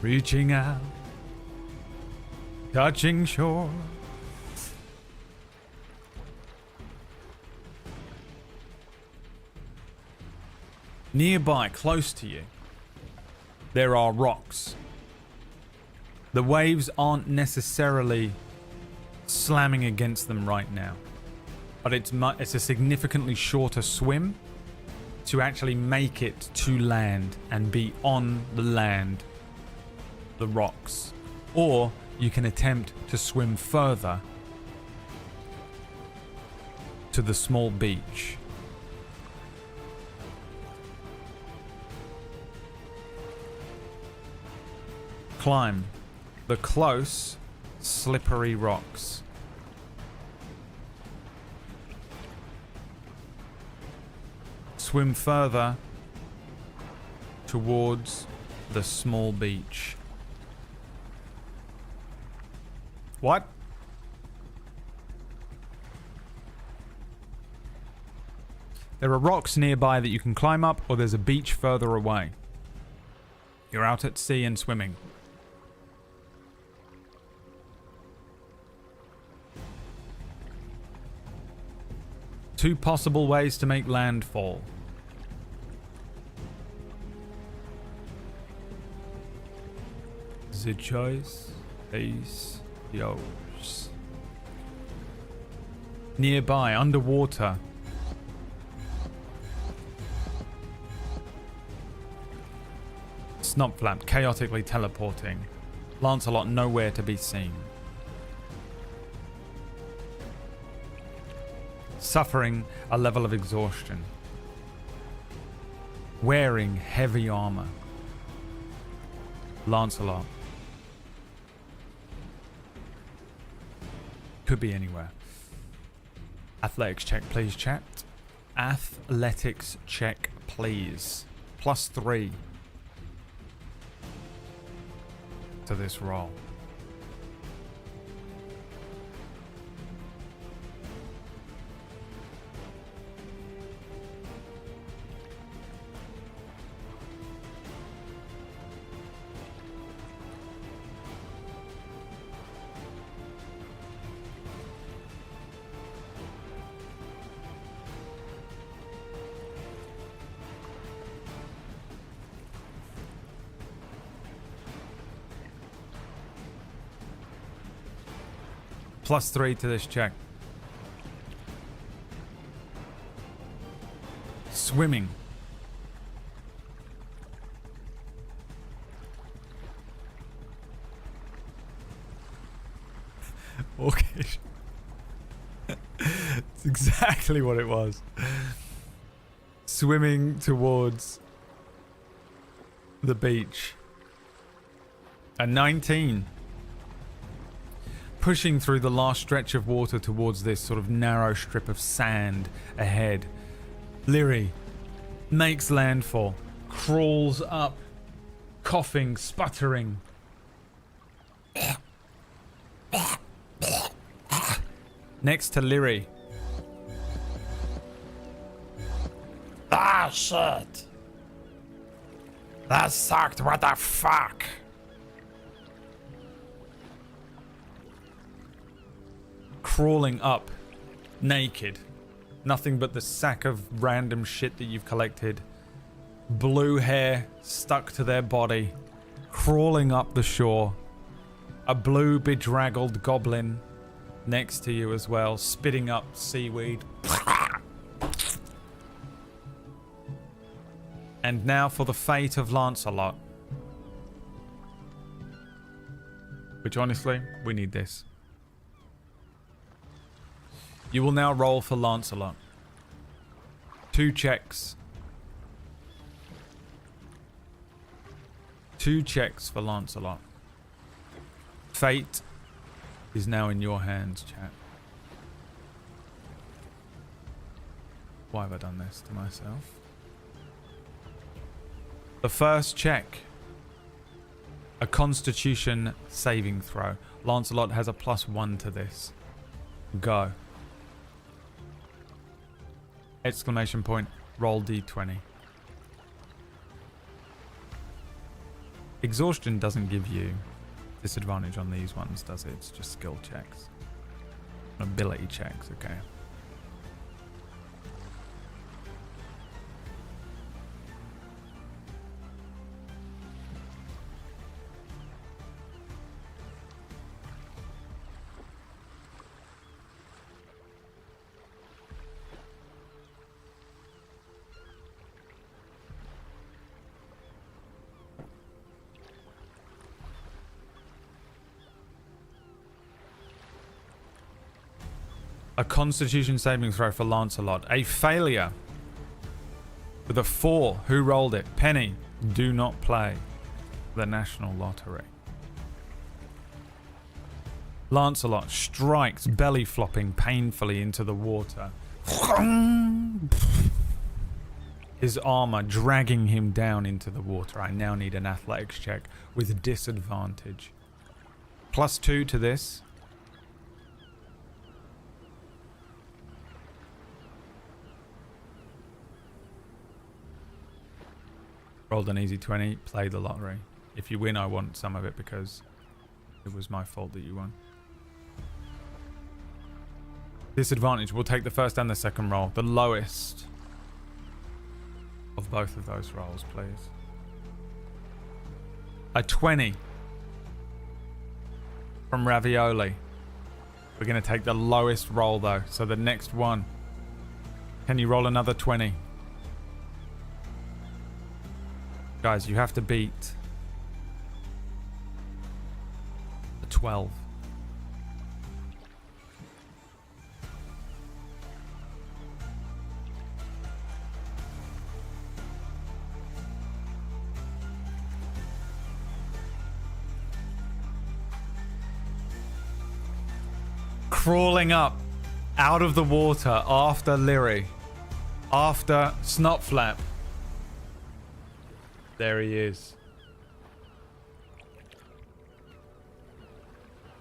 Reaching out, touching shore. Nearby, close to you, there are rocks. The waves aren't necessarily slamming against them right now, but it's a significantly shorter swim to actually make it to land and be on the land, the rocks. Or you can attempt to swim further to the small beach. Climb the close, slippery rocks. Swim further towards the small beach. What? There are rocks nearby that you can climb up, or there's a beach further away. You're out at sea and swimming. Two possible ways to make landfall. The choice is yours. Nearby, underwater. Snopflap chaotically teleporting. Lancelot nowhere to be seen. suffering a level of exhaustion, wearing heavy armor. Lancelot. Could be anywhere. Athletics check, please, chat. Athletics check, please. +3 to this roll. +3 to this check. Swimming. Orcish. It's exactly what it was. Swimming towards the beach. A 19. Pushing through the last stretch of water towards this sort of narrow strip of sand ahead. Lyri makes landfall, crawls up, coughing, sputtering. Next to Lyri. Ah, shit. That sucked. What the fuck? Crawling up, naked. Nothing but the sack of random shit that you've collected. Blue hair stuck to their body. Crawling up the shore. A blue bedraggled goblin next to you as well, spitting up seaweed. And now for the fate of Lancelot. Which honestly, we need this. You will now roll for Lancelot. 2 checks. 2 checks for Lancelot. Fate is now in your hands, chat. Why have I done this to myself? The first check. A Constitution saving throw. Lancelot has a +1 to this. Go. Exclamation point. Roll d20. Exhaustion doesn't give you disadvantage on these ones, does it? It's just skill checks. Ability checks, okay. A Constitution saving throw for Lancelot. A failure. With a 4. Who rolled it? Penny. Do not play the National Lottery. Lancelot strikes, belly flopping painfully into the water. His armor dragging him down into the water. I now need an athletics check with disadvantage. +2 to this. Rolled an easy 20, play the lottery. If you win, I want some of it because it was my fault that you won. Disadvantage, we'll take the first and the second roll. The lowest of both of those rolls, please. A 20 from Ravioli. We're going to take the lowest roll though, so the next one. Can you roll another 20? Guys, you have to beat a 12. crawling up out of the water after Lyri, after Snotflap. There he is.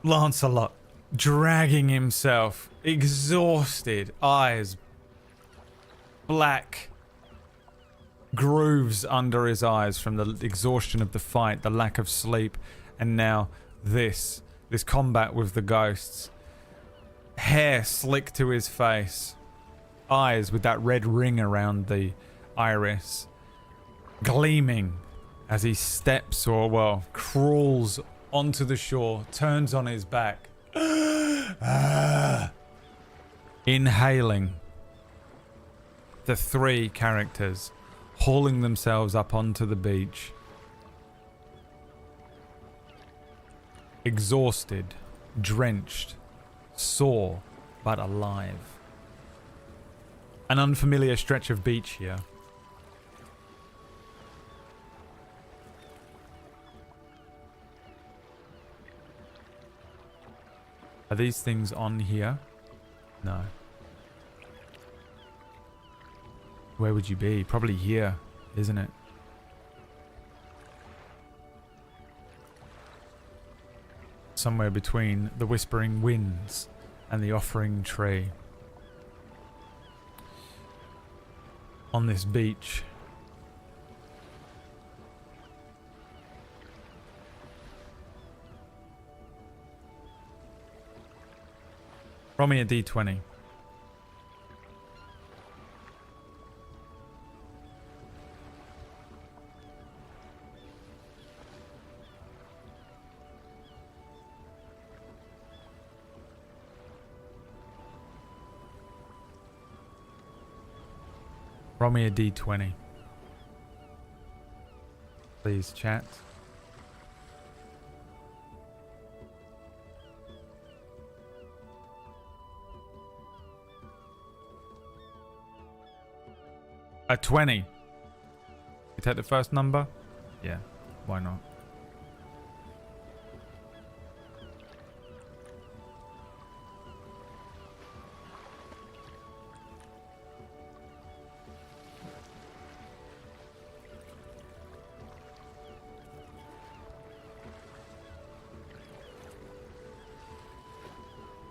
Lancelot dragging himself, exhausted, eyes black, grooves under his eyes from the exhaustion of the fight, the lack of sleep, and now this combat with the ghosts. Hair slicked to his face, eyes with that red ring around the iris, gleaming as he steps or, well, crawls onto the shore, turns on his back, inhaling. The three characters hauling themselves up onto the beach, exhausted, drenched, sore, but alive. An unfamiliar stretch of beach here. Are these things on here? No. Where would you be? Probably here, isn't it? Somewhere between the Whispering Winds and the Offering Tree. On this beach. Roll me a d20. Roll me a d20. Please, chat. A 20. You take the first number? Yeah, why not?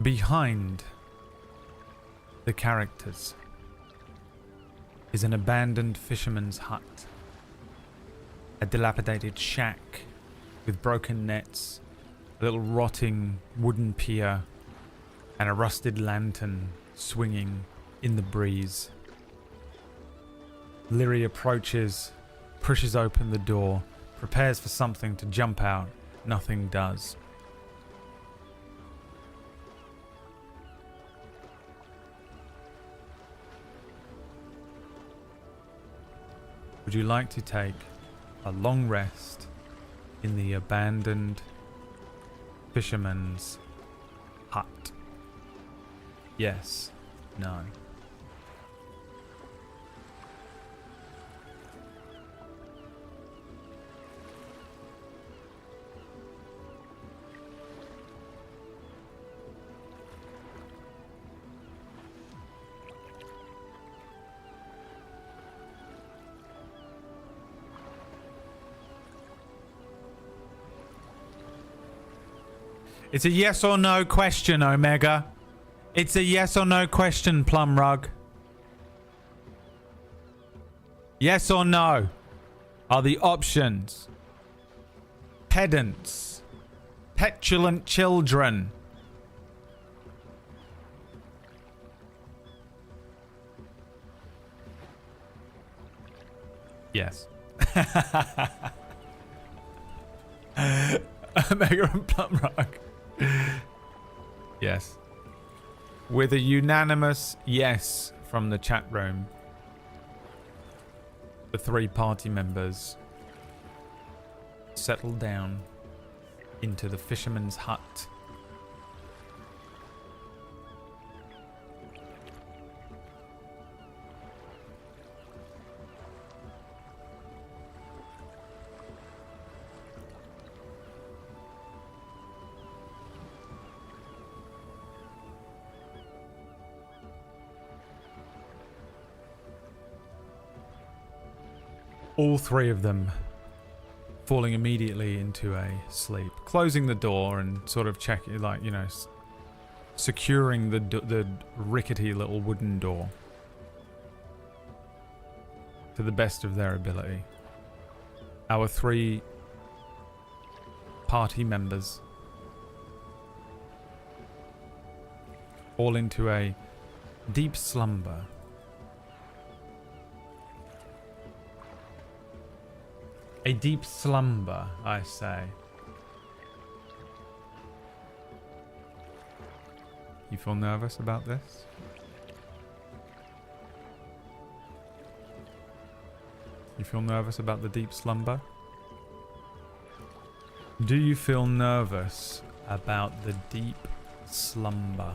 Behind the characters is an abandoned fisherman's hut. A dilapidated shack with broken nets, a little rotting wooden pier, and a rusted lantern swinging in the breeze. Lyri approaches, pushes open the door, prepares for something to jump out. Nothing does. Would you like to take a long rest in the abandoned fisherman's hut? Yes. No. It's a yes or no question, Omega. It's a yes or no question, Plumrug. Yes or no are the options. Pedants. Petulant children. Yes. Omega and Plumrug. Yes. With a unanimous yes from the chat room, the three party members settle down into the fisherman's hut. All three of them falling immediately into a sleep, closing the door and sort of checking, like, you know, securing the rickety little wooden door to the best of their ability. Our three party members fall into a deep slumber. A deep slumber, I say. You feel nervous about this? You feel nervous about the deep slumber? Do you feel nervous about the deep slumber?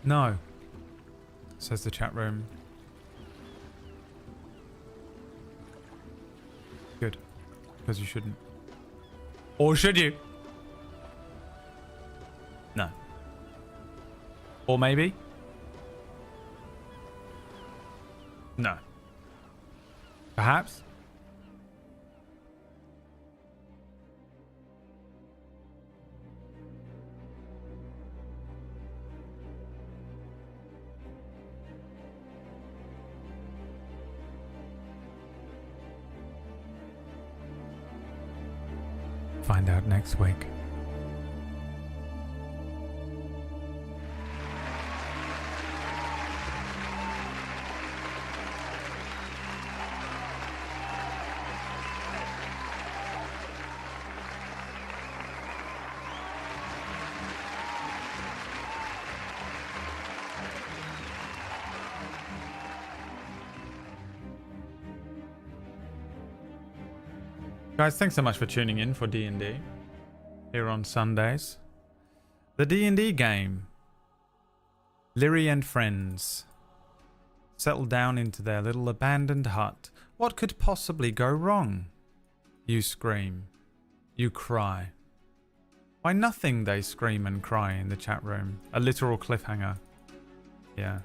No, says the chat room. Good, because you shouldn't. Or should you? No. Or maybe? No. Perhaps? Find out next week. Guys, thanks so much for tuning in for D&D here on Sundays. The D&D game. Lyri and friends settle down into their little abandoned hut. What could possibly go wrong? You scream. You cry. Why nothing, they scream and cry in the chat room. A literal cliffhanger. Yeah.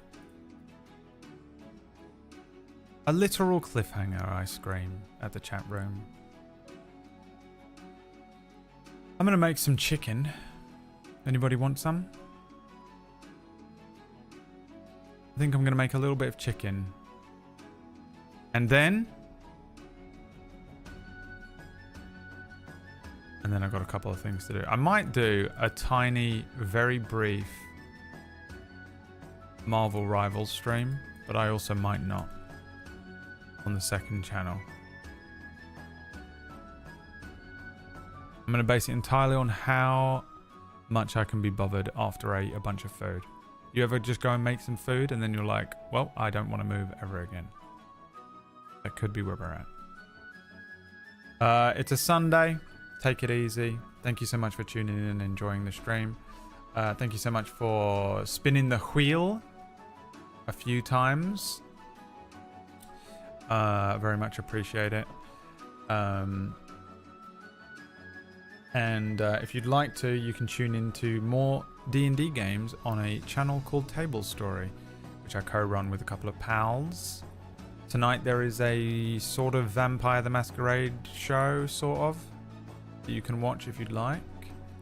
A literal cliffhanger, I scream at the chat room. I'm gonna make some chicken. Anybody want some? I think I'm gonna make a little bit of chicken. And then I've got a couple of things to do. I might do a tiny, very brief Marvel Rivals stream, but I also might not on the second channel. I'm going to base it entirely on how much I can be bothered after I eat a bunch of food. You ever just go and make some food and then you're like, well, I don't want to move ever again. That could be where we're at. It's a Sunday. Take it easy. Thank you so much for tuning in and enjoying the stream. Thank you so much for spinning the wheel a few times. Very much appreciate it. And if you'd like to, you can tune into more D&D games on a channel called Table Story, which I co-run with a couple of pals. Tonight there is a sort of Vampire the Masquerade show, sort of, that you can watch if you'd like,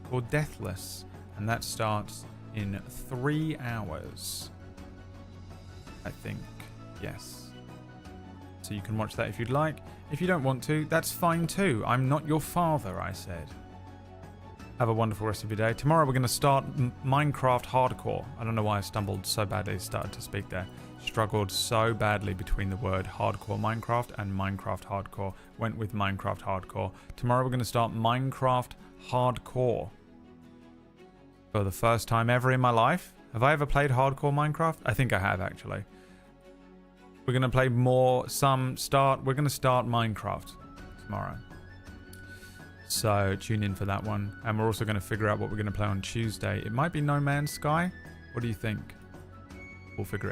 called Deathless, and that starts in 3 hours. I think, yes. So you can watch that if you'd like. If you don't want to, that's fine too. I'm not your father, I said. Have a wonderful rest of your day. Tomorrow we're going to start Minecraft Hardcore. I don't know why I stumbled so badly started to speak there. Struggled so badly between the word Hardcore Minecraft and Minecraft Hardcore. Went with Minecraft Hardcore. Tomorrow we're going to start Minecraft Hardcore. For the first time ever in my life. Have I ever played Hardcore Minecraft? I think I have, actually. We're going to play more, we're going to start Minecraft tomorrow. So tune in for that one. And we're also going to figure out what we're going to play on Tuesday. It might be No Man's Sky. What do you think? We'll figure it out.